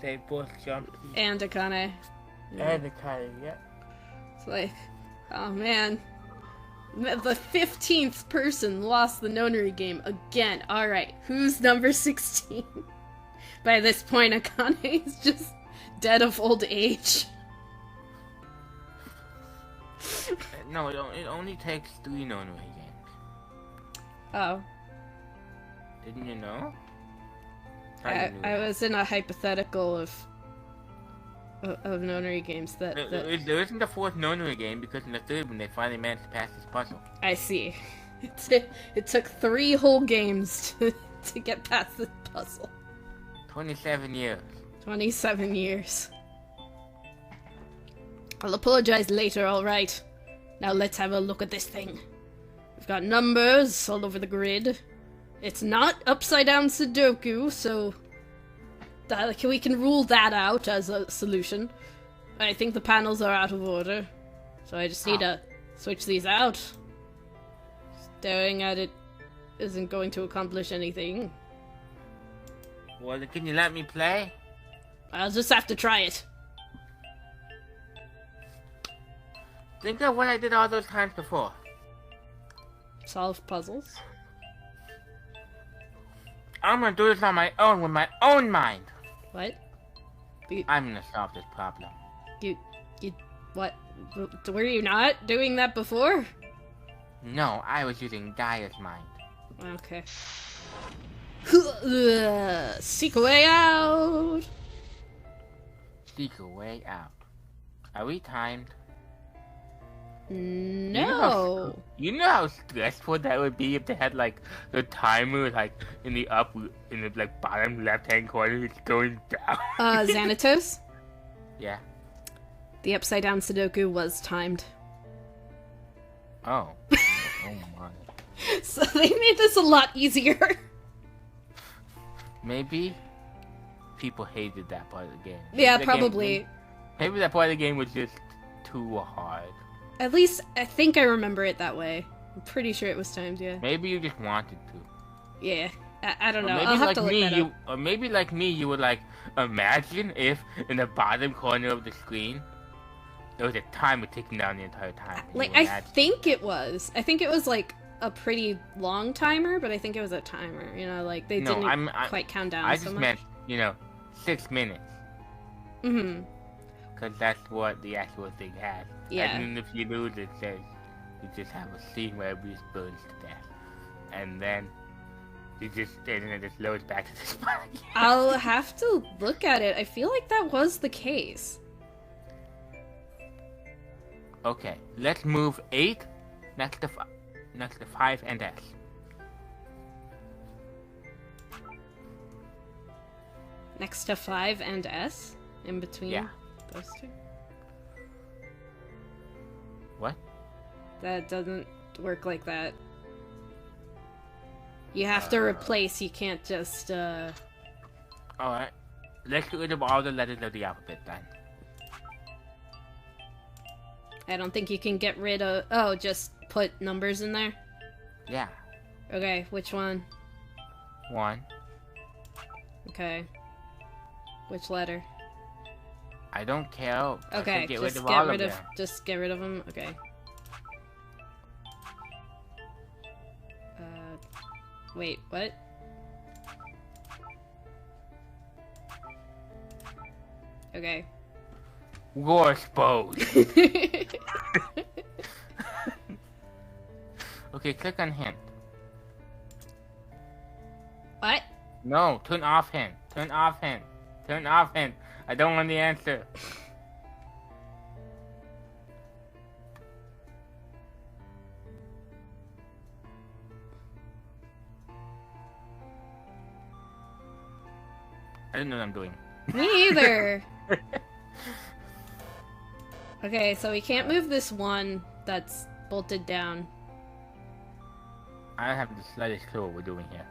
save both Jumpy And Akane. and Akane. Yeah. It's like, oh man. The 15th person lost the nonary game again. Alright, who's number 16? By this point, Akane is just dead of old age. No, it only takes 3 nonary games. Oh. Didn't you know? I was in a hypothetical of nonary games that... There isn't a 4th nonary game because in the 3rd one they finally managed to pass this puzzle. I see. It took 3 whole games to get past this puzzle. 27 years. 27 years. I'll apologize later, alright. Now let's have a look at this thing. We've got numbers all over the grid. It's not upside down Sudoku, so we can rule that out as a solution. I think the panels are out of order, so I just need to switch these out. Staring at it isn't going to accomplish anything. Well, can you let me play? I'll just have to try it. Think of what I did all those times before. Solve puzzles? I'm gonna do this on my own with my own mind. What? I'm gonna solve this problem. What? Were you not doing that before? No, I was using Gaia's mind. Okay. Seek a way out! Seek a way out. Are we timed? No. You know how stressful that would be if they had like the timer like in the bottom left hand corner, it's going down. Xanatos? Yeah. The upside down Sudoku was timed. Oh. Oh my. So they made this a lot easier. Maybe people hated that part of the game. Yeah, probably. Maybe that part of the game was just too hard. At least, I think I remember it that way. I'm pretty sure it was timed, yeah. Maybe you just wanted to. Yeah. I don't know. Maybe I'll have like to look me, that up. or maybe like me, you would like imagine if in the bottom corner of the screen there was a timer ticking down the entire time. I think it was. I think it was like a pretty long timer, but I think it was a timer. You know, like they didn't quite count down. I just meant 6 minutes. Mm-hmm. Because that's what the actual thing has. Yeah. And then if you lose, it says you just have a scene where everybody burns to death, and then it just loads back to the spot again. I'll have to look at it. I feel like that was the case. Okay, let's move 8 next to 5 and S. Next to 5 and S? In between those two? What? That doesn't work like that. You have to replace, you can't just, Alright. Let's get rid of all the letters of the alphabet then. I don't think you can get rid of... Oh, just put numbers in there? Yeah. Okay, which one? 1. Okay. Which letter? I don't care. Okay, just get rid of them. Okay. Wait, what? Okay. War exposed. Okay, click on hint. What? No, turn off hint. Turn off hint. Turn off hint. I don't want the answer. I don't know what I'm doing. Me either. Okay, so we can't move this one that's bolted down. I don't have the slightest clue what we're doing here.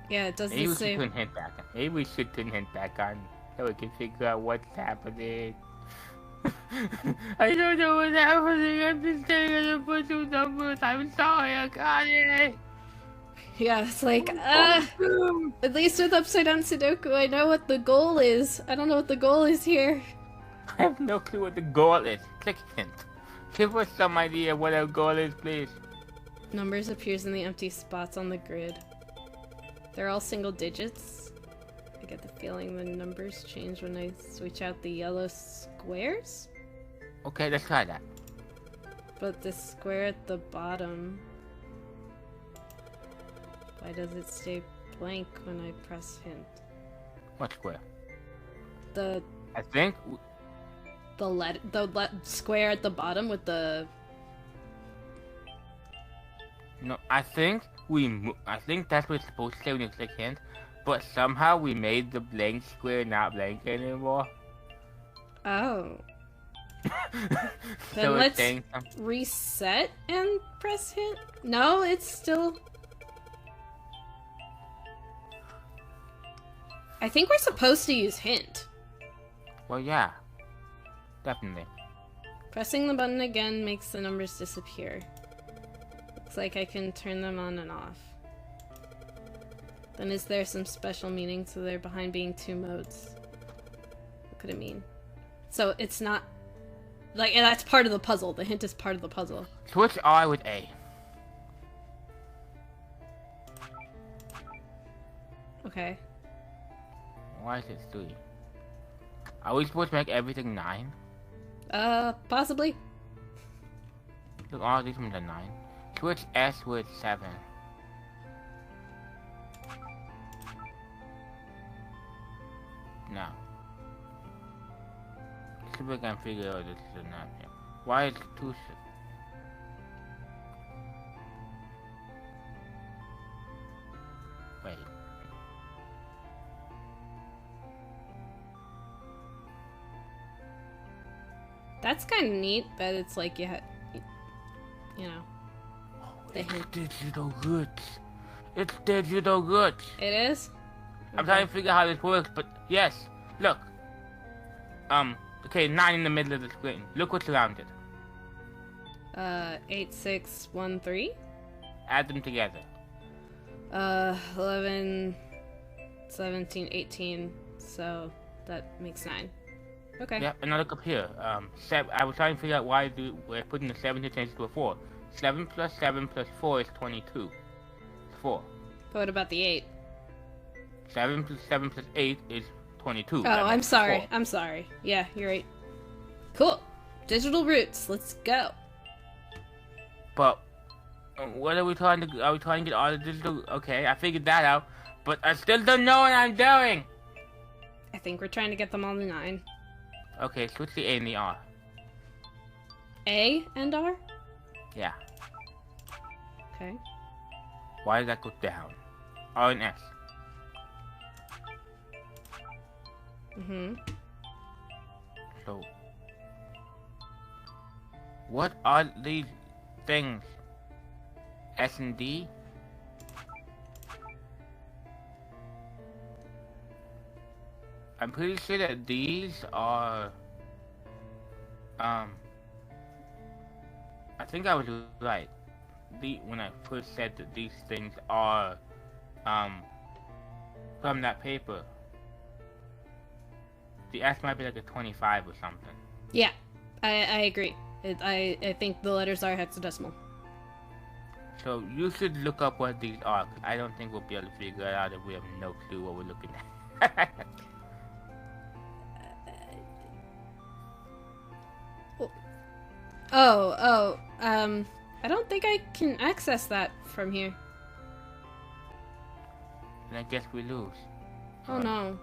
Yeah, it does Maybe the we should same. turn hint back on. Maybe we should turn hint back on so we can figure out what's happening. I don't know what's happening. I'm just staring at a bunch of numbers. I'm sorry, I got it. Yeah, it's like, at least with Upside Down Sudoku, I know what the goal is. I don't know what the goal is here. I have no clue what the goal is. Click hint. Give us some idea what our goal is, please. Numbers appears in the empty spots on the grid. They're all single digits. I get the feeling the numbers change when I switch out the yellow squares? Okay, let's try that. But the square at the bottom... Why does it stay blank when I press hint? What square? The I think... square at the bottom with the... No, I think that's what it's supposed to say when you click hint, but somehow we made the blank square not blank anymore. Oh. Then So let's it's reset and press hint? No, it's still... I think we're supposed to use hint. Well, yeah. Definitely. Pressing the button again makes the numbers disappear. Looks like I can turn them on and off. Then is there some special meaning to there behind being 2 modes? What could it mean? So it's not... Like, and that's part of the puzzle. The hint is part of the puzzle. Switch I with A. Okay. Why is it 3? Are we supposed to make everything 9? Possibly. Look, all these ones are 9. Switch S with 7. No. See if we can figure out this is not here. Why is it 2? Wait. That's kind of neat, but it's like you know. It's digital goods. It's digital goods. It is? I'm trying to figure out how this works, but yes. Look. Okay, 9 in the middle of the screen. Look what's around it. 8, 6, 1, 3? Add them together. 11, 17, 18, so that makes 9. Okay. Yep, and now look up here. I was trying to figure out why we're putting the 7 to change to a 4. 7 plus 7 plus 4 is 22. It's 4. But what about the 8? 7 plus 8 is 22. Oh, I'm sorry. I'm sorry. Yeah, you're right. Cool. Digital roots. Let's go. But what are we trying to? Are we trying to get all the digital? Okay, I figured that out. But I still don't know what I'm doing. I think we're trying to get them all to 9. Okay, switch the A and the R. A and R? Yeah. Okay. Why did that go down? R and S. Mm-hmm. So, what are these things? S and D? I'm pretty sure that these are, I think I was right. When I first said that these things are, from that paper. The S might be like a 25 or something. Yeah, I agree. I think the letters are hexadecimal. So you should look up what these are, 'cause I don't think we'll be able to figure it out if we have no clue what we're looking at. I don't think I can access that from here. And I guess we lose. Oh no.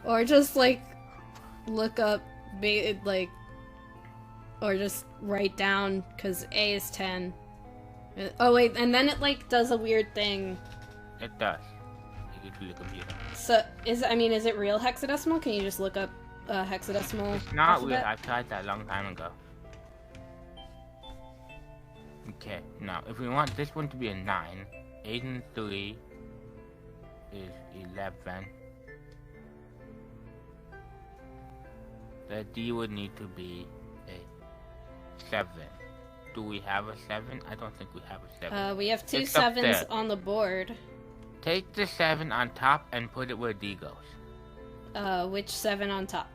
Or just, like, look up, like, or just write down, because A is 10. Oh wait, and then it, like, does a weird thing. It does. You can do the computer. So, is it real hexadecimal? Can you just look up hexadecimal It's not alphabet? real. I tried that a long time ago. Okay, now, if we want this one to be a 9, 8 and 3 is 11. The D would need to be a 7. Do we have a 7? I don't think we have a 7. We have two It's up 7s there. on the board. Take the 7 on top and put it where D goes. Which 7 on top?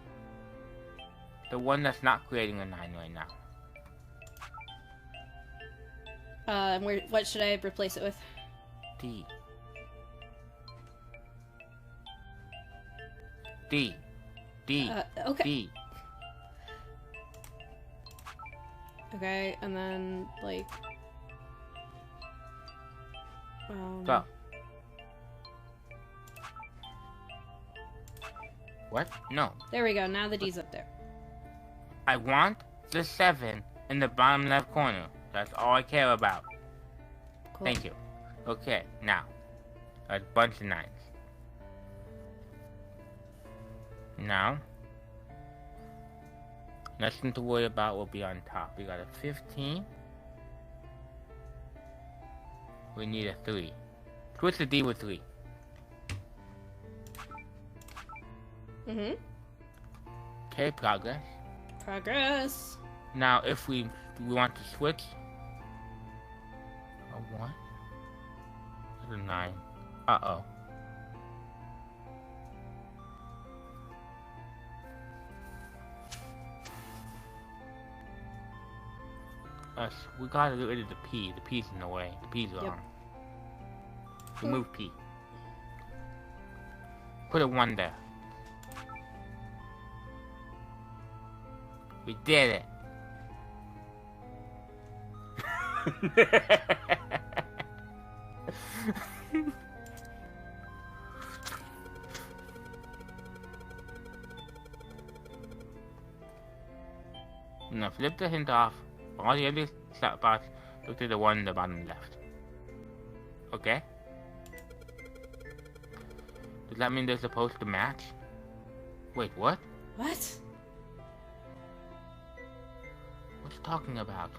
The one that's not creating a 9 right now. What should I replace it with? D. D. D. Okay. D. Okay, and then, like... Go. What? No. There we go, now the D's up there. I want the 7 in the bottom left corner. That's all I care about. Cool. Thank you. Okay, now. A bunch of 9s. Now. Nothing to worry about will be on top. We got a 15. We need a 3. Switch the D with 3. Mm-hmm. Okay, progress. Progress. Now, if we want to switch a 1 to 9. Uh-oh. We gotta get rid of the P. The P's in the way. The P's wrong. Remove P. Put a 1 there. We did it. Now flip the hint off. All the other spots, look to the one in the bottom left. Okay? Does that mean they're supposed to match? Wait, what? What? What's talking about?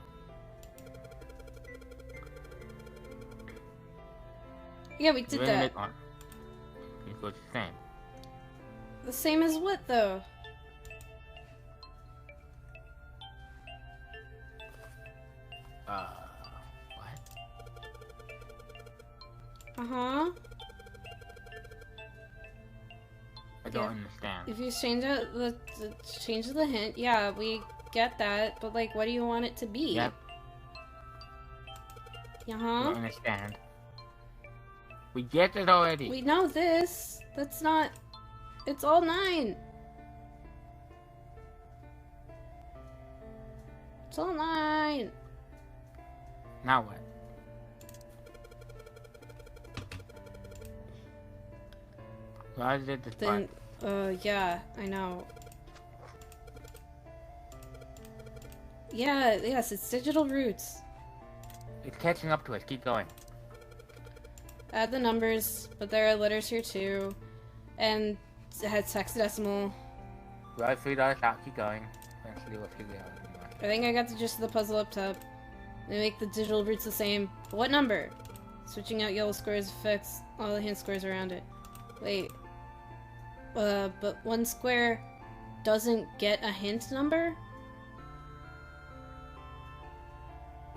Yeah, we did that. It's the same. The same as what, though? What? Uh-huh. I don't understand. If you change change the hint, yeah, we get that, but, like, what do you want it to be? Yep. I Uh-huh. don't understand. We get it already. We know this. That's not... It's all 9. It's all 9. Now what? Why did this Then, part? yeah, I know. Yeah, yes, it's digital roots. It's catching up to us. Keep going. Add the numbers, but there are letters here too. And It's hexadecimal. Well, $3 out. Keep going. Eventually we'll figure it out. I think I got the gist of the puzzle up top. They make the digital roots the same. What number? Switching out yellow squares affects all the hint squares around it. Wait. But one square doesn't get a hint number?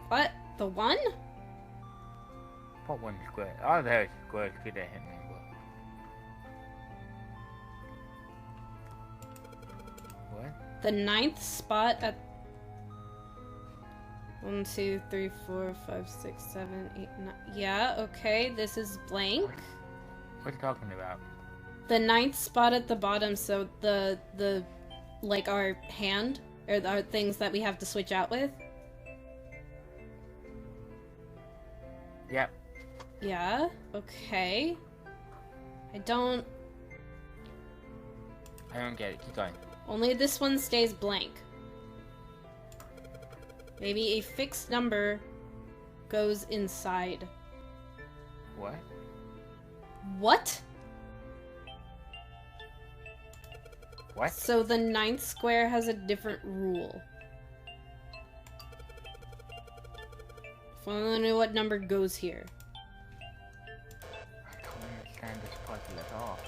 What? The 1? What one square? All the squares get a hint number. What? The 9th spot at 1, 2, 3, 4, 5, 6, 7, 8, 9. Yeah, okay, this is blank. What are you talking about? The 9th spot at the bottom, so the like our hand, or our things that we have to switch out with. Yep. Yeah, okay. I don't get it. Keep going. Only this one stays blank. Maybe a fixed number goes inside. What? What? What? So the 9th square has a different rule. If only knew what number goes here. I don't understand this puzzle at all.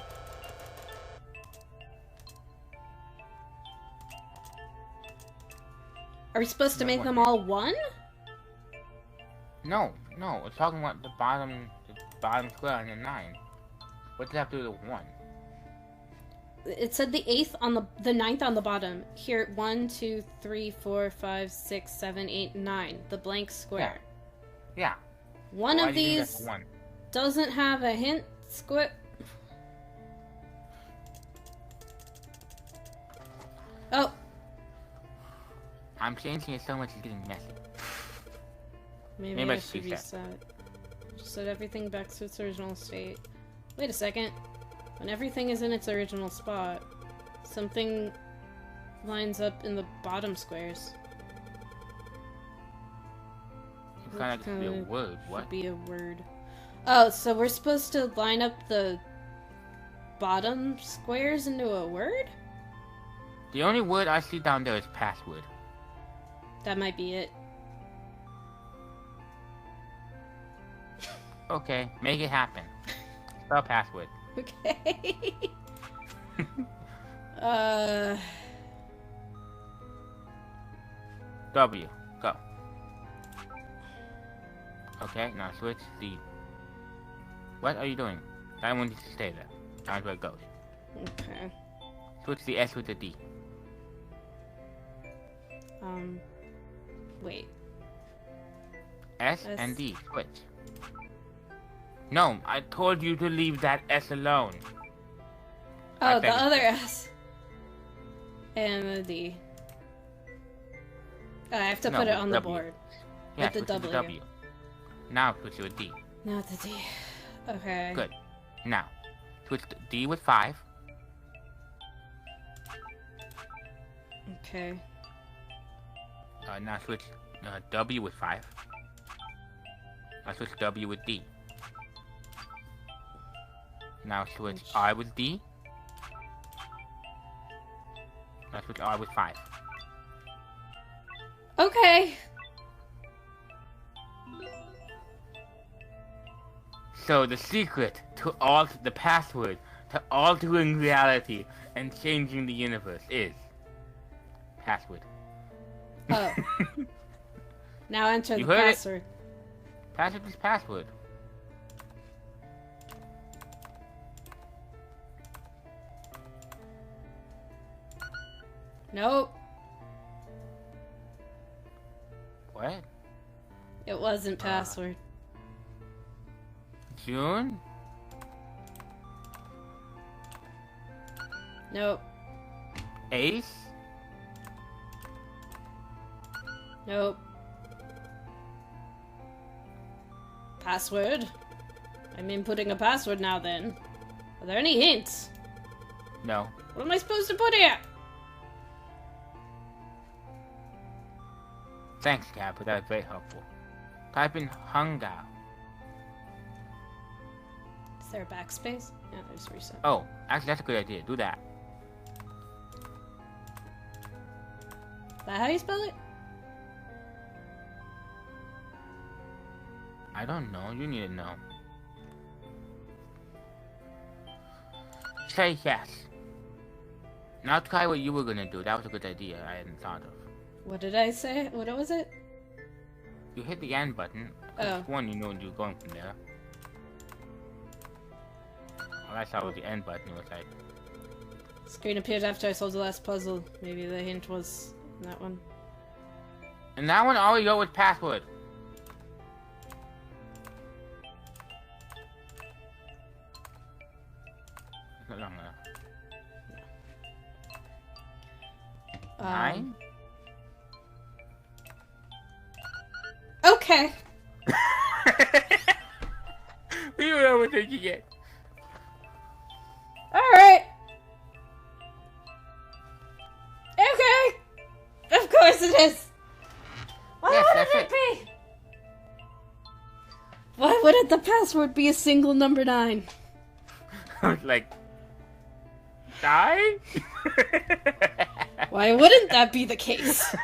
Are we supposed to make them all 1? No, we're talking about the bottom square on the 9. What does that have to do with 1? It said the 8th on the 9th on the bottom. Here, 1, 2, 3, 4, 5, 6, 7, 8, 9. The blank square. Yeah. One of these doesn't have a hint square. Oh. I'm changing it so much it's getting messy. Maybe I should reset. Just set everything back to its original state. Wait a second. When everything is in its original spot, something lines up in the bottom squares. It's kind of be a word. What? Be a word. Oh, so we're supposed to line up the bottom squares into a word? The only word I see down there is password. That might be it. Okay, make it happen. Spell password. Okay. W. Go. Okay, now switch the... What are you doing? I want you to stay there. That's where it goes. Okay. Switch the S with the D. Wait. S and D. Switch. No, I told you to leave that S alone. Oh, the other S. And the D. I have to put it on the board. Yeah, with the W. Now switch it with D. Not the D. Okay. Good. Now, switch the D with 5. Okay. Now switch W with 5. Now switch W with D. Now switch I with D. Now switch R with 5. Okay. So the secret to the password to altering reality and changing the universe is password. Oh. Now enter You the heard it? password. Password is password. Nope. What? It wasn't password. June? Nope. Ace? Nope. Password? I'm inputting a password now then. Are there any hints? No. What am I supposed to put here? Thanks, Cap, but that was very helpful. Type in hunger. there a backspace? Yeah, there's reset. Oh, actually, that's a good idea. Do that. Is that how you spell it? I don't know. You need to know. Say yes. Now try what you were gonna do. That was a good idea I hadn't thought of. What did I say? What was it? You hit the end button. Oh. One, you know you're going from there. All I saw was the end button. It was like... Screen appeared after I solved the last puzzle. Maybe the hint was in that one. And that one, all we go with password. It's not long enough. 9? Okay. We were overthinking it. Alright. Okay. Of course it is. Why Yes, wouldn't that's it be? Why wouldn't the password be a single number 9? I was like... Die? Why wouldn't that be the case?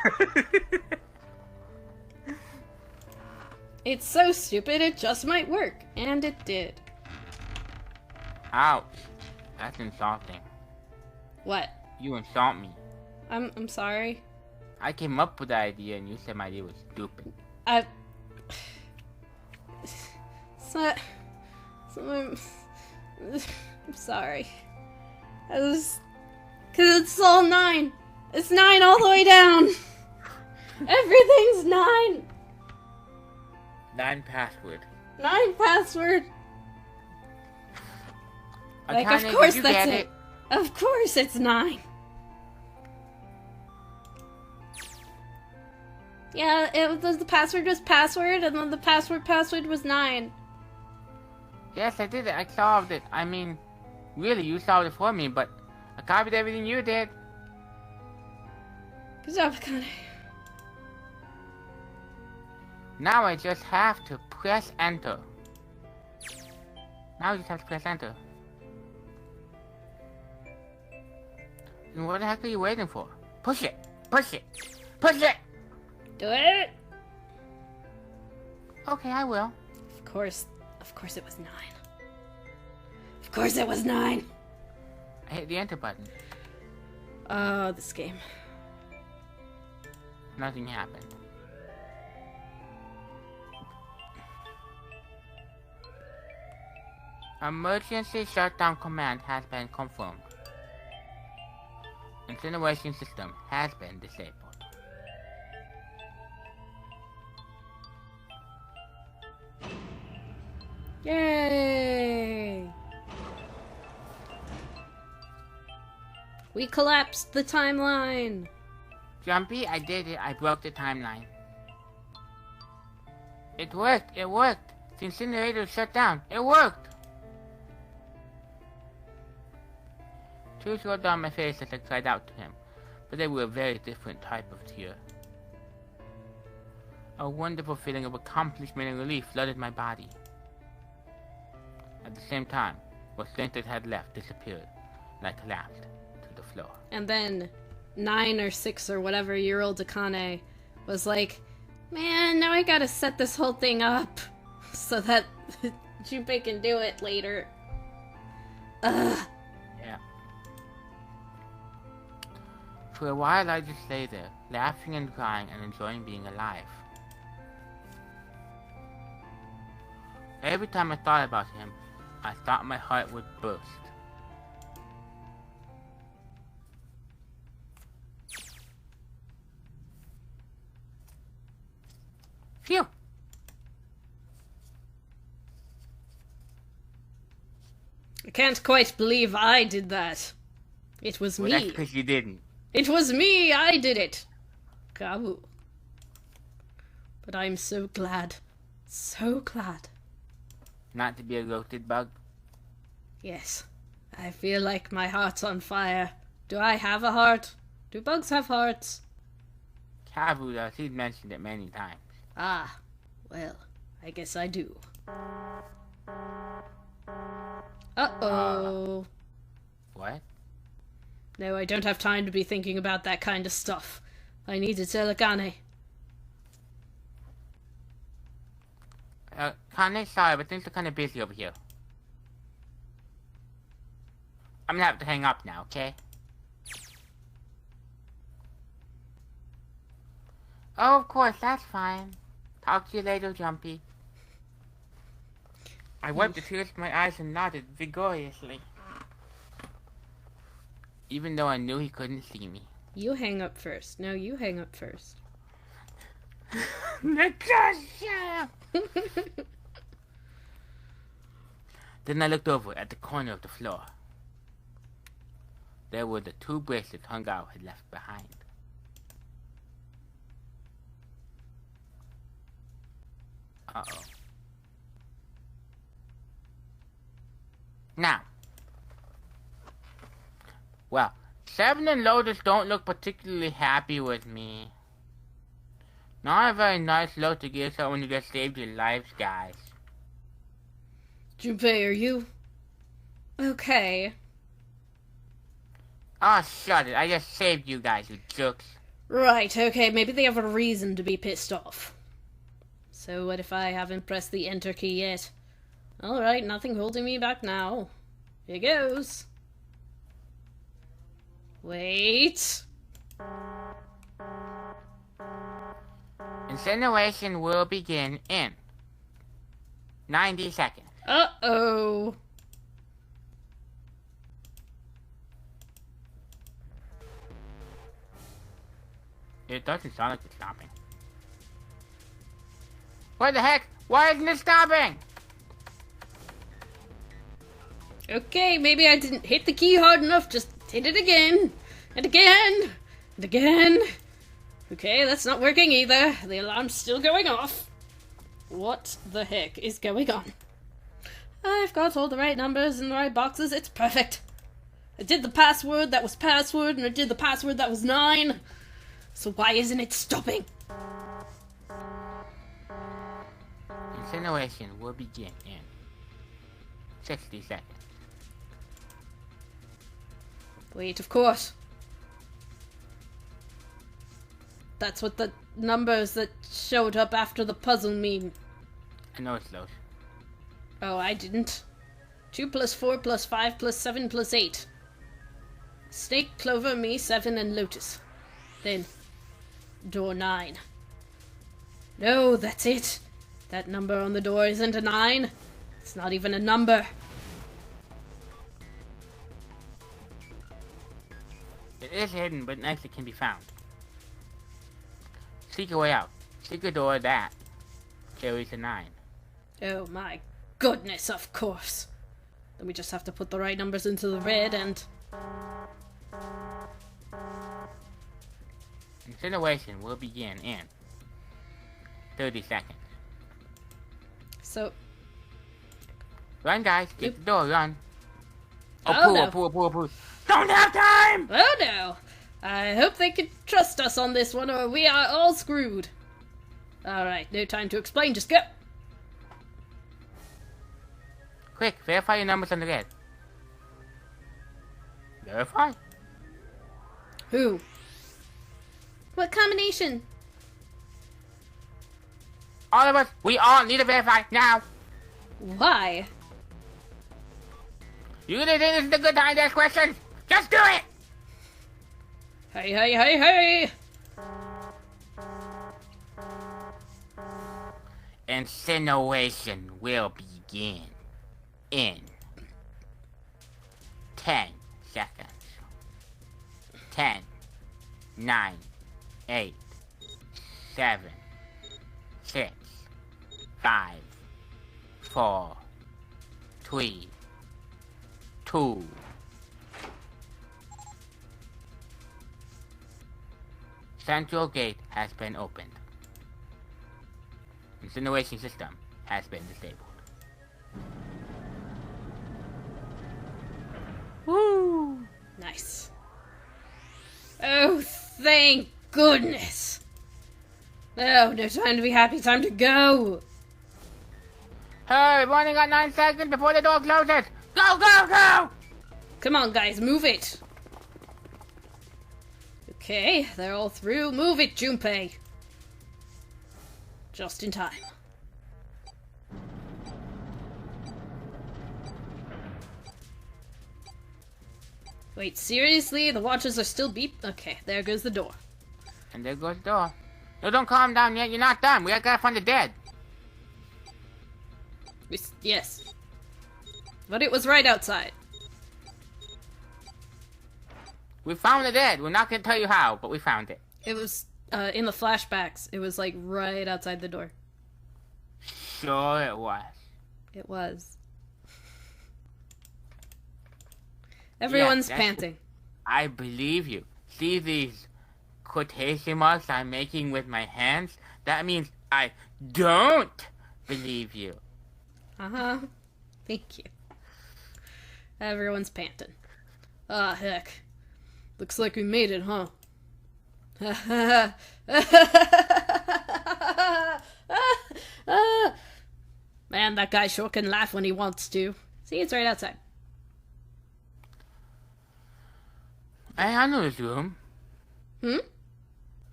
It's so stupid it just might work. And it did. Ouch. That's insulting. What? You insult me. I'm sorry. I came up with the idea and you said my idea was stupid. I'm sorry. I was... Cause it's all 9. It's 9 all the way down. Everything's 9. 9 password. 9 password. Like, of Akane, course did you that's get it. Of course it's 9. Yeah, it was the password was password, and then the password was 9. Yes, I did it. I solved it. I mean, really, you solved it for me, but I copied everything you did. Good job, Akane. Now I just have to press enter. Now I just have to press enter. And what the heck are you waiting for? Push it! Push it! Push it! Do it. Okay, I will. Of course it was 9. Of course it was 9. I hit the enter button. Oh, this game. Nothing happened. Emergency shutdown command has been confirmed. Incineration system has been disabled. Yay! We collapsed the timeline. Jumpy, I did it. I broke the timeline. It worked. It worked. The incinerator shut down. It worked. Tears rolled down my face as I cried out to him, but they were a very different type of tear. A wonderful feeling of accomplishment and relief flooded my body. At the same time, what strength it had left disappeared, and I collapsed to the floor. And then 9 or 6 or whatever year old Akane was like, man, now I gotta set this whole thing up so that Junpei can do it later. Ugh. Yeah. For a while I just lay there, laughing and crying and enjoying being alive. Every time I thought about him, I thought my heart would burst. Phew! I can't quite believe I did that. It was Well, me. that's because you didn't. It was me! I did it! Kabu. But I'm so glad. So glad. Not to be a roasted bug. Yes. I feel like my heart's on fire. Do I have a heart? Do bugs have hearts? Kabu does. He's mentioned it many times. Ah. Well, I guess I do. Uh-oh. What? No, I don't have time to be thinking about that kind of stuff. I need to tell Akane. Kane, sorry, but things are kind of busy over here. I'm gonna have to hang up now, okay? Oh, of course, that's fine. Talk to you later, Jumpy. I wiped the tears from my eyes and nodded vigorously. Even though I knew he couldn't see me. You hang up first. No, you hang up first. Natasha! Then I looked over at the corner of the floor. There were the 2 bracelets Hungao had left behind. Uh-oh. Now. Well, Seven and Lotus don't look particularly happy with me. Not a very nice look to give someone who just saved your lives, guys. Junpei, are you... okay? Oh, shut it. I just saved you guys, you jerks. Right, okay, maybe they have a reason to be pissed off. So what if I haven't pressed the enter key yet? Alright, nothing holding me back now. Here goes. Wait. Incineration will begin in 90 seconds. Uh-oh. It doesn't sound like it's stopping. What the heck? Why isn't it stopping? Okay, maybe I didn't hit the key hard enough. Just hit it again. And again. And again. Okay, that's not working either. The alarm's still going off. What the heck is going on? I've got all the right numbers in the right boxes. It's perfect. I did the password that was password, and I did the password that was 9. So why isn't it stopping? Incineration will begin in 60 seconds. Wait, of course. That's what the numbers that showed up after the puzzle mean. I know it's Thos. Oh, I didn't. 2 plus 4 plus 5 plus 7 plus 8. Snake, Clover, me, 7, and Lotus. Then, door 9. No, that's it. That number on the door isn't a 9. It's not even a number. It is hidden, but an exit can be found. Seek your way out. Seek a door that carries a 9. Oh my goodness, of course. Then we just have to put the right numbers into the red and... Incineration will begin in 30 seconds. So... Run, guys. Get the door. Run. Oh, no. Pull. Don't have time! Oh no! I hope they can trust us on this one or we are all screwed. Alright, no time to explain, just go! Quick, verify your numbers on the red. Verify? Who? What combination? All of us, we all need to verify now! Why? You really think this is a good time to ask questions? Just do it! Hey! Incineration will begin in 10 seconds. 10, 9, 8, 7, 6, 5, 4, 3, 2. Central gate has been opened. Incineration system has been disabled. Woo! Nice. Oh, thank goodness. Oh, no time to be happy, time to go. Hey, we've only got 9 seconds before the door closes. Go, go, go! Come on, guys, move it. Okay, they're all through. Move it, Junpei. Just in time. Wait, seriously? The watches are still beep? Okay, there goes the door. And there goes the door. No, don't calm down yet. You're not done. We gotta find the dead. Yes. But it was right outside. We found the dead. We're not gonna tell you how, but we found it. It was, in the flashbacks, it was, like, right outside the door. Sure it was. It was. Everyone's Yeah, panting. I believe you. See these quotation marks I'm making with my hands? That means I don't believe you. Uh-huh. Thank you. Everyone's panting. Ah, heck. Looks like we made it, huh? Man, that guy sure can laugh when he wants to. See, it's right outside. Hey, I know this room. Hmm?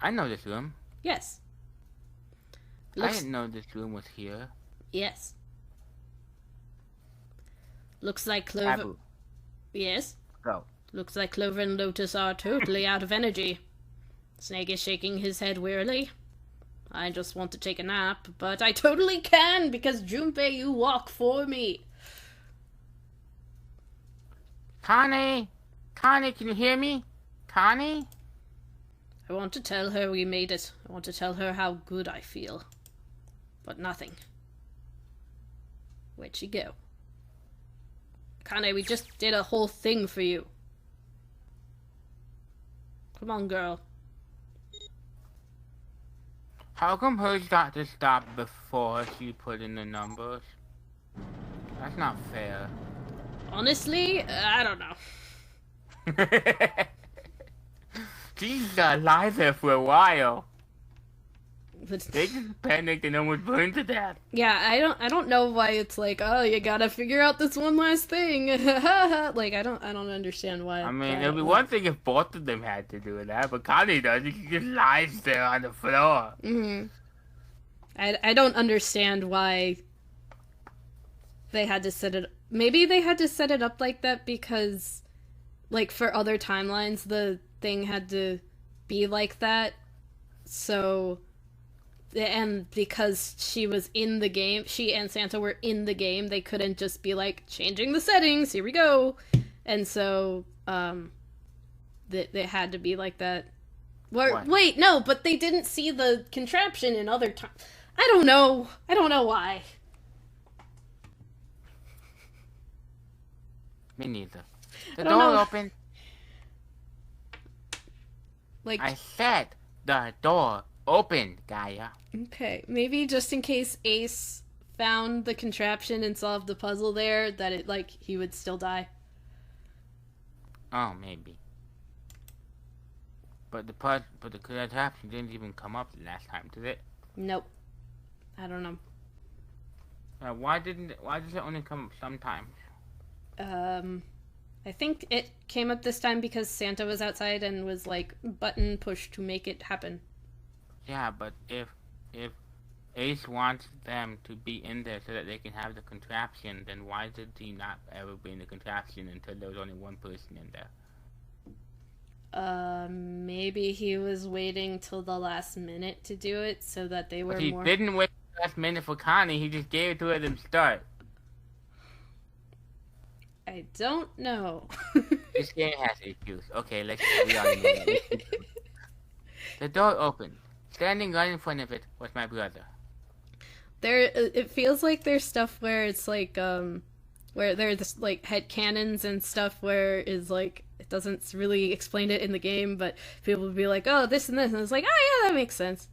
I know this room. Yes. I didn't know this room was here. Yes. Looks like Clover... Taboo. Yes? Go. Looks like Clover and Lotus are totally out of energy. Snake is shaking his head wearily. I just want to take a nap, but I totally can because Junpei, you walk for me. Connie! Connie, can you hear me? Connie? I want to tell her we made it. I want to tell her how good I feel. But nothing. Where'd she go? Kane, we just did a whole thing for you. Come on, girl. How come hers got to stop before she put in the numbers? That's not fair. Honestly, I don't know. She's alive there for a while. But They just panicked and almost burned to death. yeah, I don't know why it's like, oh, you gotta figure out this one last thing. Like, I don't understand why. I mean, it'd be one thing if both of them had to do that, but Connie doesn't. She just lies there on the floor. Mm-hmm. I don't understand why they had to set it. Maybe they had to set it up like that because, like, for other timelines, the thing had to be like that. So, and because she was in the game, she and Santa were in the game, they couldn't just be like, changing the settings, here we go. And so, they had to be like that. Wait, no, but they didn't see the contraption in other times. I don't know why. Me neither. The door opened. Like, I said the door opened, Gaia. Okay, maybe just in case Ace found the contraption and solved the puzzle there, that it, like, he would still die. Oh, maybe. But the contraption didn't even come up the last time, did it? Nope. I don't know. Why does it only come up sometimes? I think it came up this time because Santa was outside and was like button push to make it happen. Yeah, but if Ace wants them to be in there so that they can have the contraption, then why did he not ever bring the contraption until there was only one person in there? Maybe he was waiting till the last minute to do it so that they were But he more... didn't wait the last minute for Connie, he just gave it to her at the start. I don't know. This game has issues. Okay, we already know that. The door opened. Standing right in front of it was my brother. It feels like there's stuff where it's like, where there's like headcanons and stuff where is like, it doesn't really explain it in the game, but people would be like, oh, this and this, and it's like, oh yeah, that makes sense.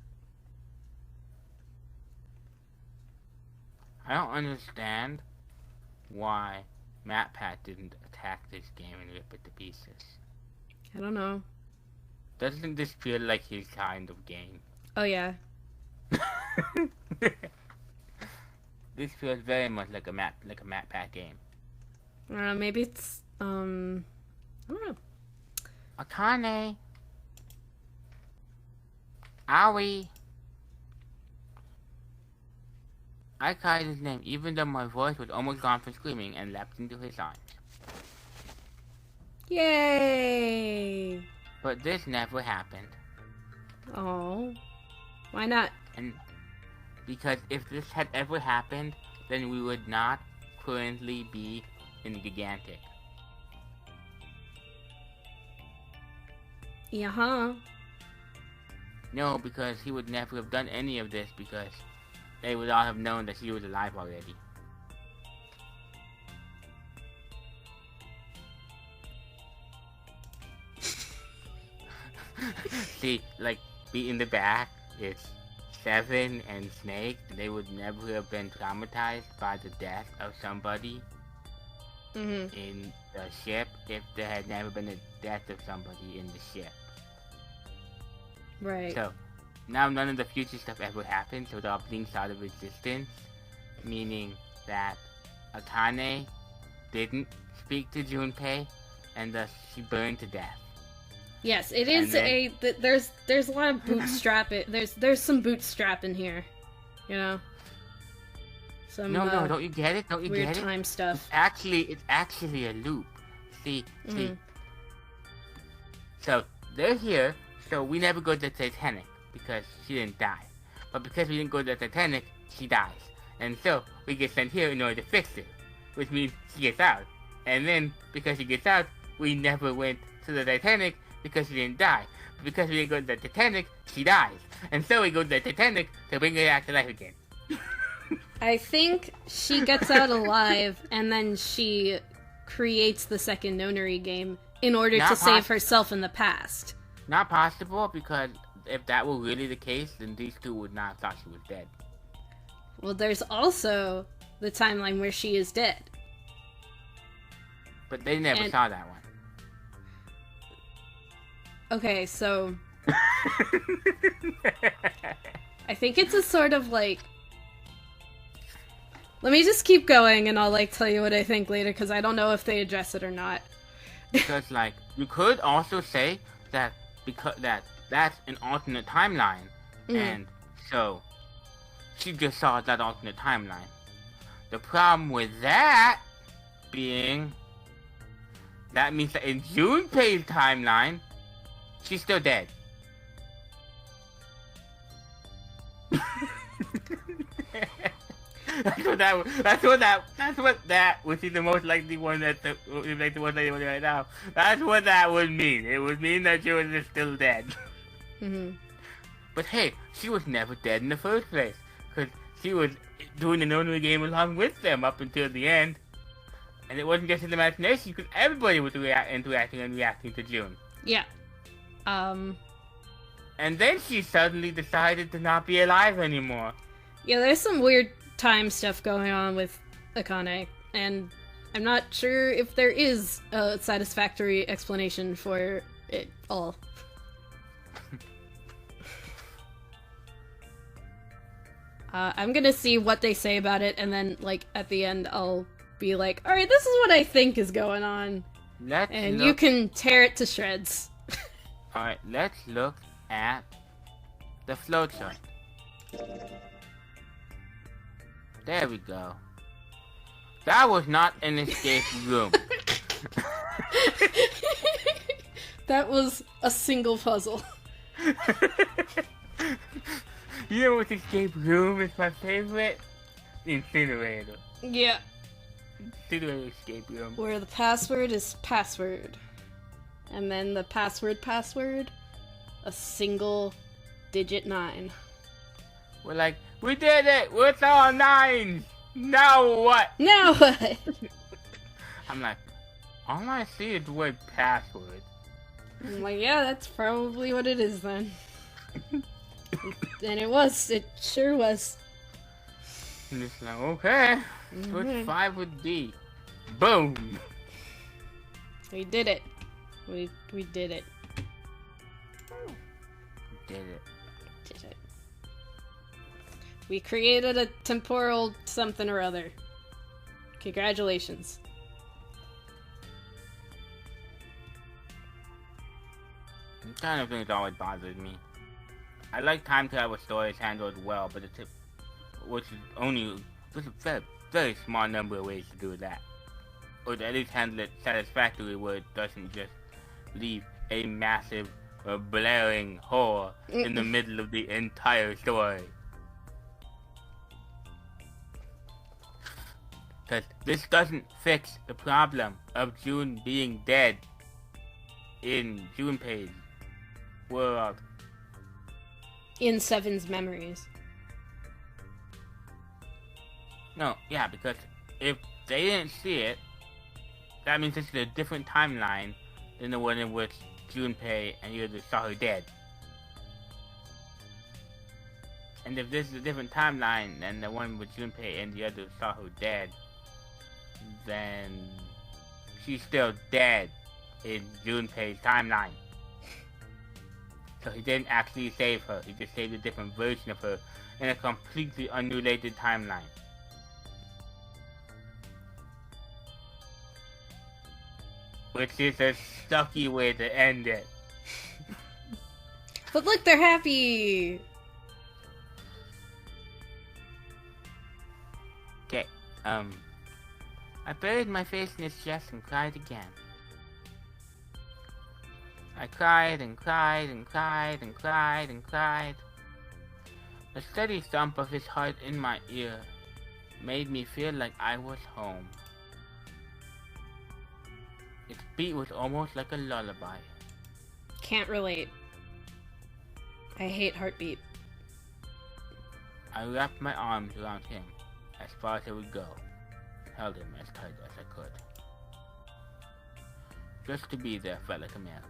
I don't understand why MatPat didn't attack this game and rip it to pieces. I don't know. Doesn't this feel like his kind of game? Oh yeah. This feels very much like a map pack game. I don't know, maybe it's, I don't know. Akane. Aoi. I cried his name even though my voice was almost gone from screaming and leapt into his arms. Yay! But this never happened. Oh. Why not? And because if this had ever happened, then we would not currently be in Gigantic. Yeah. No, because he would never have done any of this because they would all have known that she was alive already. See, like, be in the back, it's Seven and Snake. They would never have been traumatized by the death of somebody in the ship if there had never been a death of somebody in the ship. Right. So, now none of the future stuff ever happened, so they're all blinks out of existence, meaning that Akane didn't speak to Junpei, and thus she burned to death. Yes, it is there's a lot of bootstrap. There's some bootstrap in here, you know. Some no, don't you get it? Don't you weird get it? Weird time stuff. It's actually a loop. See. So they're here. So we never go to the Titanic because she didn't die, but because we didn't go to the Titanic, she dies, and so we get sent here in order to fix it, which means she gets out, and then because she gets out, we never went to the Titanic. Because she didn't die. But because we didn't go to the Titanic, she dies. And so we go to the Titanic to bring her back to life again. I think she gets out alive, and then she creates the second nonary game in order to save herself in the past. Not possible, because if that were really the case, then these two would not have thought she was dead. Well, there's also the timeline where she is dead. But they never saw that one. Okay, so I think it's a sort of like, let me just keep going and I'll like tell you what I think later because I don't know if they address it or not. Because like you could also say that because that's an alternate timeline, and so she just saw that alternate timeline. The problem with that being that means that in Junpei's timeline, she's still dead. That's what that which is the most likely one the most likely one right now. That's what that would mean. It would mean that she was just still dead. But hey, she was never dead in the first place because she was doing the nonary game along with them up until the end, and it wasn't just his imagination because everybody was interacting and reacting to June. Yeah. And then she suddenly decided to not be alive anymore. Yeah, there's some weird time stuff going on with Akane, and I'm not sure if there is a satisfactory explanation for it all. I'm gonna see what they say about it, and then, like, at the end, I'll be like, alright, this is what I think is going on. You can tear it to shreds. Alright, let's look at the flowchart. There we go. That was not an escape room. That was a single puzzle. You know what escape room is my favorite? Incinerator. Yeah. Incinerator escape room. Where the password is password. And then the password, a single digit 9. We're like, we did it! We're all 9s! Now what? Now what? I'm like, all I see is the word password. I'm like, yeah, that's probably what it is then. And it sure was. And it's like, okay, switch 5 with D. Boom! We did it. We did it. Did it. Did it. We created a temporal something or other. Congratulations. This kind of things always bothers me. I like time travel stories handled well, but which is only just a very, very small number of ways to do that. Or to at least handle it satisfactorily where it doesn't just leave a massive blaring hole in the middle of the entire story. Because this doesn't fix the problem of June being dead in Junpei's world. In Seven's memories. No, yeah, because if they didn't see it, that means this is a different timeline than the one in which Junpei and the others saw her dead. And if this is a different timeline than the one with Junpei and the others saw her dead, then she's still dead in Junpei's timeline. So he didn't actually save her, he just saved a different version of her in a completely unrelated timeline. Which is a sucky way to end it. But look, they're happy! Okay, I buried my face in his chest and cried again. I cried and cried and cried and cried and cried. The steady thump of his heart in my ear made me feel like I was home. Its beat was almost like a lullaby. Can't relate. I hate Heartbeat. I wrapped my arms around him as far as I would go, held him as tight as I could. Just to be there felt like a miracle.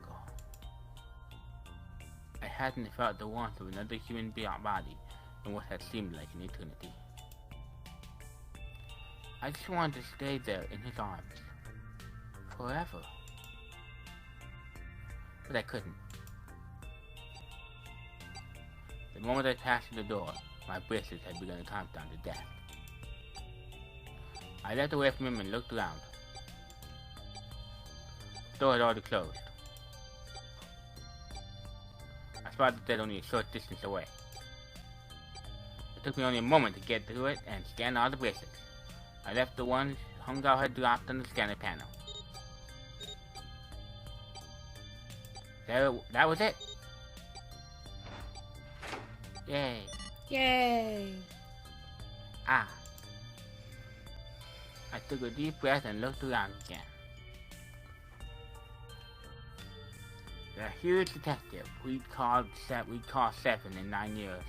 I hadn't felt the warmth of another human body in what had seemed like an eternity. I just wanted to stay there in his arms. Forever. But I couldn't. The moment I passed through the door, my bracelets had begun to count down to death. I left away from him and looked around. The door had already closed. I spotted that only a short distance away. It took me only a moment to get through it and scan all the bracelets. I left the ones Hungao had dropped on the scanner panel. That was it. Yay. Yay! Ah. I took a deep breath and looked around again. The huge detective we'd call Seven in 9 years.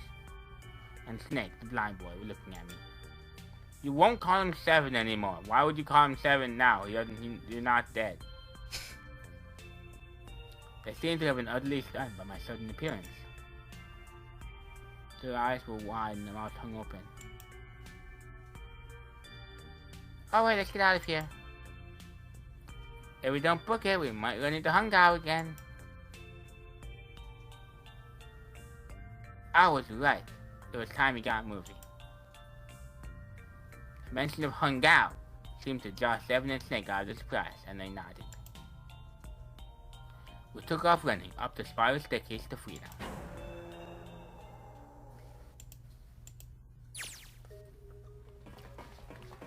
And Snake, the blind boy, were looking at me. You won't call him Seven anymore. Why would you call him Seven now? You're not dead. They seemed to have been utterly stunned by my sudden appearance. Their eyes were wide and their mouths hung open. Alright, let's get out of here. If we don't book it, we might run into Hungao again. I was right. It was time we got moving. The mention of Hungao seemed to jar Seven and Snake out of the surprise, and they nodded. We took off running up the spiral staircase to freedom.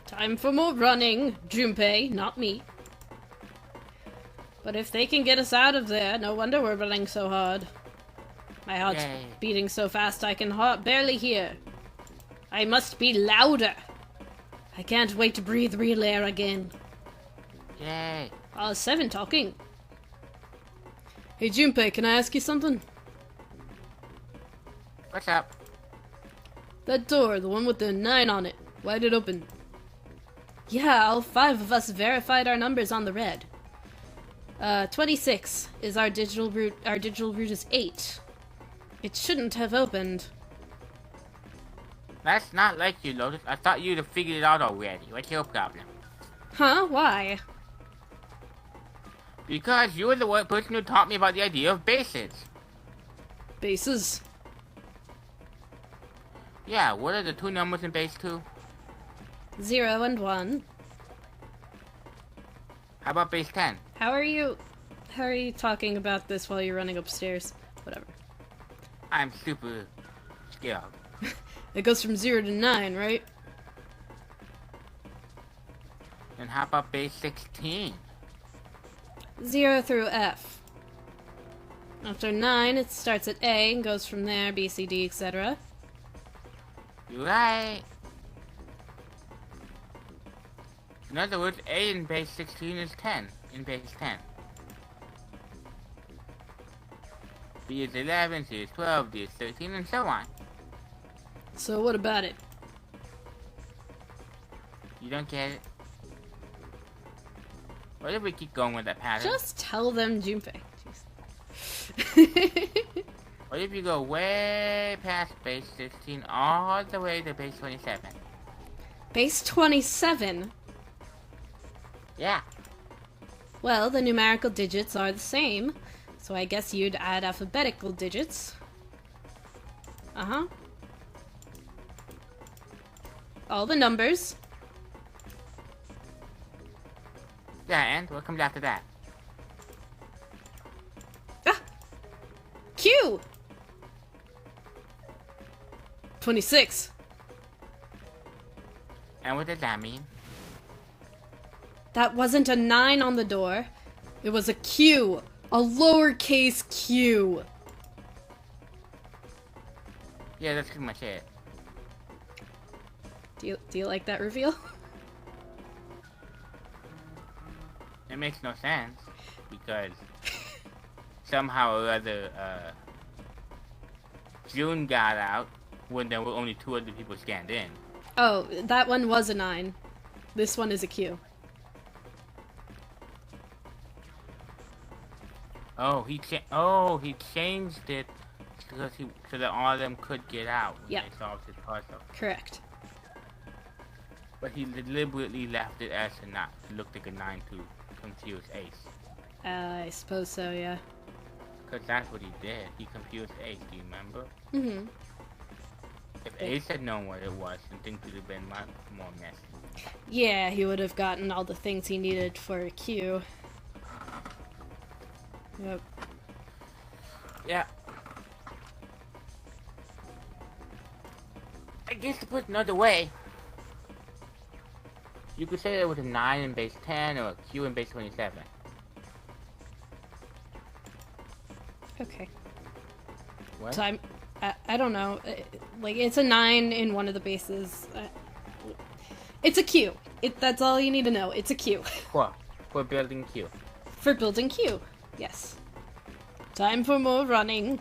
Time for more running, Junpei, not me. But if they can get us out of there, no wonder we're running so hard. My heart's beating so fast I can barely hear. I must be louder. I can't wait to breathe real air again. Yay. Seven talking. Hey Junpei, can I ask you something? What's up? That door, the one with the 9 on it, why'd it open? Yeah, all 5 of us verified our numbers on the red. 26 is our digital route. Our digital route is 8. It shouldn't have opened. That's not like you, Lotus. I thought you'd have figured it out already. What's your problem? Huh? Why? Because you were the one person who taught me about the idea of bases. Bases? Yeah, what are the two numbers in base 2? 0 and 1. How about base 10? How are you talking about this while you're running upstairs? Whatever. I'm super scared. It goes from 0 to 9, right? And how about base 16? 0 through F. After 9, it starts at A and goes from there, B, C, D, etc. You're right. In other words, A in base 16 is 10 in base 10. B is 11, C is 12, D is 13, and so on. So what about it? You don't get it? What if we keep going with that pattern? Just tell them, Junpei. What if you go way past base 16 all the way to base 27? Base 27? Yeah. Well, the numerical digits are the same, so I guess you'd add alphabetical digits. Uh-huh. All the numbers. Yeah, and what comes after that? Ah! Q! 26. And what does that mean? That wasn't a 9 on the door. It was a Q. A lowercase q. Yeah, that's pretty much it. Do you like that reveal? It makes no sense because somehow or other June got out when there were only 2 other people scanned in. Oh, that one was a 9. This one is a Q. Oh, he changed it because so that all of them could get out when Yeah. they solved his puzzle. Correct. But he deliberately left it as a 9 to look like a 9 to confuse Ace. I suppose so, yeah. Because that's what he did. He confused Ace, do you remember? Mm-hmm. If Ace had known what it was, then things would have been much more messy. Yeah, he would have gotten all the things he needed for a Q. Yep. Yeah. I guess to put it another way, you could say there was a 9 in base 10 or a Q in base 27. Okay. What? So I don't know. Like, it's a 9 in one of the bases. It's a Q. That's all you need to know. It's a Q. What? For building Q. For building Q. Yes. Time for more running.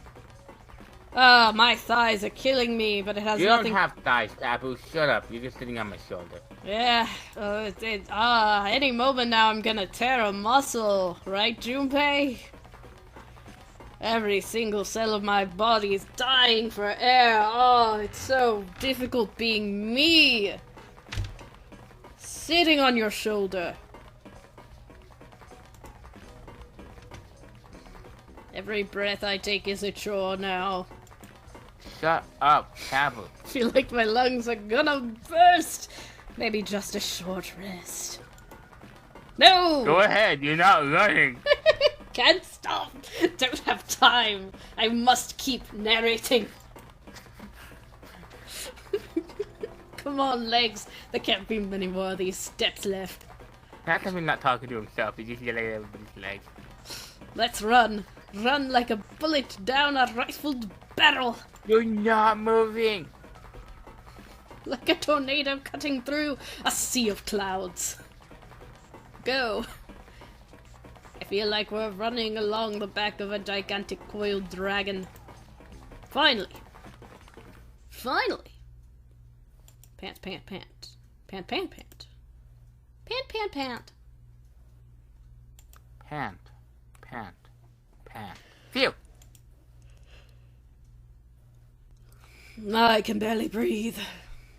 Ah, my thighs are killing me, but it has You nothing... don't have thighs, Abu. Shut up. You're just sitting on my shoulder. Yeah. Any moment now I'm gonna tear a muscle. Right, Junpei? Every single cell of my body is dying for air. Oh, it's so difficult being me. Sitting on your shoulder. Every breath I take is a chore now. Shut up, Abu. I feel like my lungs are gonna burst. Maybe just a short rest. No! Go ahead. You're not running. Can't stop. Don't have time. I must keep narrating. Come on, legs. There can't be many more of these steps left. That's him not talking to himself. He's just yelling at everybody's legs. Let's run. Run like a bullet down a rifled barrel. You're not moving. Like a tornado cutting through a sea of clouds. Go. I feel like we're running along the back of a gigantic coiled dragon. Finally. Finally. Pant, pant, pant. Pant, pant, pant. Pant, pant, pant. Pant. Pant. Pant. Phew. I can barely breathe.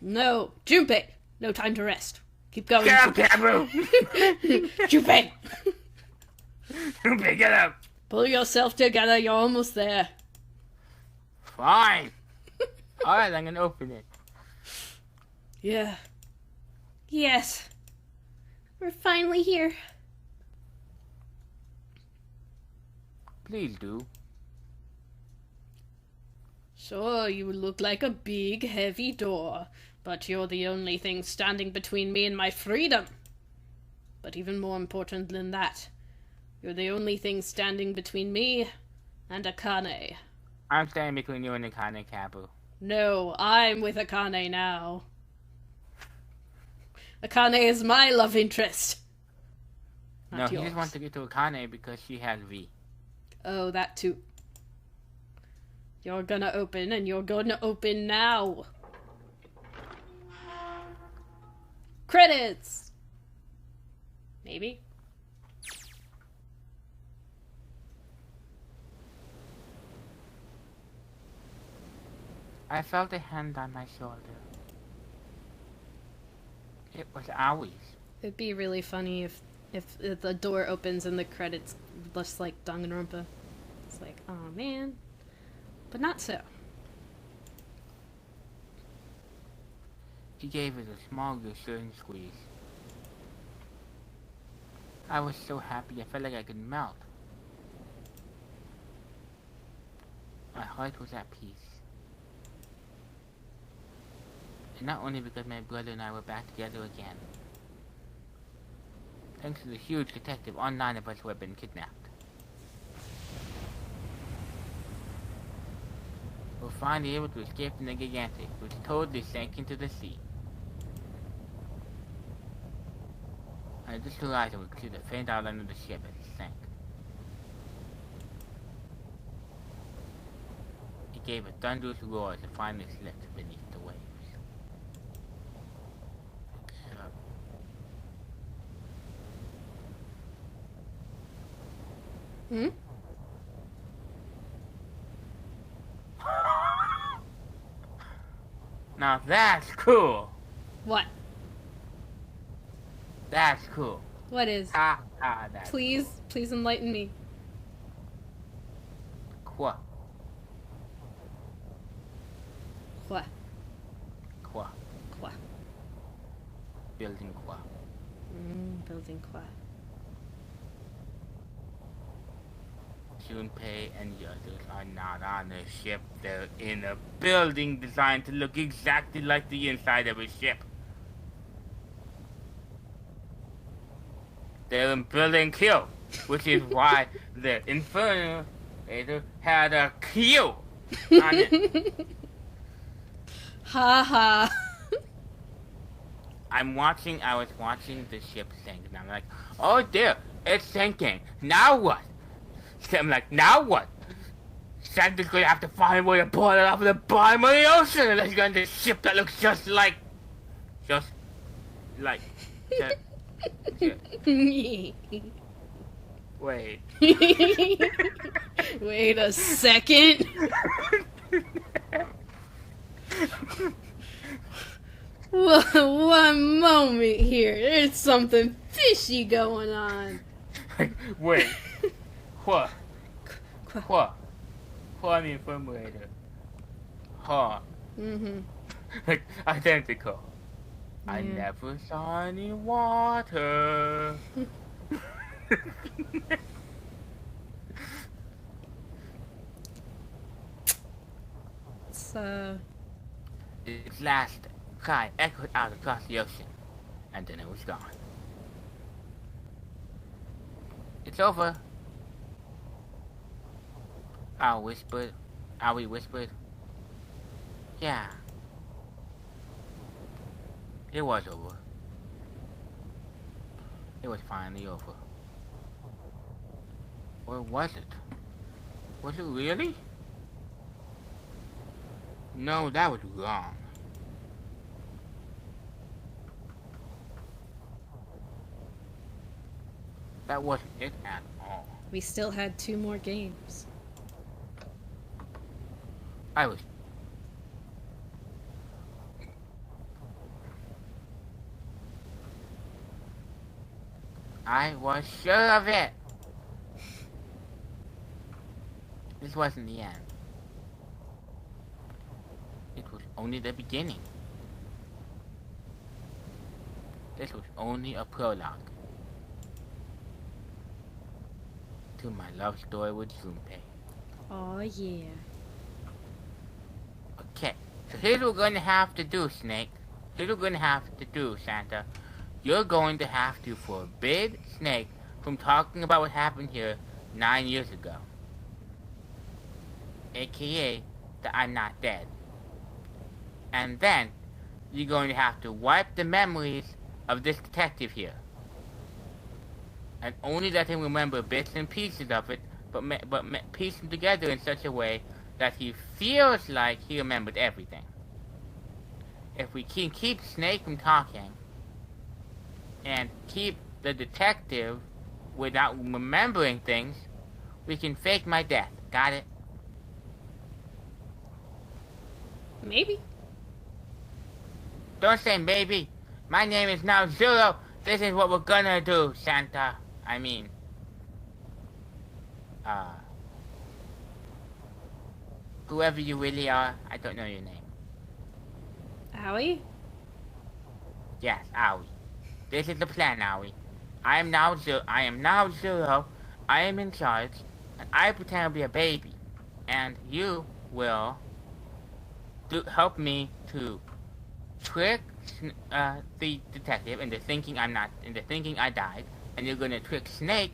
No. Junpei! No time to rest. Keep going. Get up, Gabu! Junpei! Junpei, get up! Pull yourself together, you're almost there. Fine. Alright, I'm gonna open it. Yeah. Yes. We're finally here. Please do. Sure, you look like a big, heavy door, but you're the only thing standing between me and my freedom. But even more important than that, you're the only thing standing between me and Akane. I'm standing between you and the Akane, Kabu. No, I'm with Akane now. Akane is my love interest. Not he yours. just wants to get to Akane because she has V. Oh, that too. You're gonna open, and you're gonna open now. Credits! Maybe? I felt a hand on my shoulder. It was Awie's. It'd be really funny if the door opens and the credits just like Danganronpa. It's like, oh man. But not so. He gave it a small reassuring squeeze. I was so happy I felt like I could melt. My heart was at peace. And not only because my brother and I were back together again. Thanks to the huge detective, all 9 of us who had been kidnapped. We're finally able to escape from the Gigantic, which totally sank into the sea. I just realized I could see the faint outline of the ship as it sank. It gave a thunderous roar as it finally slipped beneath the waves. Hmm? Now that's cool! What? That's cool. What is? That's Please, cool. please enlighten me. Quoi? Quoi? Quoi? Quoi? Building quoi? Building quoi? Junpei and the others are not on a ship. They're in a building designed to look exactly like the inside of a ship. They're in building Q, which is why the Inferno had a Q on it. Ha ha. I was watching the ship sink, and I'm like, oh dear, it's sinking. Now what? So I'm like, now what? Santa's gonna have to find a way to pull it off of the bottom of the ocean, unless he's got this ship that looks just like. Wait. Wait a second. One moment here. There's something fishy going on. Wait. What? What? What the informator? Huh? Like, identical. Yeah. I never saw any water. Its last cry echoed out across the ocean, and then it was gone. It's over. Owie whispered. Yeah. It was over. It was finally over. Or was it? Was it really? No, that was wrong. That wasn't it at all. We still had 2 more games. I was sure of it. This wasn't the end. It was only the beginning. This was only a prologue to my love story with Junpei. Oh yeah. Okay, so here's what we're going to have to do, Snake. Here's what we're going to have to do, Santa. You're going to have to forbid Snake from talking about what happened here 9 years ago. AKA, that I'm not dead. And then, you're going to have to wipe the memories of this detective here. And only let him remember bits and pieces of it, but piece them together in such a way that he feels like he remembered everything. If we can keep Snake from talking, and keep the detective without remembering things, we can fake my death. Got it? Maybe. Don't say maybe. My name is now Zero. This is what we're gonna do, Santa. I mean, whoever you really are, I don't know your name. Owie? Yes, Owie. This is the plan, Owie. I am now Zero. I am in charge, and I pretend to be a baby, and you will help me to trick the detective into thinking I died, and you're gonna trick Snake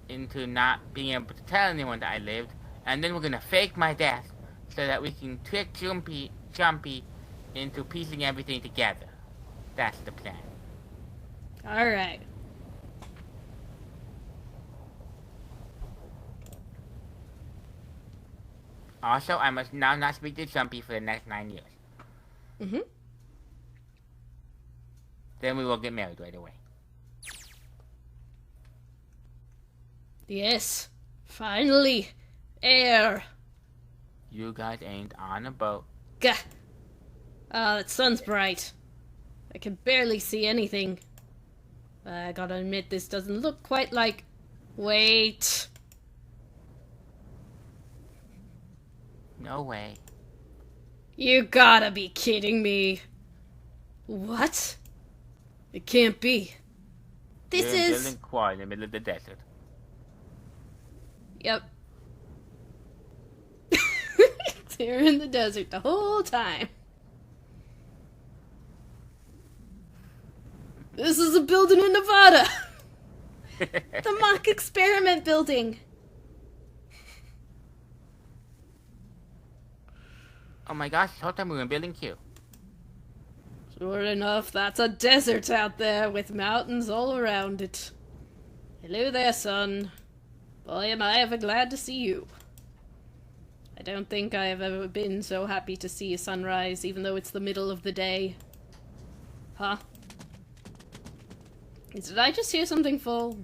into not being able to tell anyone that I lived, and then we're gonna fake my death so that we can trick Jumpy into piecing everything together. That's the plan. Alright. Also, I must now not speak to Jumpy for the next 9 years. Mm-hmm. Then we will get married right away. Yes. Finally. Air. You guys ain't on a boat. Gah. Ah, that sun's bright. I can barely see anything. I gotta admit, this doesn't look quite like... Wait. No way. You gotta be kidding me. What? It can't be. This You're in is... Building Quad in the middle of the desert. Yep. They're in the desert the whole time. This is a building in Nevada. The mock experiment building. Oh my gosh, this whole time we were in Building Q. Sure enough, that's a desert out there with mountains all around it. Hello there, son. Boy, am I ever glad to see you. I don't think I have ever been so happy to see a sunrise, even though it's the middle of the day. Huh? Did I just hear something fall?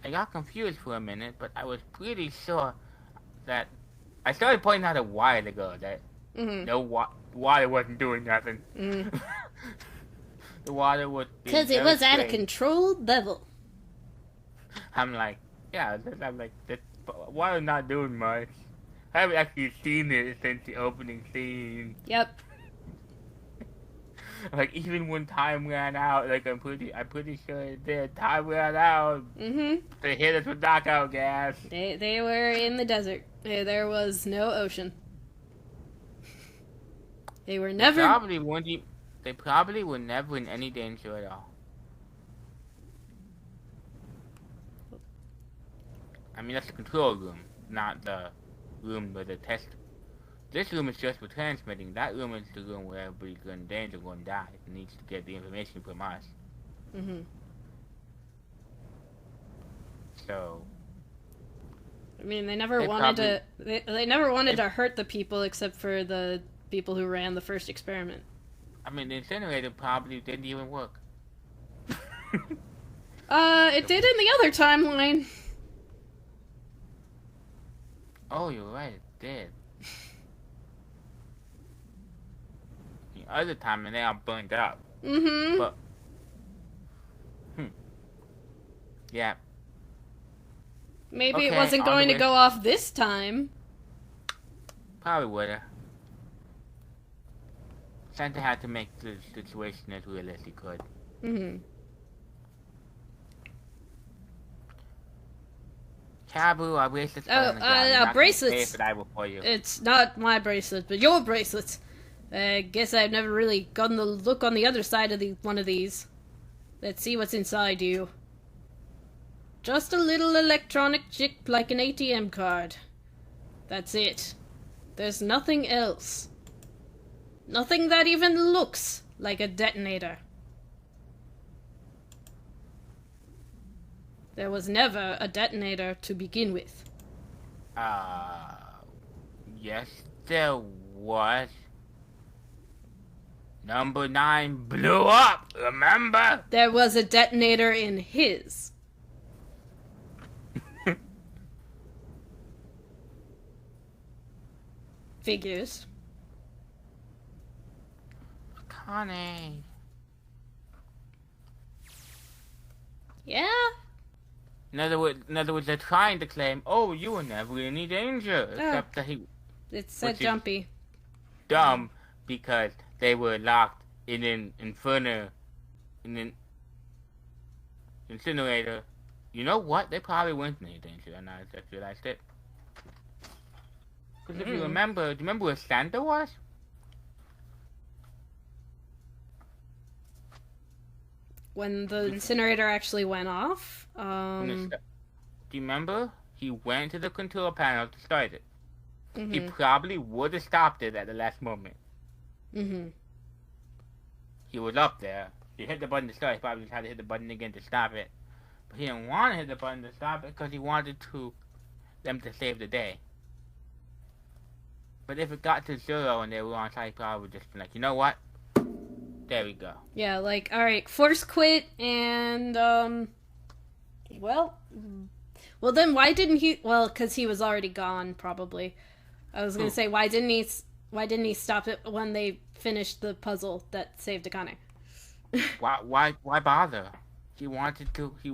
I got confused for a minute, but I was pretty sure that... I started pointing out a while ago that no water wasn't doing nothing. The water was... Because it was at a controlled level. I'm like, yeah, I'm like, the water not doing much. I haven't actually seen it since the opening scene. Yep. Like, even when time ran out, like, I'm pretty sure it did. Time ran out. They hit us with knockout gas. They were in the desert. There was no ocean. They were never... They probably were never in any danger at all. I mean, that's the control room, not the room where the test... This room is just for transmitting. That room is the room where everybody's in danger, going to die. It needs to get the information from us. So... I mean, they never wanted to... They never wanted to hurt the people except for the people who ran the first experiment. I mean, the incinerator probably didn't even work. It did in the other timeline. Oh, you're right, it did. The other time, and they all burned up. But, yeah. Maybe it wasn't going to go off this time. Probably would've. Santa had to make the situation as real as he could. Taboo, I wish this bracelets. I will for you. It's not my bracelet, but your bracelet. I guess I've never really gotten the look on the other side of one of these. Let's see what's inside you. Just a little electronic chip like an ATM card. That's it. There's nothing else. Nothing that even looks like a detonator. There was never a detonator to begin with. Yes, there was. Number 9 blew up, remember? There was a detonator in his. Figures. Connie. Yeah? In other words, they're trying to claim, oh, you were never in any danger. Except that it said Jumpy. Dumb, because they were locked in an incinerator. You know what? They probably weren't in any danger, and I just realized it. Because if you remember, do you remember where Santa was? When the incinerator actually went off? Do you remember? He went to the control panel to start it. He probably would have stopped it at the last moment. He was up there. He hit the button to start. He probably had to hit the button again to stop it. But he didn't want to hit the button to stop it because he wanted them to save the day. But if it got to 0 and they were on site, he probably would just be like, you know what? There we go. Yeah, like, alright, force quit and, well, then why didn't he, well, because he was already gone, probably. I was going to say, why didn't he stop it when they finished the puzzle that saved Akane? Why bother? He wanted to, he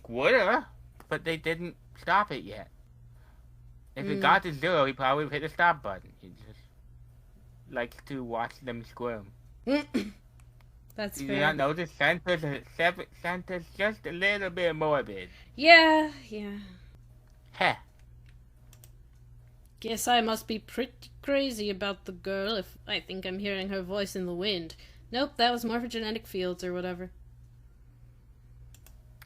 would've, but they didn't stop it yet. If it got to 0, he probably would hit the stop button. He just likes to watch them squirm. That's fair. You do not notice Santa's just a little bit morbid. Yeah. Heh. Guess I must be pretty crazy about the girl if I think I'm hearing her voice in the wind. Nope, that was morphogenetic fields or whatever.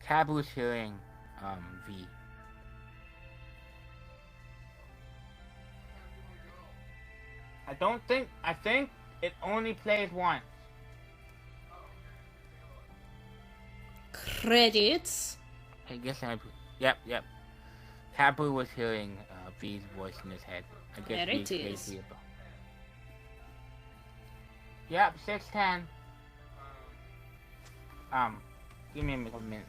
Taboo's hearing, V. I think it only plays once. Credits. I guess Yep. Taboo was hearing V's voice in his head. I guess there it is. Yep, 6:10. Give me a minute.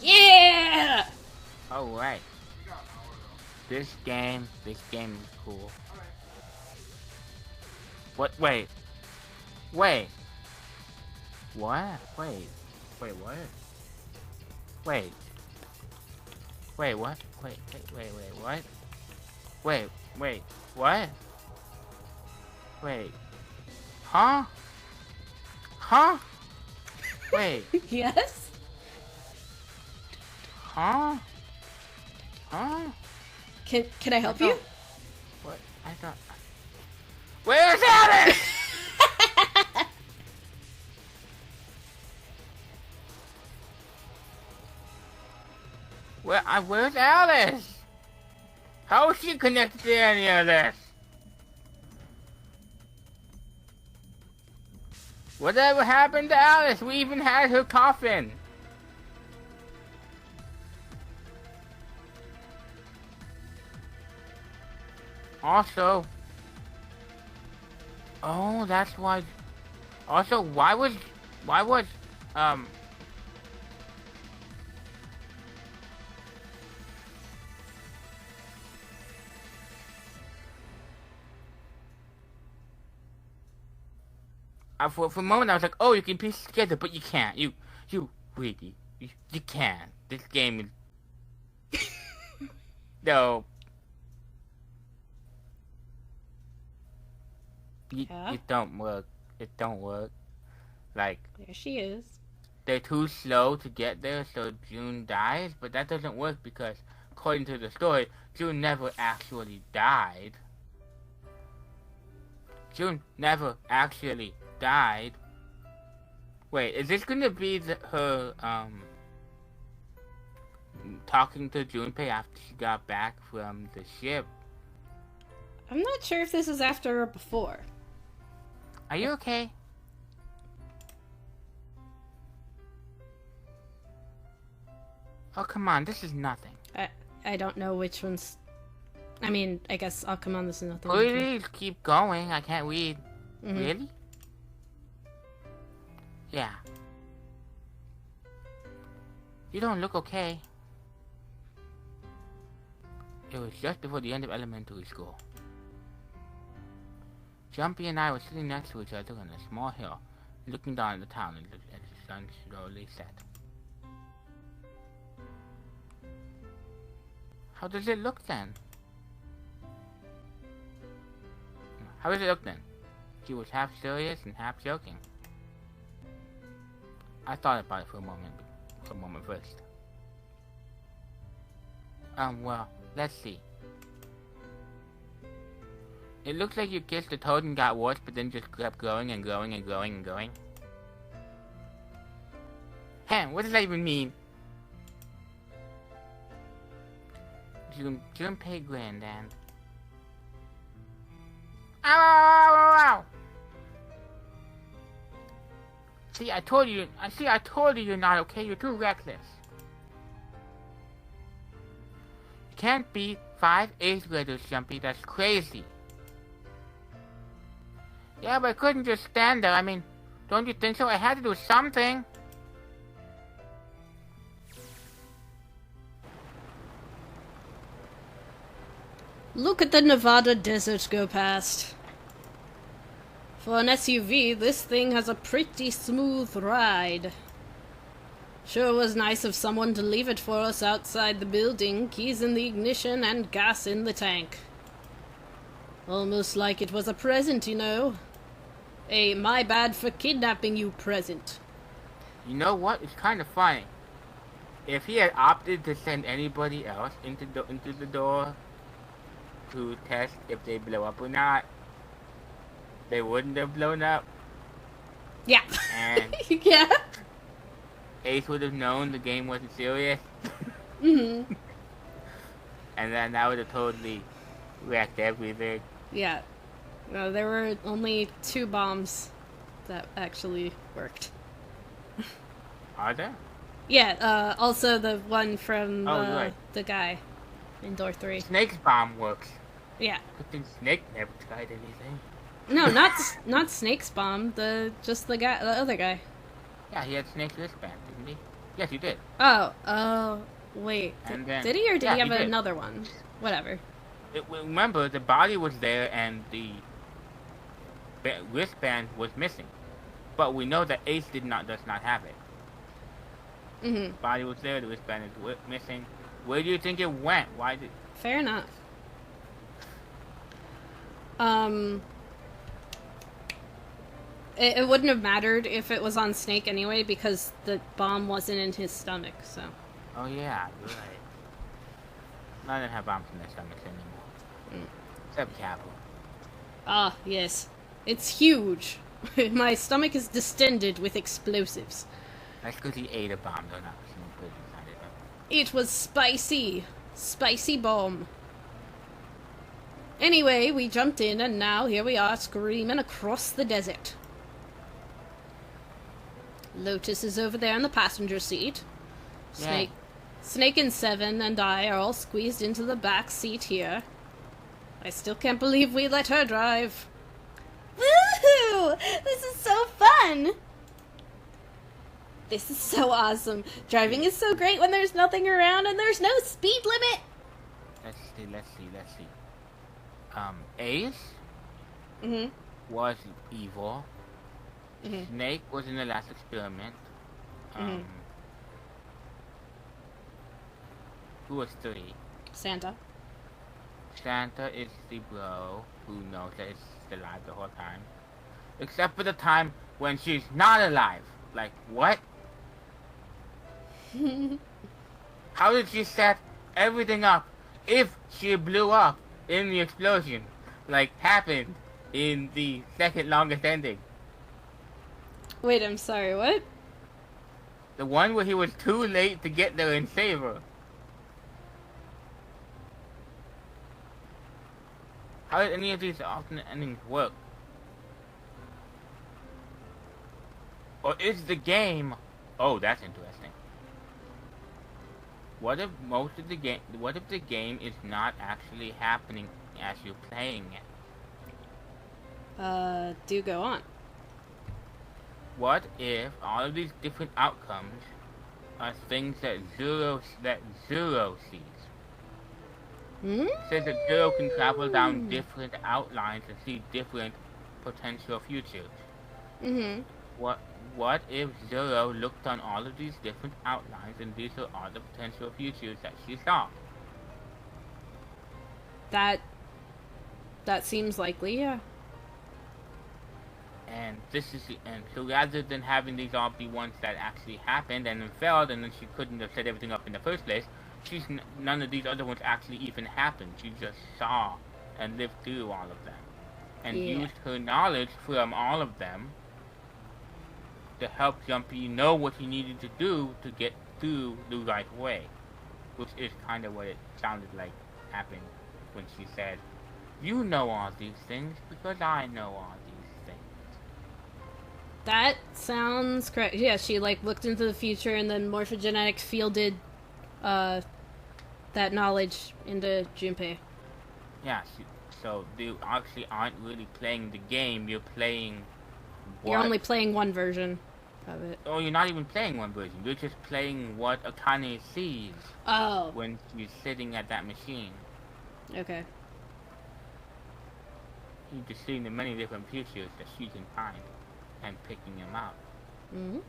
Yeah! Alright. This game is cool. What? Wait. What? What? Wait, what? Wait, what? What? What? Wait. Huh? Wait. Yes? Huh? Can I help you? What? I thought... Where's Alice? Where's Alice? How is she connected to any of this? Whatever happened to Alice? We even had her coffin. Also, oh, that's why. Also, why was for a moment I was like, oh, you can piece it together, but you can't. You can't. This game is no. It don't work. Like, there she is. they're too slow to get there, so June dies. But that doesn't work because, according to the story, June never actually died. June never actually died. Wait, is this gonna be her talking to Junpei after she got back from the ship? I'm not sure if this is after or before. Are you okay? Oh, come on, this is nothing. I don't know which one's... I mean, I guess I'll come on, this is nothing. Please keep going, I can't read. Mm-hmm. Really? Yeah. You don't look okay. It was just before the end of elementary school. Jumpy and I were sitting next to each other on a small hill, looking down at the town as the sun slowly set. How does it look then? How does it look then? She was half serious and half joking. I thought about it for a moment first. Well, let's see. It looks like you kissed a toad and got worse, but then just kept growing and growing and growing and growing. What does that even mean? Junpei grinned and... Ow, ow, ow, ow, ow! See, I told you you're not okay. You're too reckless. You can't beat 5 8th graders, Jumpy. That's crazy. Yeah, but I couldn't just stand there. I mean, don't you think so? I had to do something. Look at the Nevada desert go past. For an SUV, this thing has a pretty smooth ride. Sure was nice of someone to leave it for us outside the building, keys in the ignition and gas in the tank. Almost like it was a present, you know. A my bad for kidnapping you present. You know what? It's kind of funny. If he had opted to send anybody else into the door to test if they blow up or not, they wouldn't have blown up. Yeah. And yeah. Ace would have known the game wasn't serious. Mm-hmm. And then that would have totally wrecked everything. Yeah. No, there were only 2 bombs that actually worked. Are there? Yeah, also the one from right. the guy in door 3. Snake's bomb works. Yeah. Good thing Snake never tried anything. No, not Snake's bomb. The other guy. Yeah, he had Snake's wristband, didn't he? Yes, he did. Oh, wait. And then, did he or did he have did. another one? Whatever. Remember, the body was there and the wristband was missing, but we know that Ace does not have it. Mm-hmm. The body was there, the wristband is missing. Where do you think it went? Why did? Fair enough. It wouldn't have mattered if it was on Snake anyway, because the bomb wasn't in his stomach, so. Oh yeah, you're right. None of them have bombs in their stomachs anymore. Except Capital. Ah, yes. It's huge. My stomach is distended with explosives. That's because he ate a bomb, though, not put it inside it. It was spicy. Spicy bomb. Anyway, we jumped in, and now here we are screaming across the desert. Lotus is over there in the passenger seat. Snake and Seven and I are all squeezed into the back seat here. I still can't believe we let her drive. Woohoo! This is so fun! This is so awesome. Driving is so great when there's nothing around and there's no speed limit. Let's see. Ace was evil. Snake was in the last experiment. Who was 3? Santa. Santa is the bro who knows that it's alive the whole time. Except for the time when she's not alive. Like, what? How did she set everything up if she blew up in the explosion, like happened in the second longest ending? Wait, I'm sorry, what? The one where he was too late to get there and save her. How did any of these alternate endings work? Or is the game... Oh, that's interesting. What if What if the game is not actually happening as you're playing it? Do go on. What if all of these different outcomes are things that Zero sees? Hmm? It says that Zero can travel down different outlines and see different potential futures. Mm-hmm. What if Zero looked on all of these different outlines and these are all the potential futures that she saw? That seems likely, yeah. And this is so rather than having these all be ones that actually happened and then failed and then she couldn't have set everything up in the first place, none of these other ones actually even happened. She just saw and lived through all of them. And used her knowledge from all of them to help Jumpy know what he needed to do to get through the right way. Which is kind of what it sounded like happened when she said, "You know all these things because I know all these things." That sounds correct. Yeah, she looked into the future and then morphogenetics fielded that knowledge into Junpei. Yeah, so you actually aren't really playing the game, you're playing You're only playing one version of it. Oh, you're not even playing one version, you're just playing what Akane sees when she's sitting at that machine. Okay. You're just seeing the many different futures that she can find and picking them out. Mm-hmm.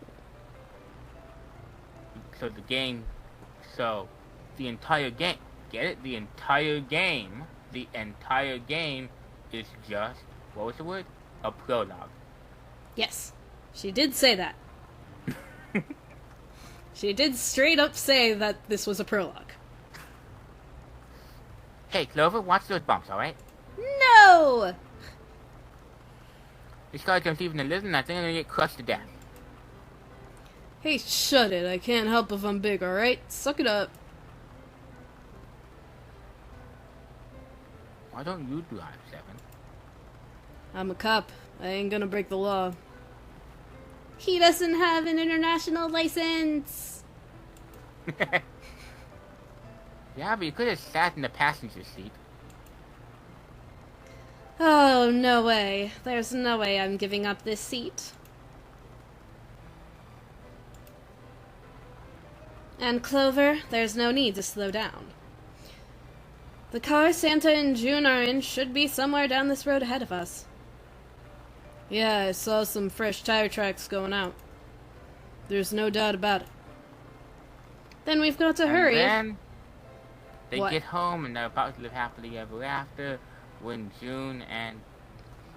The entire game, get it? The entire game is just, what was the word? A prologue. Yes. She did say that. She did straight up say that this was a prologue. Hey, Clover, watch those bumps, alright? No! This guy jumps even a little and I think I'm gonna get crushed to death. Hey, shut it. I can't help if I'm big, alright? Suck it up. Why don't you drive, Seven? I'm a cop. I ain't gonna break the law. He doesn't have an international license! Yeah, but you could have sat in the passenger seat. Oh, no way. There's no way I'm giving up this seat. And Clover, there's no need to slow down. The car Santa and June are in should be somewhere down this road ahead of us. Yeah, I saw some fresh tire tracks going out. There's no doubt about it. Then we've got to hurry. And then they What? get home and they're about to live happily ever after when June and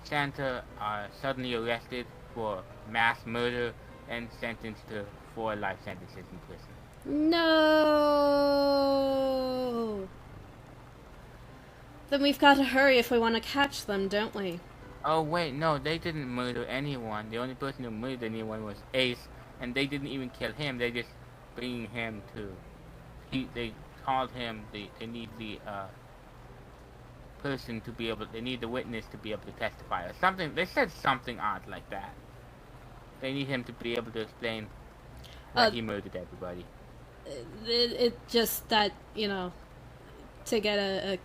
Santa are suddenly arrested for mass murder and sentenced to 4 life sentences in prison. No. Then we've got to hurry if we want to catch them, don't we? Oh wait, no, they didn't murder anyone. The only person who murdered anyone was Ace, and they didn't even kill him. They just bring him to. They called him. They need the person to be able. They need the witness to be able to testify or something. They said something odd like that. They need him to be able to explain that he murdered everybody. It just that, you know, to get a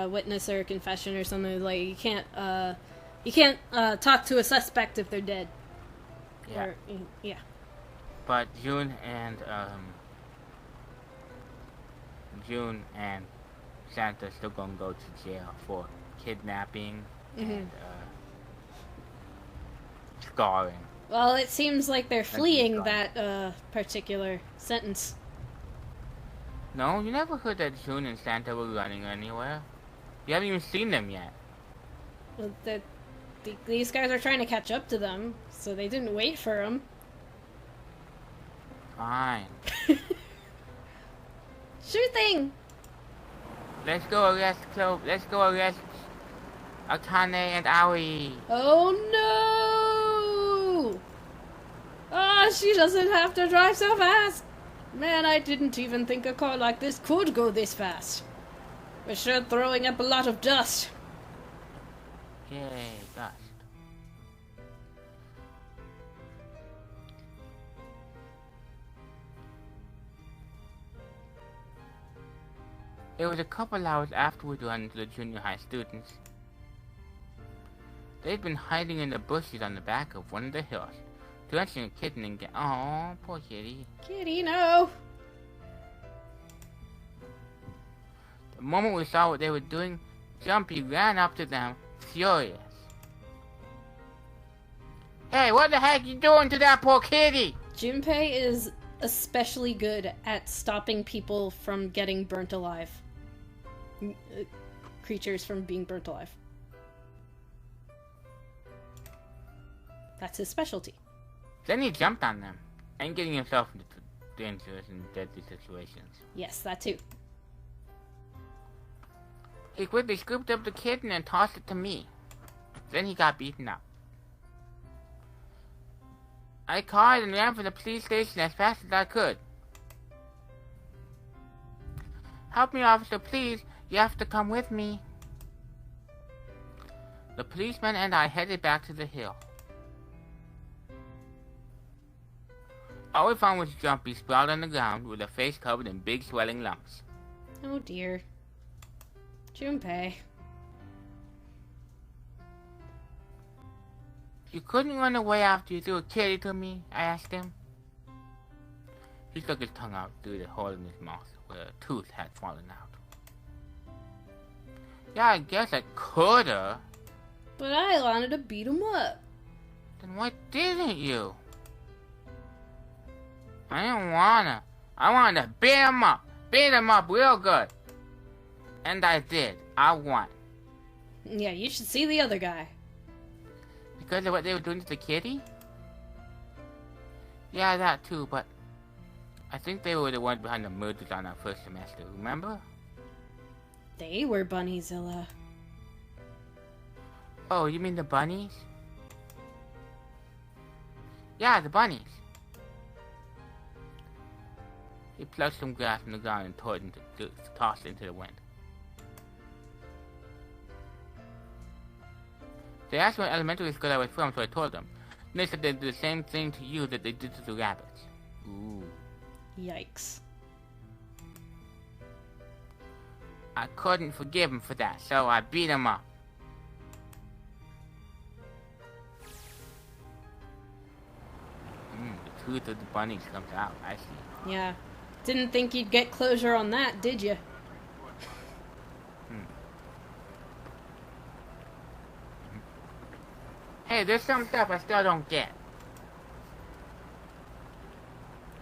witness or a confession or something, like you can't talk to a suspect if they're dead. Yeah. Or, yeah. But June and Santa still gonna go to jail for kidnapping and scarring. Well, it seems like they're fleeing that particular sentence. No, you never heard that June and Santa were running anywhere. You haven't even seen them yet. Well, these guys are trying to catch up to them, so they didn't wait for them. Fine. Sure thing. Let's go arrest Akane and Aoi. Oh no! Ah, she doesn't have to drive so fast. Man, I didn't even think a car like this could go this fast. We're sure throwing up a lot of dust. Yay, dust. It was a couple hours after we'd run into the junior high students. They'd been hiding in the bushes on the back of one of the hills, drenching a kitten and oh, poor kitty. Kitty, no. The moment we saw what they were doing, Jumpy ran up to them, furious. Hey, what the heck you doing to that poor kitty? Junpei is especially good at stopping people from getting burnt alive. Creatures from being burnt alive. That's his specialty. Then he jumped on them, and getting himself into dangerous and deadly situations. Yes, that too. He quickly scooped up the kitten and tossed it to me. Then he got beaten up. I called and ran for the police station as fast as I could. Help me, officer, please. You have to come with me. The policeman and I headed back to the hill. All we found was Jumpy sprawled on the ground with a face covered in big swelling lumps. Oh dear. Junpei. You couldn't run away after you threw a kitty to me? I asked him. He stuck his tongue out through the hole in his mouth where a tooth had fallen out. Yeah, I guess I coulda. But I wanted to beat him up. Then why didn't you? I didn't wanna. I wanted to beat him up. Beat him up real good. And I did. I won. Yeah, you should see the other guy. Because of what they were doing to the kitty? Yeah, that too, but I think they were the ones behind the murders on our first semester, remember? They were Bunnyzilla. Oh, you mean the bunnies? Yeah, the bunnies. He plucked some grass from the ground and tossed it into the wind. They asked me what elementary school I was from, so I told them. And they said they'd do the same thing to you that they did to the rabbits. Ooh. Yikes. I couldn't forgive him for that, so I beat him up. The truth of the bunnies comes out, I see. Yeah. Didn't think you'd get closure on that, did you? Hey, there's some stuff I still don't get.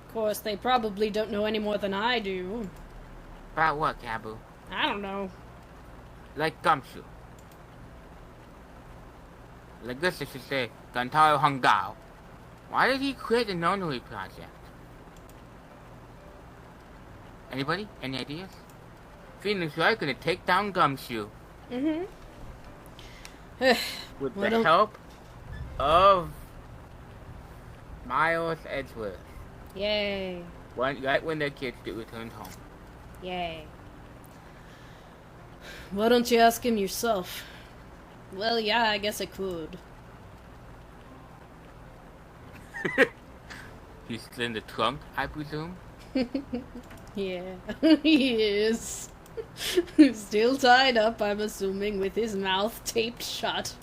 Of course, they probably don't know any more than I do. About what, Kabu? I don't know. Like Gumshoe. Legusta should say, Gantaro Hungao. Why did he create the Nonary Project? Anybody? Any ideas? Phoenix Wright gonna take down Gumshoe. Mm-hmm. With the help of Miles Edgeworth. Yay. Right when their kids get returned home. Yay. Why don't you ask him yourself? Well, yeah, I guess I could. He's still in the trunk, I presume? Yeah, he is. Still tied up, I'm assuming, with his mouth taped shut.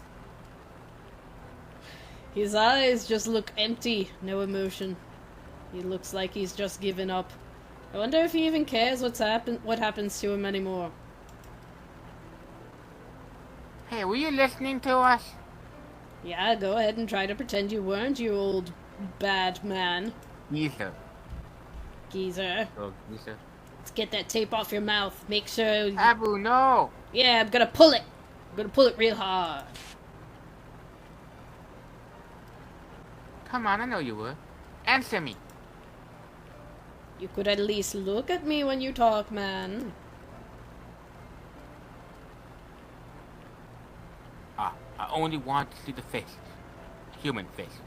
His eyes just look empty, no emotion. He looks like he's just given up. I wonder if he even cares what happens to him anymore. Hey, were you listening to us? Yeah, go ahead and try to pretend you weren't, you old bad man. Geezer. Geezer. Oh, geezer. Let's get that tape off your mouth. Make sure... Abu, no! Yeah, I'm gonna pull it. I'm gonna pull it real hard. Come on, I know you would. Answer me. You could at least look at me when you talk, man. I only want to see the faces. Human faces.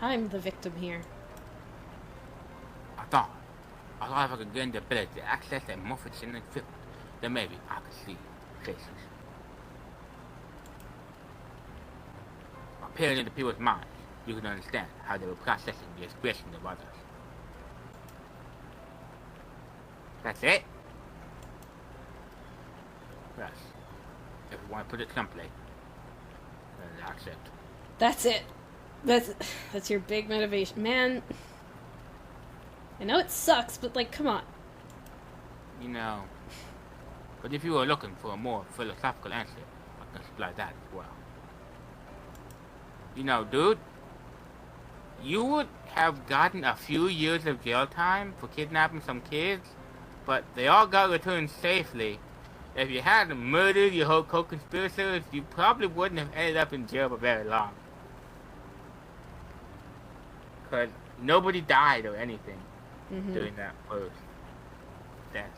I'm the victim here. I thought if I could gain the ability to access that morphine and field, then maybe I could see faces. By peering into people's minds, you can understand how they were processing the expression of others. That's it? Yes. If you want to put it someplace, then I accept. That's it. That's your big motivation. Man, I know it sucks, but like, come on. You know, but if you were looking for a more philosophical answer, I can supply that as well. You know, dude, you would have gotten a few years of jail time for kidnapping some kids, but they all got returned safely. If you hadn't murdered your whole co-conspirators, you probably wouldn't have ended up in jail for very long. Because nobody died or anything during that first death.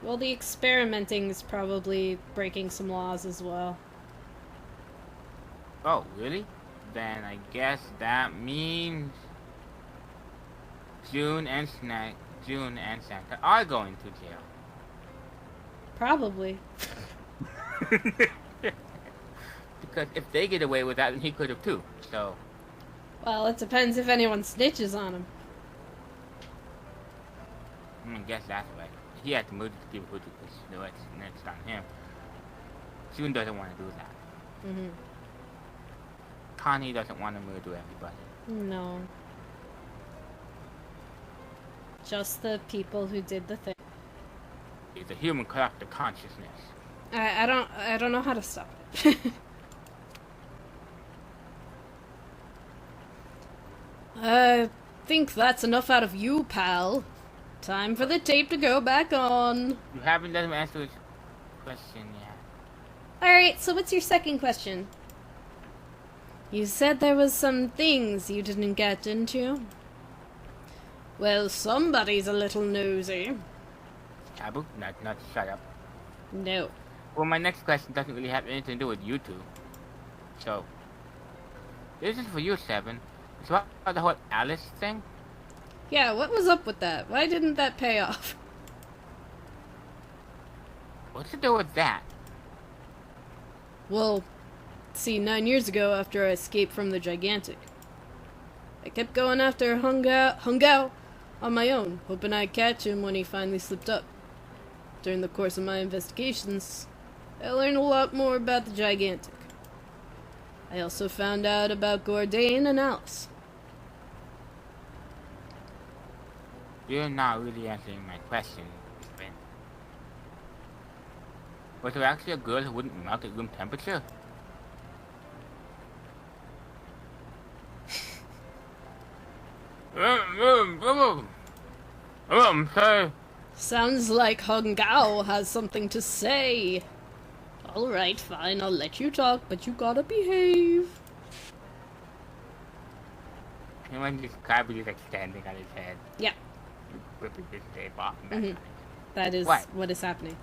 Well, the experimenting is probably breaking some laws as well. Oh, really? Then I guess that means June and Santa are going to jail. Probably. Because if they get away with that, then he could have too. So. Well, it depends if anyone snitches on him. I guess that's right. He had to murder the people who did this. No, it's next on him. June doesn't want to do that. Connie doesn't want to murder everybody. No. Just the people who did the thing. It's a human collective consciousness. I don't know how to stop it. I think that's enough out of you, pal. Time for the tape to go back on. You haven't let him answer his question yet. Alright, so what's your second question? You said there was some things you didn't get into. Well, somebody's a little nosy. Taboo? Not shut up. No. Well, my next question doesn't really have anything to do with you two. So, this is for you, Seven. It's about the whole Alice thing. Yeah, what was up with that? Why didn't that pay off? What's to do with that? Well, see, 9 years ago, after I escaped from the Gigantic, I kept going after Hung Ao on my own, hoping I'd catch him when he finally slipped up. During the course of my investigations, I learned a lot more about the Gigantic. I also found out about Gordane and Alice. You're not really answering my question, Ben. Was there actually a girl who wouldn't melt at room temperature? Sorry. Sounds like Hung Ao has something to say. Alright, fine, I'll let you talk, but you gotta behave. And when this garbage is extending on his head. Yeah. Ripping this tape off. And that That is what is happening.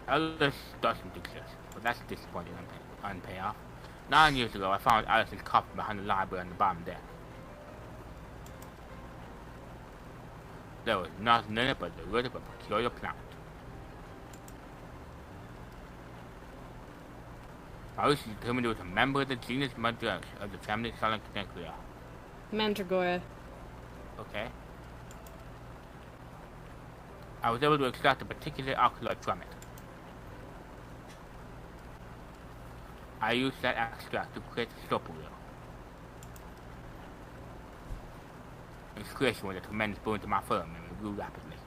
Alice doesn't exist, but that's disappointing on payoff. 9 years ago, I found Alice's coffin behind the library on the bottom deck. There was nothing in it but the root of a peculiar plant. Alice is determined it was a member of the genus Madras of the family Solancanecria. Mandragora. Okay. I was able to extract a particular alkaloid from it. I used that extract to create soap oil. Its creation was a tremendous boon to my firm and it grew rapidly.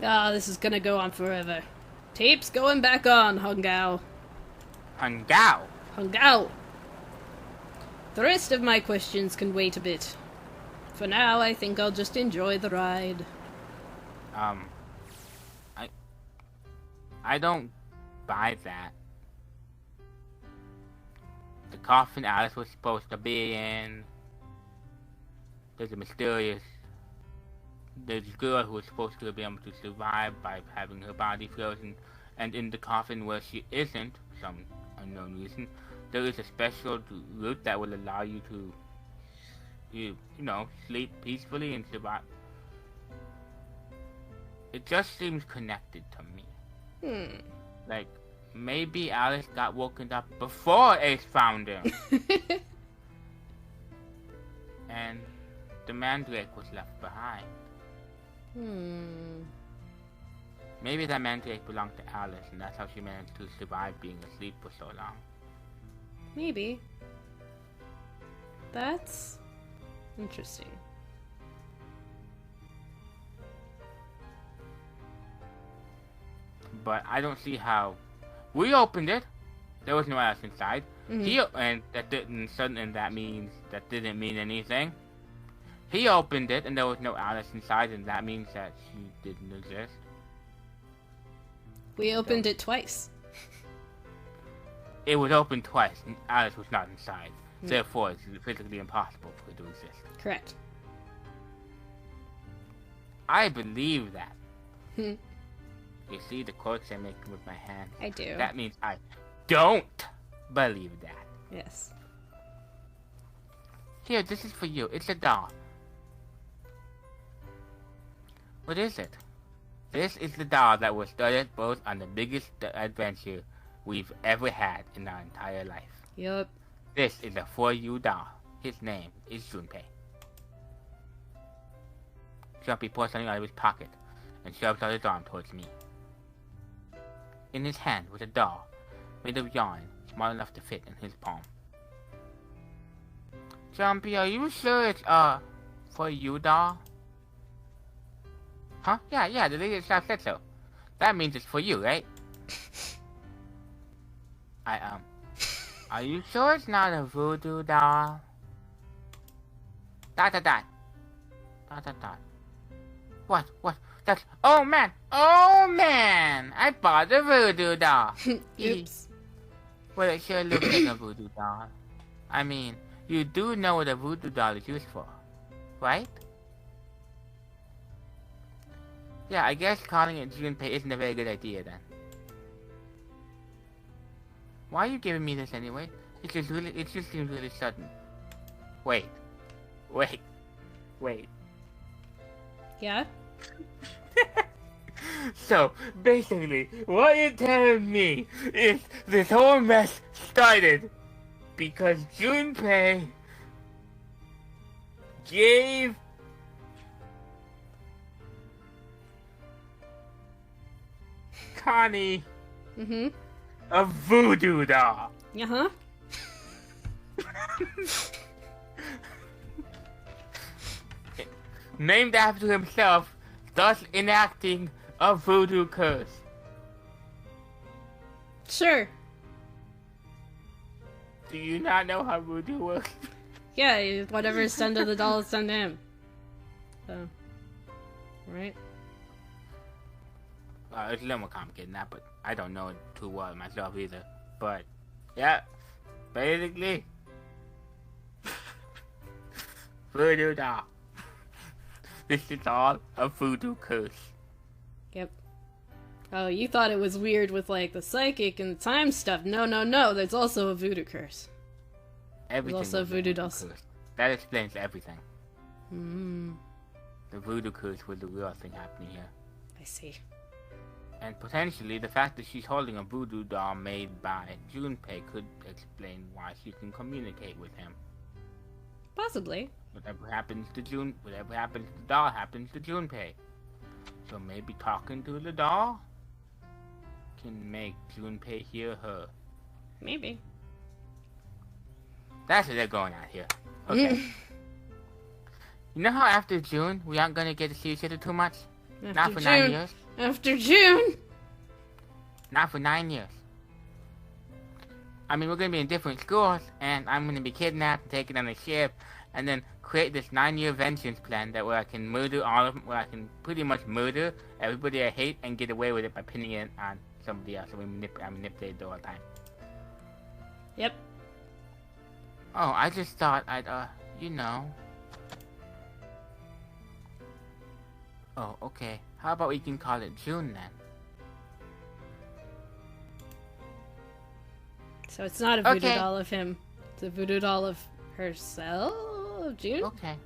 Ah, this is gonna go on forever. Tape's going back on, Hung Ao. Hung Ao? Hung Ao! The rest of my questions can wait a bit. For now, I think I'll just enjoy the ride. I don't buy that. The coffin Alice was supposed to be in. There's a mysterious... There's a girl who was supposed to be able to survive by having her body frozen. And in the coffin where she isn't, for some unknown reason, there is a special route that will allow you to, you know, sleep peacefully and survive. It just seems connected to me. Like, maybe Alice got woken up before Ace found him. And the mandrake was left behind. Maybe that mandrake belonged to Alice, and that's how she managed to survive being asleep for so long. Maybe. That's interesting. But I don't see how. We opened it. There was no Alice inside. And that didn't mean anything. He opened it, and there was no Alice inside, and that means that she didn't exist. We opened it twice. It was opened twice, and Alice was not inside. Therefore, it's physically impossible for it to exist. Correct. I believe that. You see the quotes I'm making with my hand? I do. That means I don't believe that. Yes. Here, this is for you. It's a doll. What is it? This is the doll that was started both on the biggest adventure we've ever had in our entire life. Yup. This is a for you doll. His name is Junpei. Jumpy pulls something out of his pocket and shoves out his arm towards me. In his hand was a doll made of yarn, small enough to fit in his palm. Jumpy, are you sure it's for you doll? Huh? Yeah, the lady itself said so. That means it's for you, right? Are you sure it's not a voodoo doll? Dot. What? That's... Oh man! I bought a voodoo doll! Oops. Well, it sure looks like a voodoo doll. I mean, you do know what a voodoo doll is used for, right? Yeah, I guess calling it Junpei isn't a very good idea then. Why are you giving me this anyway? It just seems really sudden. Wait. Yeah? So, basically, what you're telling me is this whole mess started because Junpei gave Connie a voodoo doll. Uh-huh. Named after himself, thus enacting a voodoo curse. Sure. Do you not know how voodoo works? Yeah, whatever's done to the doll is done to him. So, right? It's a little more complicated than that, but I don't know it too well myself either. But, yeah, basically, voodoo doll. This is all a voodoo curse. Yep. Oh, you thought it was weird with, like, the psychic and the time stuff. No, there's also a voodoo curse. Everything. There's also voodoo dolls. That explains everything. Hmm. The voodoo curse was the real thing happening here. I see. And potentially, the fact that she's holding a voodoo doll made by Junpei could explain why she can communicate with him. Possibly. Whatever happens to the doll happens to Junpei. So maybe talking to the doll can make Junpei hear her. Maybe. That's what they're going at here. Okay. You know how after June, we aren't gonna get to see each other too much? Not for 9 years. After June? Not for 9 years. I mean, we're gonna be in different schools, and I'm gonna be kidnapped and taken on a ship, and then create this 9-year vengeance plan that where I can murder all of them, where I can pretty much murder everybody I hate and get away with it by pinning it on somebody else, and I manipulated all the time. Yep. Oh, I just thought I'd, you know. Oh, okay. How about we can call it June then? So it's not a voodoo Okay. doll of him. It's a voodoo doll of herself? Of June? Okay.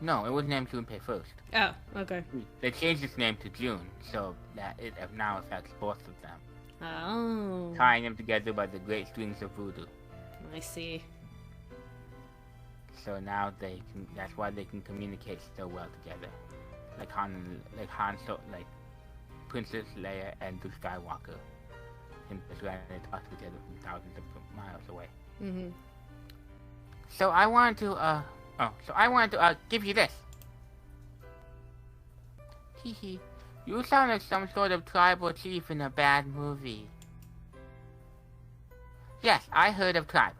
No, it was named Junpei first. Oh, okay. They changed its name to June, so that it now affects both of them, Oh. tying them together by the great strings of voodoo. I see. So now that's why they can communicate so well together. Like Princess Leia and Luke Skywalker. And that's why they talk together from thousands of miles away. Mm-hmm. So I wanted to give you this. Hehe. You sound like some sort of tribal chief in a bad movie. Yes, I heard of tribe.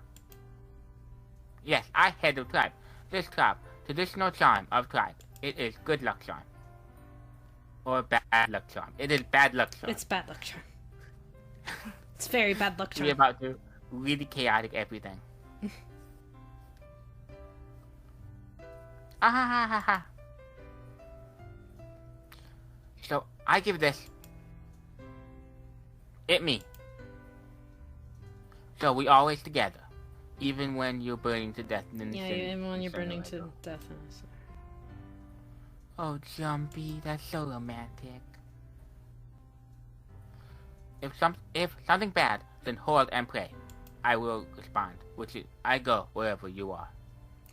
Yes, I heard of tribe. This tribe, traditional charm of tribe. It is good luck charm. Or bad luck charm. It is bad luck charm. It's bad luck charm. It's very bad luck charm. We're about to really chaotic everything. Ah ha ha ha ha. So I give this it me. So we always together, even when you're burning to death in the Yeah, even when you're burning to death. Oh, Jumpy, that's so romantic. If something bad, then hold and pray. I will respond, I go wherever you are.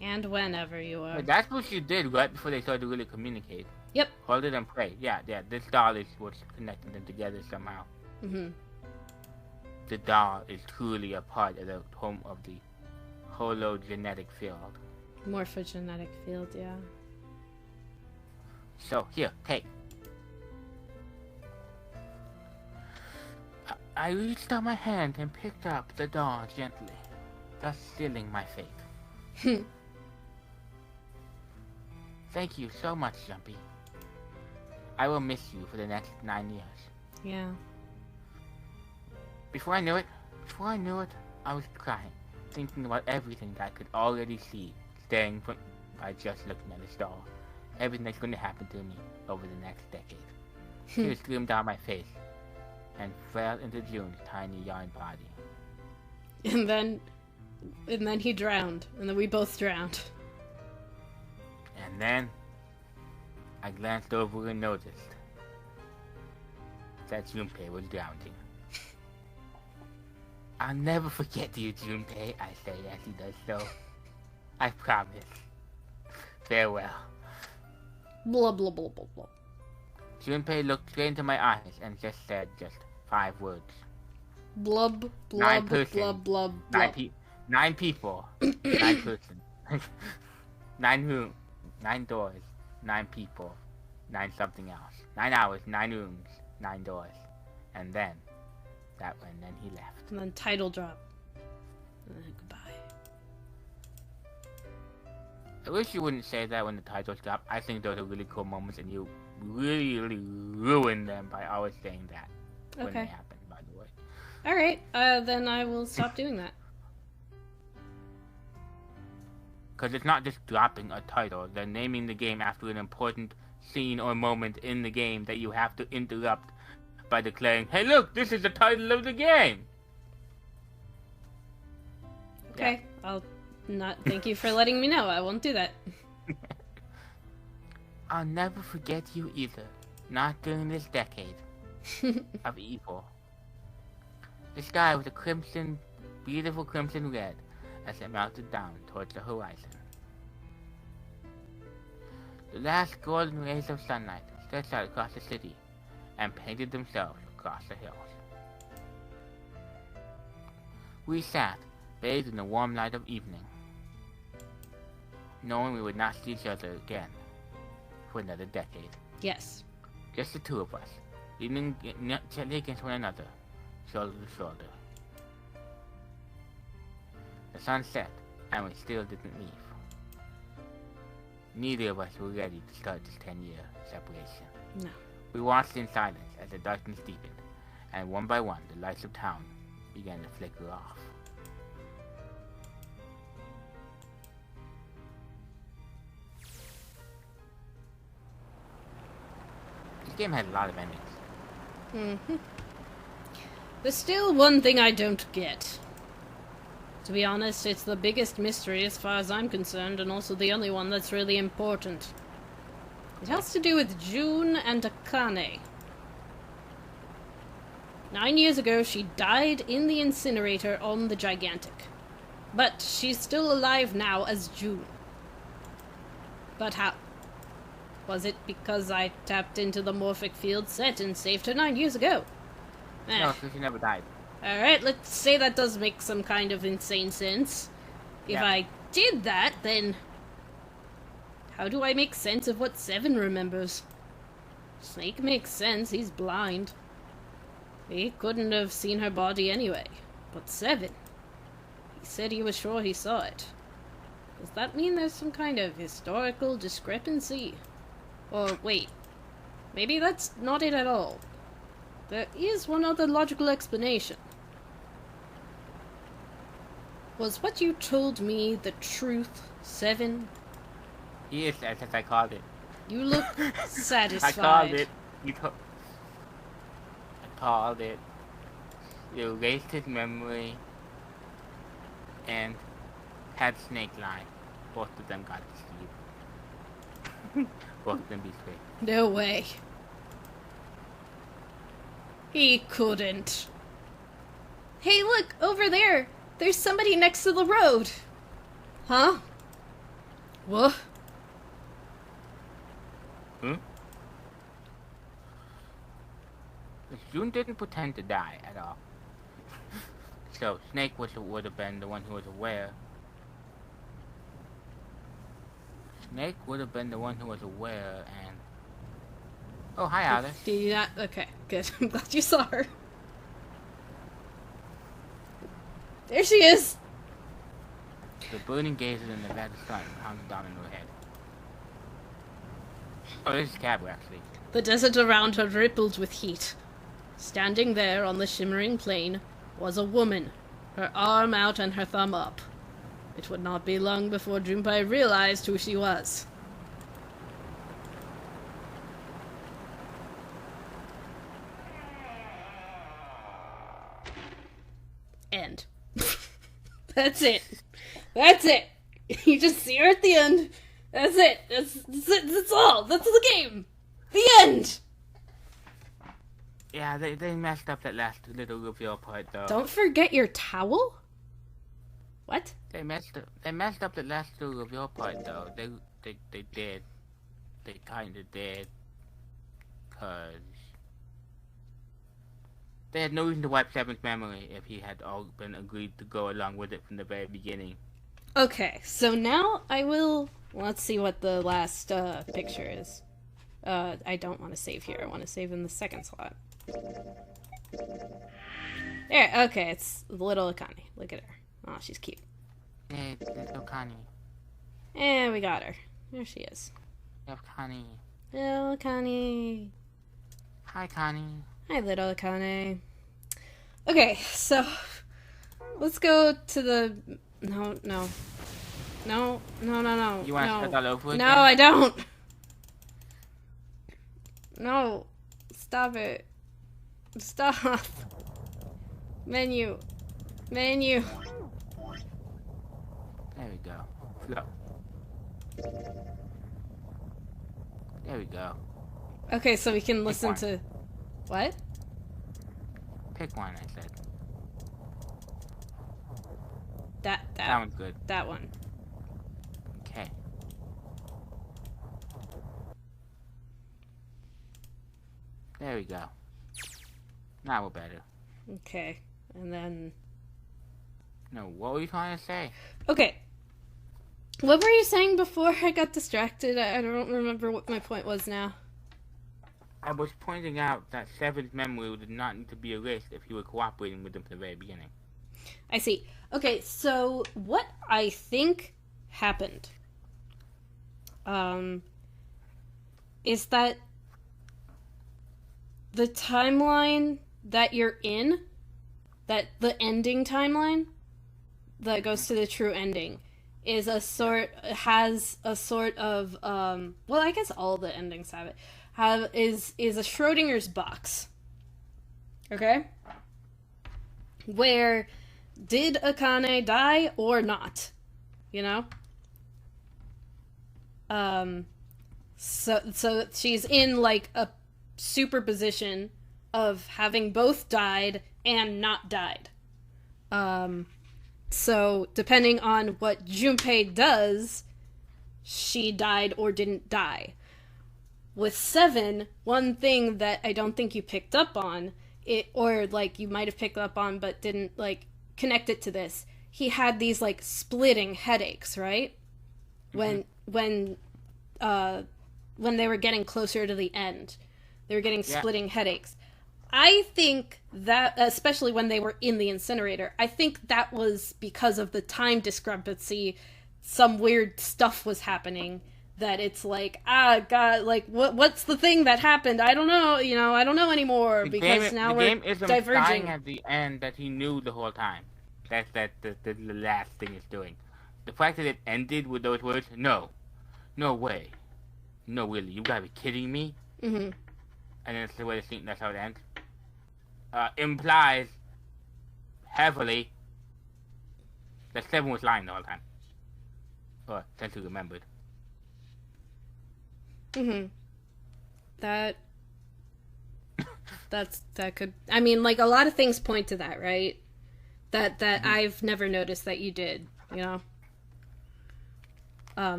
And whenever you are. But that's what you did right before they started to really communicate. Yep. Hold it and pray. Yeah, this doll is what's connecting them together somehow. Mm-hmm. The doll is truly a part of the home of the hologenetic field. Morphogenetic field, yeah. So, here, take. I reached out my hand and picked up the doll gently, thus sealing my fate. Thank you so much, Jumpy. I will miss you for the next 9 years. Yeah. Before I knew it, I was crying, thinking about everything that I could already see, staring by just looking at this doll. Everything that's going to happen to me over the next decade. Tears streamed down my face and fell into June's tiny yarn body. And then he drowned, and then we both drowned. And then I glanced over and noticed that Junpei was drowning. I'll never forget you, Junpei, I say as he does so. I promise. Farewell. Blah, blah, blah, blah, blah. Junpei looked straight into my eyes and said 5 words. Blub, blub, 9 persons. blub, blub, blub. 9 people. 9 persons. 9 rooms. 9 doors. 9 people. 9 something else. 9 hours. 9 rooms. 9 doors. And then he left. And then title drop. And then goodbye. I wish you wouldn't say that when the titles drop. I think those are really cool moments, and you really ruined them by always saying that when they happen, by the way. Alright, then I will stop doing that. Because it's not just dropping a title, they're naming the game after an important scene or moment in the game that you have to interrupt by declaring, "Hey look, this is the title of the game!" Okay, yeah. I'll not thank you for letting me know. I won't do that. I'll never forget you either. Not during this decade of evil. The sky was a beautiful crimson red as it melted down towards the horizon. The last golden rays of sunlight stretched out across the city and painted themselves across the hills. We sat, bathed in the warm light of evening, knowing we would not see each other again for another decade. Yes. Just the two of us, leaning gently against one another, shoulder to shoulder. The sun set, and we still didn't leave. Neither of us were ready to start this 10-year separation. No. We watched in silence as the darkness deepened, And one by one, the lights of town began to flicker off. This game has a lot of endings. There's still one thing I don't get. To be honest, it's the biggest mystery as far as I'm concerned, and also the only one that's really important. It has to do with June and Akane. 9 years ago, she died in the incinerator on the Gigantic. But she's still alive now as June. But how? Was it because I tapped into the morphic field set and saved her 9 years ago? No, so she never died. Alright, let's say that does make some kind of insane sense. If Yeah. I did that, then how do I make sense of what Seven remembers? Snake makes sense, he's blind. He couldn't have seen her body anyway. But Seven, he said he was sure he saw it. Does that mean there's some kind of historical discrepancy? Or wait, maybe that's not it at all. There is one other logical explanation. Was what you told me the truth, Seven? Yes, as I called it. You look satisfied. I called it. I called it. You erased his memory and had Snake lie. Both of them got to sleep. Both of them be straight. No way. He couldn't. Hey, look, over there. There's somebody next to the road. Huh? What? Hmm? June didn't pretend to die at all. So Snake would have been the one who was aware. Snake would have been the one who was aware and... Oh, hi, Alice. Do you not? Okay, good. I'm glad you saw her. There she is. The burning gazes in the red sun hung down on her head. Oh, this is Cab, actually. The desert around her rippled with heat. Standing there on the shimmering plain was a woman, her arm out and her thumb up. It would not be long before Junpei realized who she was. End. That's it. That's it. You just see her at the end. That's it. That's it. That's all. That's the game. The end. Yeah, they messed up that last little reveal part, though. Don't forget your towel? What? They messed up the last little reveal part, though. They did. They kinda did. 'Cause they had no reason to wipe Seven's memory if he had all been agreed to go along with it from the very beginning. Okay, so now I will... Let's see what the last picture is. I don't want to save here. I want to save in the second slot. There, okay, it's little Akane. Look at her. Oh, she's cute. Hey, little Connie. And we got her. There she is. Little Connie. Little Akane. Hi, Connie. Hi, little Akane. Okay, so... Let's go to the... No. You want to start all over again? No, I don't. No. Stop it. Stop. Menu. There we go. Flow. There we go. Okay, so we can listen one. to... What? Pick one, I said. That Sounds good. That one. Okay. There we go. Now we're better. Okay. And then... No, what were you trying to say? Okay. What were you saying before I got distracted? I don't remember what my point was now. I was pointing out that Seven's memory did not need to be erased if you were cooperating with them from the very beginning. I see. Okay, so what I think happened is that the timeline that you're in, that the ending timeline that goes to the true ending is has a sort of well, I guess all the endings have it. Is a Schrodinger's box. Okay? Where did Akane die or not? You know? So she's in like a superposition of having both died and not died. So depending on what Junpei does, she died or didn't die. With 7, one thing that I don't think you picked up on, or like you might have picked up on but didn't like connect it to this, he had these like splitting headaches, right? Mm-hmm. When they were getting closer to the end, they were getting splitting headaches. I think that, especially when they were in the incinerator, I think that was because of the time discrepancy. Some weird stuff was happening that it's like, God, like, what's the thing that happened? I don't know, I don't know anymore, because now we're diverging. At the end that he knew the whole time. That's the last thing it's doing. The fact that it ended with those words, no way. No, really, you gotta be kidding me? Mm-hmm. And that's the way the scene, that's how it ends. Implies heavily that 7 was lying the whole time. Or since he remembered. Mm-hmm. That could, I mean, like, a lot of things point to that, right? That mm-hmm. I've never noticed that you did,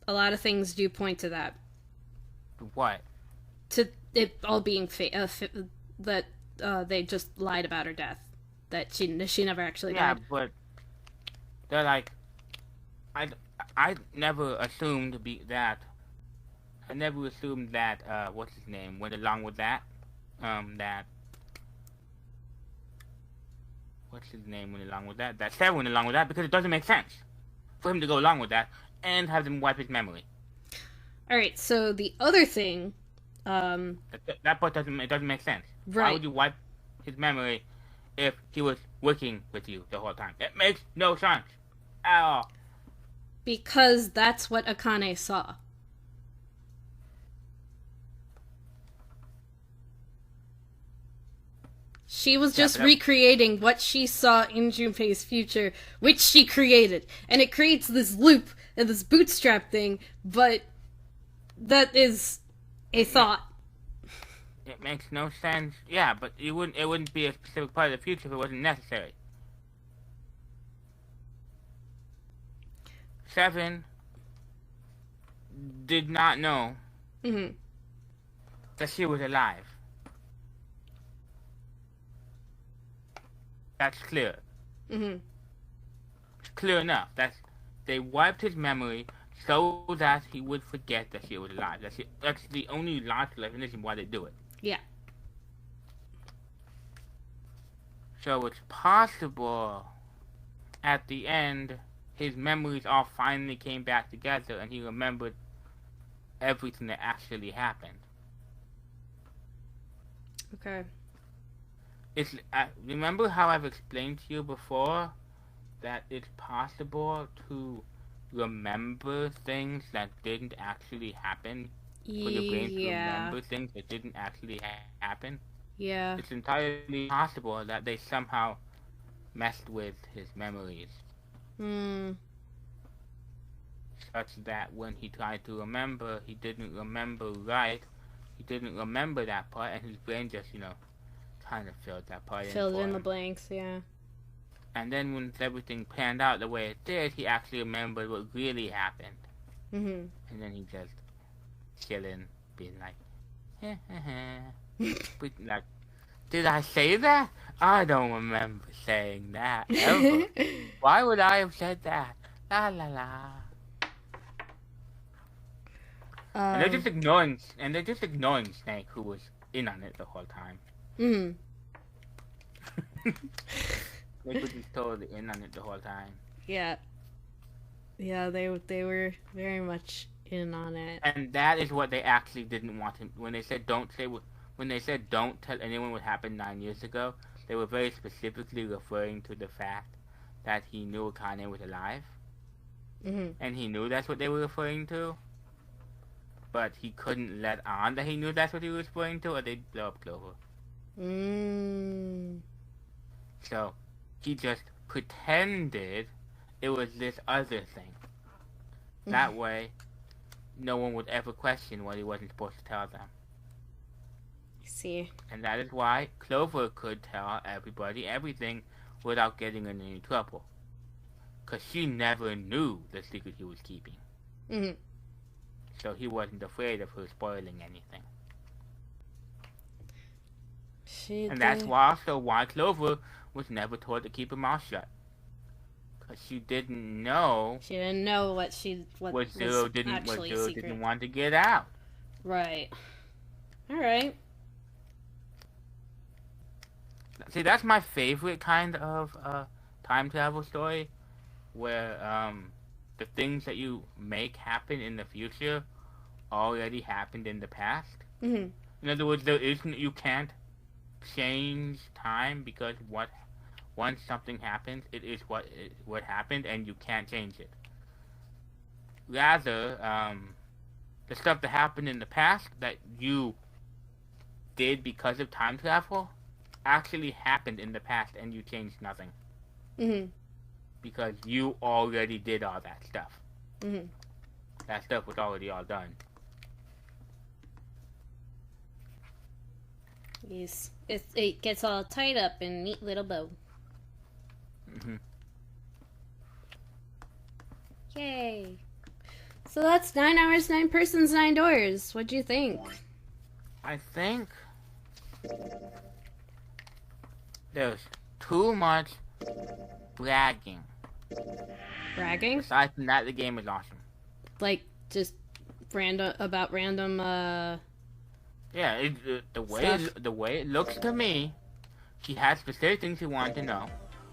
a lot of things do point to that. What? To it all being that they just lied about her death. That she never actually died. Yeah, but they're like, I never assumed that. I never assumed that. What's his name went along with that. What's his name went along with that? That 7 went along with that because it doesn't make sense for him to go along with that and have them wipe his memory. All right. So the other thing. That part doesn't make sense. Right. Why would you wipe his memory if he was working with you the whole time? It makes no sense at all. Because that's what Akane saw. She was just recreating what she saw in Junpei's future, which she created. And it creates this loop and this bootstrap thing, but that is a thought. It makes no sense. Yeah, but it wouldn't be a specific part of the future if it wasn't necessary. 7 did not know that she was alive. That's clear. Mm-hmm. It's clear enough. They wiped his memory so that he would forget that she was alive. That's the only logical explanation why they do it. Yeah. So it's possible at the end his memories all finally came back together and he remembered everything that actually happened. Okay. Remember how I've explained to you before that it's possible to remember things that didn't actually happen? For your brain to remember things that didn't actually happen? Yeah. It's entirely possible that they somehow messed with his memories. Such that when he tried to remember, he didn't remember right. He didn't remember that part, and his brain just, kind of filled that part in. Filled in the blanks, yeah. And then when everything panned out the way it did, he actually remembered what really happened. Mm-hmm. And then he just chilling, being like, but like, did I say that? I don't remember saying that ever. Why would I have said that? La la la. And they're just ignoring Snake, who was in on it the whole time. Snake was just totally in on it the whole time. Yeah. Yeah, they were very much in on it. And that is what they actually didn't want him. When they said don't say when they said don't tell anyone what happened 9 years ago, they were very specifically referring to the fact that he knew Akane was alive. Mm-hmm. And he knew that's what they were referring to. But he couldn't let on that he knew that's what he was referring to, or they'd blow up Clover. So, he just pretended it was this other thing. That way, no one would ever question what he wasn't supposed to tell them. See. And that is why Clover could tell everybody everything without getting in any trouble. Because she never knew the secret he was keeping. Mm-hmm. So he wasn't afraid of her spoiling anything. And that's also why Clover was never told to keep her mouth shut. Because she didn't know. She didn't know what Zero didn't want to get out. Right. Alright. See, that's my favorite kind of time travel story, where the things that you make happen in the future already happened in the past. Mm-hmm. In other words, you can't change time, because once something happens, it is what happened, and you can't change it. Rather, the stuff that happened in the past that you did because of time travel actually happened in the past, and you changed nothing. Mm-hmm. Because you already did all that stuff. Mm-hmm. That stuff was already all done. Yes. It gets all tied up in a neat little bow. Mm-hmm. Yay. So that's 9 hours, 9 persons, 9 doors. What'd you think? I think there's too much bragging. Bragging? Aside from that, the game is awesome. Like, just random. Yeah, the way it looks to me, he had specific things he wanted to know,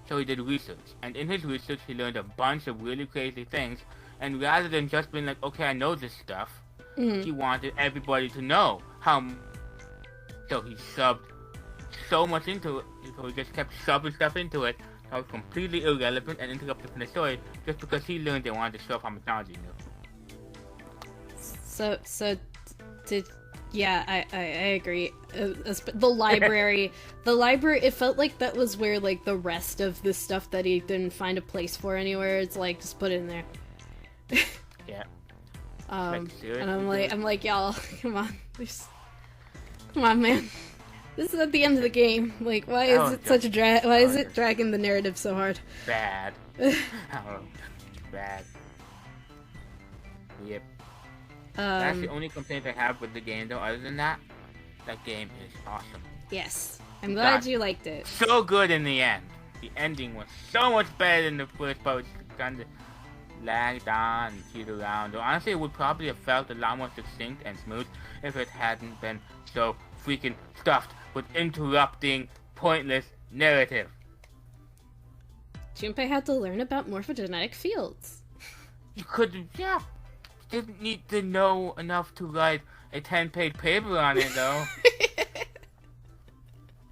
so he did research. And in his research, he learned a bunch of really crazy things. And rather than just being like, okay, I know this stuff, he wanted everybody to know how. So he subbed so much into it. So he just kept shoving stuff into it that was completely irrelevant and interrupted from the story, just because he learned they wanted to show off how much knowledge he knew. Yeah, I agree. The library, it felt like that was where, like, the rest of the stuff that he didn't find a place for anywhere, it's like, just put it in there. Yeah. And I'm like, y'all, come on. Come on, man. This is at the end of the game. Like, why is it such a why is it dragging the narrative so hard? Bad. Bad. Yep. That's the only complaint I have with the game, though. Other than that, that game is awesome. Yes. I'm glad you liked it. So good in the end. The ending was so much better than the first part, which kind of lagged on and teetered around. Though honestly, it would probably have felt a lot more succinct and smooth if it hadn't been so freaking stuffed with interrupting, pointless narrative. Junpei had to learn about morphogenetic fields. You could, yeah. Didn't need to know enough to write a 10-page paper on it, though.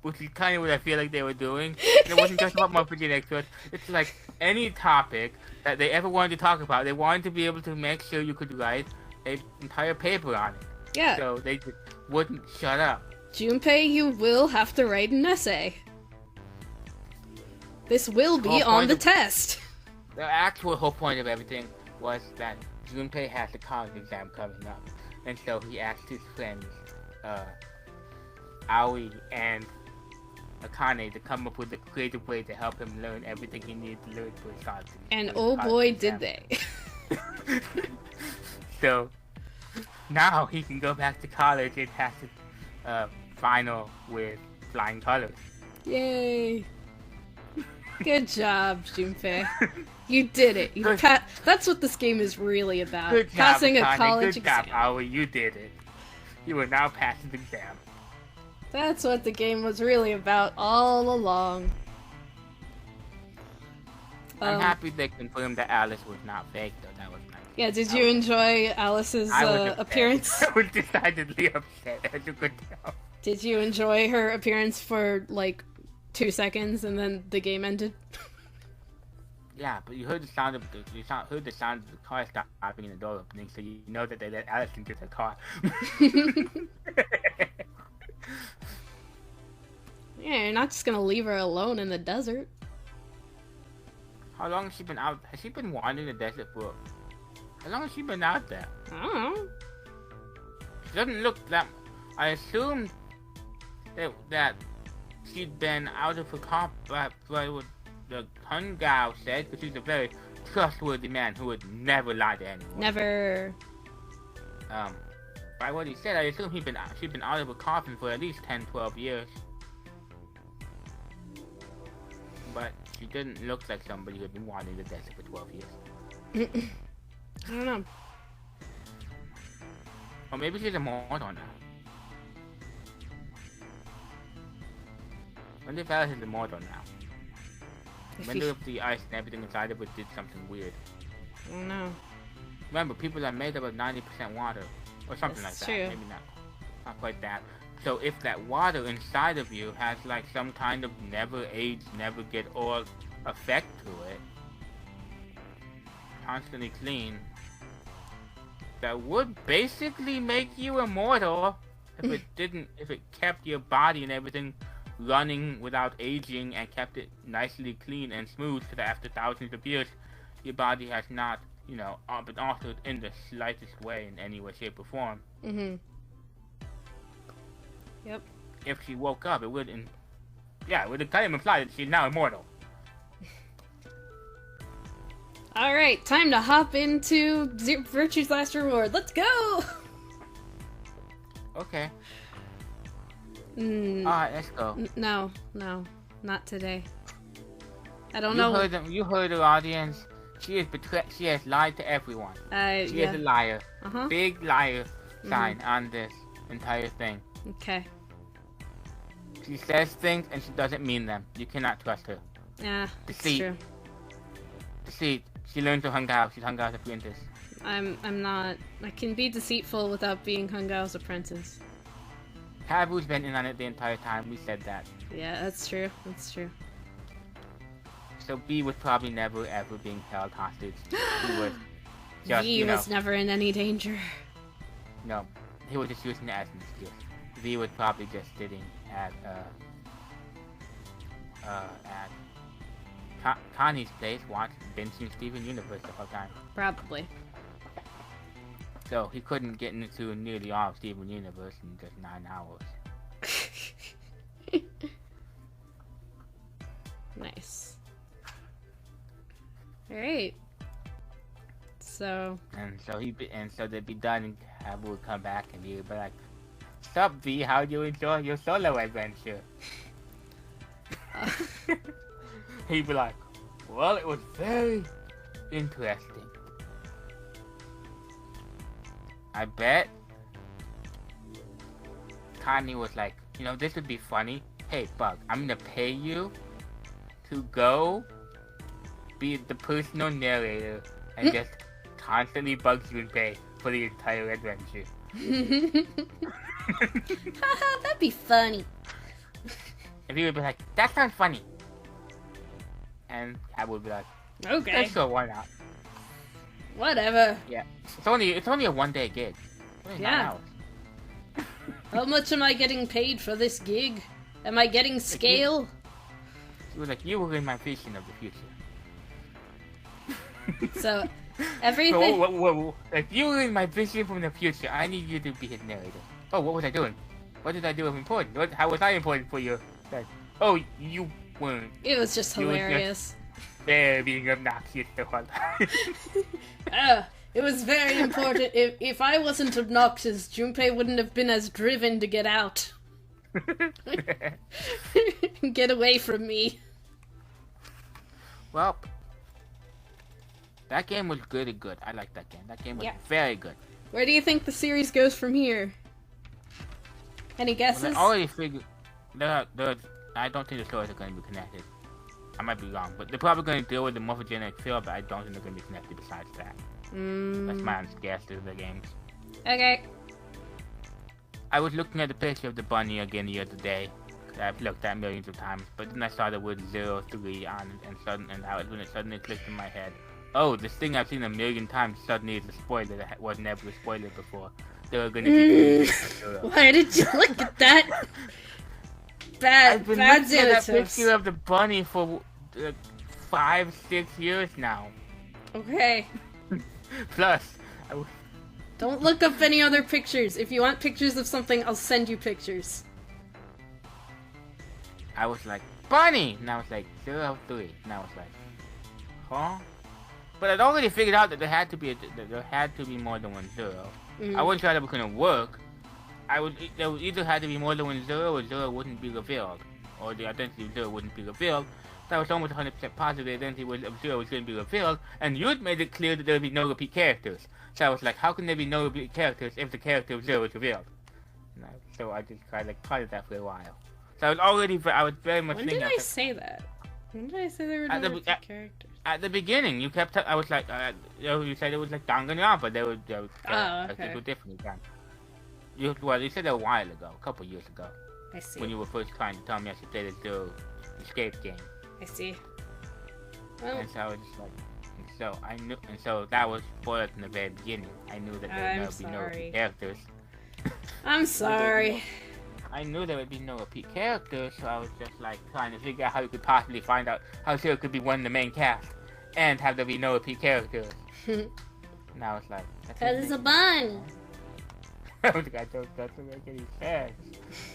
Which is kind of what I feel like they were doing. And it wasn't just about morphogenetic fields. It's like any topic that they ever wanted to talk about, they wanted to be able to make sure you could write an entire paper on it. Yeah. So they just wouldn't shut up. Junpei, you will have to write an essay. This will be on the test. The actual whole point of everything was that Junpei has a college exam coming up, and so he asked his friends, Aoi and Akane, to come up with a creative way to help him learn everything he needed to learn for his college. And oh boy, did they. So, now he can go back to college and pass the final with flying colors. Yay! Good job, Junpei. You did it. That's what this game is really about. Good job, passing Akane. a college Good exam. job, Aoi. You did it. You are now passing the exam. That's what the game was really about all along. I'm happy they confirmed that Alice was not fake, though. That was nice. Yeah, did you enjoy Alice's appearance? I was decidedly upset, as you could tell. Did you enjoy her appearance for, like, 2 seconds and then the game ended? Yeah, but you heard the sound of the car stopping and the door opening, so you know that they let Alice into the car. Yeah, you're not just gonna leave her alone in the desert. How long has she been out? Has she been wandering the desert for? How long has she been out there? I don't know. She doesn't look that. I assumed that she'd been out of her car, but what the Hun Gao said, because he's a very trustworthy man who would never lie to anyone. Never. By what he said, I assume she'd been out of her coffin for at least 10, 12 years. But she didn't look like somebody who had been wandering the desert for 12 years. I don't know. Or maybe she's immortal now. I wonder if Alice is immortal now. I wonder if the ice and everything inside of it did something weird. I don't know. Remember, people are made up of 90% water. Or something That's like true. that. Maybe not quite that. So if that water inside of you has like some kind of never age, never get old effect to it, constantly clean, that would basically make you immortal if it kept your body and everything running without aging and kept it nicely clean and smooth, so that after thousands of years, your body has not, been altered in the slightest way in any way, shape, or form. Mm-hmm. Yep. If she woke up, it would kind of imply that she's now immortal. Alright, time to hop into Virtue's Last Reward. Let's go! Okay. Mm, Alright, let's go. no, not today. I don't know. You heard her, audience. She has lied to everyone. She is a liar. Uh-huh. Big liar sign on this entire thing. Okay. She says things and she doesn't mean them. You cannot trust her. Yeah, it's Deceit. true. Deceit. She learned to Hun Gao. She's Hun Gao's apprentice. I'm not. I can be deceitful without being Hun Gao's apprentice. Kabu's been in on it the entire time. We said that. Yeah, that's true. That's true. So B was probably never ever being held hostage. He was just, V was never in any danger. No, he was just using it as an excuse. V was probably just sitting at Connie's place, binging Steven Universe the whole time. Probably. So he couldn't get into nearly all of Steven Universe in just 9 hours. Nice. Alright. So. And so they'd be done, and Cabu would come back, and he'd be like, "Sup, V? How'd you enjoy your solo adventure?" He'd be like, "Well, it was very interesting. I bet." Connie was like, "This would be funny. Hey, Bug, I'm gonna pay you to go be the personal narrator and just constantly bug you and pay for the entire adventure." Haha, that'd be funny. And he would be like, "That sounds funny." And I would be like, Okay. "Sure, why not?" Whatever. Yeah. It's only a 1-day gig. Only 9 Yeah. hours. How much am I getting paid for this gig? Am I getting scale? He was like, "You were in my vision of the future." So, everything. Whoa. If you were in my vision from the future, I need you to be his narrator. Oh, what was I doing? What did I do of important? How was I important for you? Like, oh, you weren't. It was just You were hilarious. There being obnoxious the whole time. It was very important. If I wasn't obnoxious, Junpei wouldn't have been as driven to get out. Get away from me. Well, that game was really good. I like that game. That game was Yeah. very good. Where do you think the series goes from here? Any guesses? Well, I already figured. I don't think the stories are going to be connected. I might be wrong, but they're probably going to deal with the morphogenic field, but I don't think they're going to be connected besides that. That's my honest guess to the games. Okay. I was looking at the picture of the bunny again the other day. I've looked at millions of times, but then I saw the word 03 on it, and that was when it suddenly clicked in my head. Oh, this thing I've seen a million times suddenly is a spoiler that was never a spoiler before. They were gonna be Why did you look at that? I've been Bad looking at that Xanatos. picture of the bunny for 5-6 years now. Okay. Plus, Don't look up any other pictures. If you want pictures of something, I'll send you pictures. I was like, bunny! And I was like, 03. And I was like, huh? But I'd already figured out that there had to be more than 10. Mm. I wasn't sure that was gonna work. There would either had to be more than 10 or 0 wouldn't be revealed. Or the identity of 0 wouldn't be revealed. So I was almost 100% positive the identity of 0 was going to be revealed, and you'd made it clear that there would be no repeat characters. So I was like, how can there be no repeat characters if the character of 0 is revealed? So I just kind of pondered that for a while. So I was very much When thinking... did I say that? When did I say there were no repeat characters? At the beginning, you kept... I was like... you said it was like Danganronpa. They were okay. different again. You said that a while ago, a couple years ago. I see. When you were first trying to tell me I should play the Zero Escape game. I see. Well, And so I was just like... And so that was spoiled in the very beginning. I knew that there would be no repeat characters. I'm sorry. I knew there would be no repeat characters, so I was just like trying to figure out how you could possibly find out how Zero could be one of the main cast and have there be no repeat characters. And I was like, Because it's a bunny. I was like, that doesn't make any sense.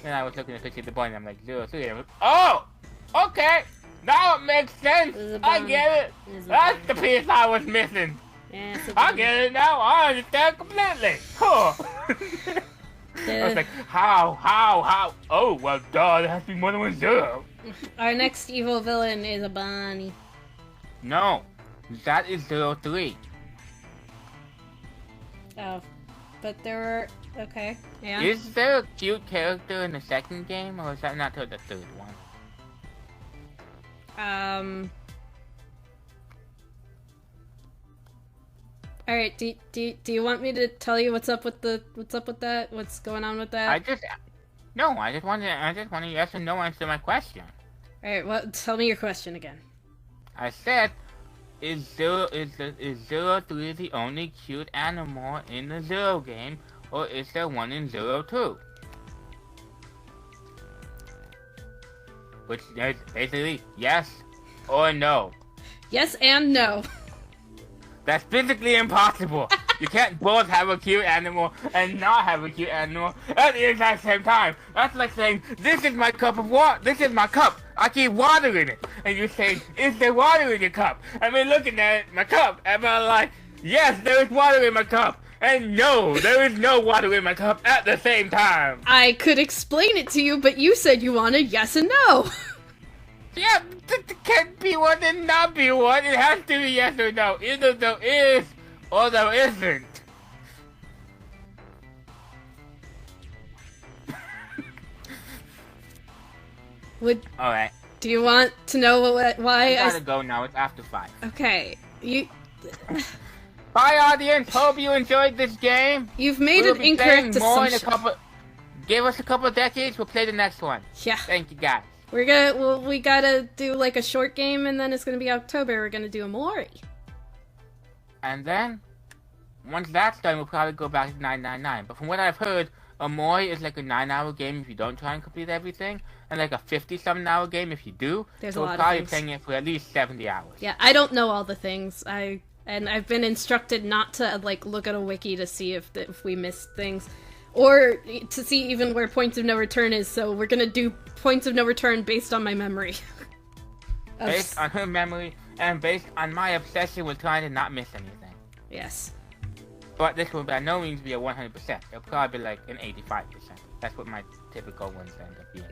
Then I was looking at the picture of the bunny, and I'm like, 03. And I was, oh! Okay! Now it makes sense! I get it! That's the piece I was missing! Yeah, I get it now! I understand completely! Cool! I was like, how? Oh, well, duh, there has to be more than 10. Our next evil villain is a bunny. No, that is 03. Oh, but there were... Okay, yeah. Is there a cute character in the second game, or is that not till the third one? All right. Do you want me to tell you what's up with that? What's going on with that? I just want a yes or no answer to my question. All right. Well, tell me your question again. I said, is 03 the only cute animal in the Zero game, or is there one in 02? Which is basically yes or no. Yes and no. That's physically impossible. You can't both have a cute animal and not have a cute animal at the exact same time. That's like saying, this is my cup of water. This is my cup. I keep water in it. And you say, is there water in your cup? I mean, looking at my cup, and I'm like, yes, there is water in my cup. And no, there is no water in my cup at the same time. I could explain it to you, but you said you wanted yes and no. Yeah, there can't be one and not be one. It has to be yes or no. Either there is or there isn't. Alright. Do you want to know why I gotta go now. It's after 5. Okay, Bye, audience. Hope you enjoyed this game. You've made We'll an be incorrect playing more in assumption. Give us a couple of decades. We'll play the next one. Yeah. Thank you, guys. We gotta do like a short game, and then it's gonna be October. We're gonna do a Mori. And then, once that's done, we'll probably go back to 999. But from what I've heard, Amori is like a 9-hour game if you don't try and complete everything, and like a 50-something hour game if you do. There's so a we're lot of probably things. playing it for at least 70 hours. Yeah, I don't know all the things. I've been instructed not to like look at a wiki to see if we missed things, or to see even where points of no return is. So we're gonna do points of no return based on my memory. Based on her memory and based on my obsession with trying to not miss anything. Yes. But this will by no means be a 100%. It'll probably be like an 85%. That's what my typical ones end up being.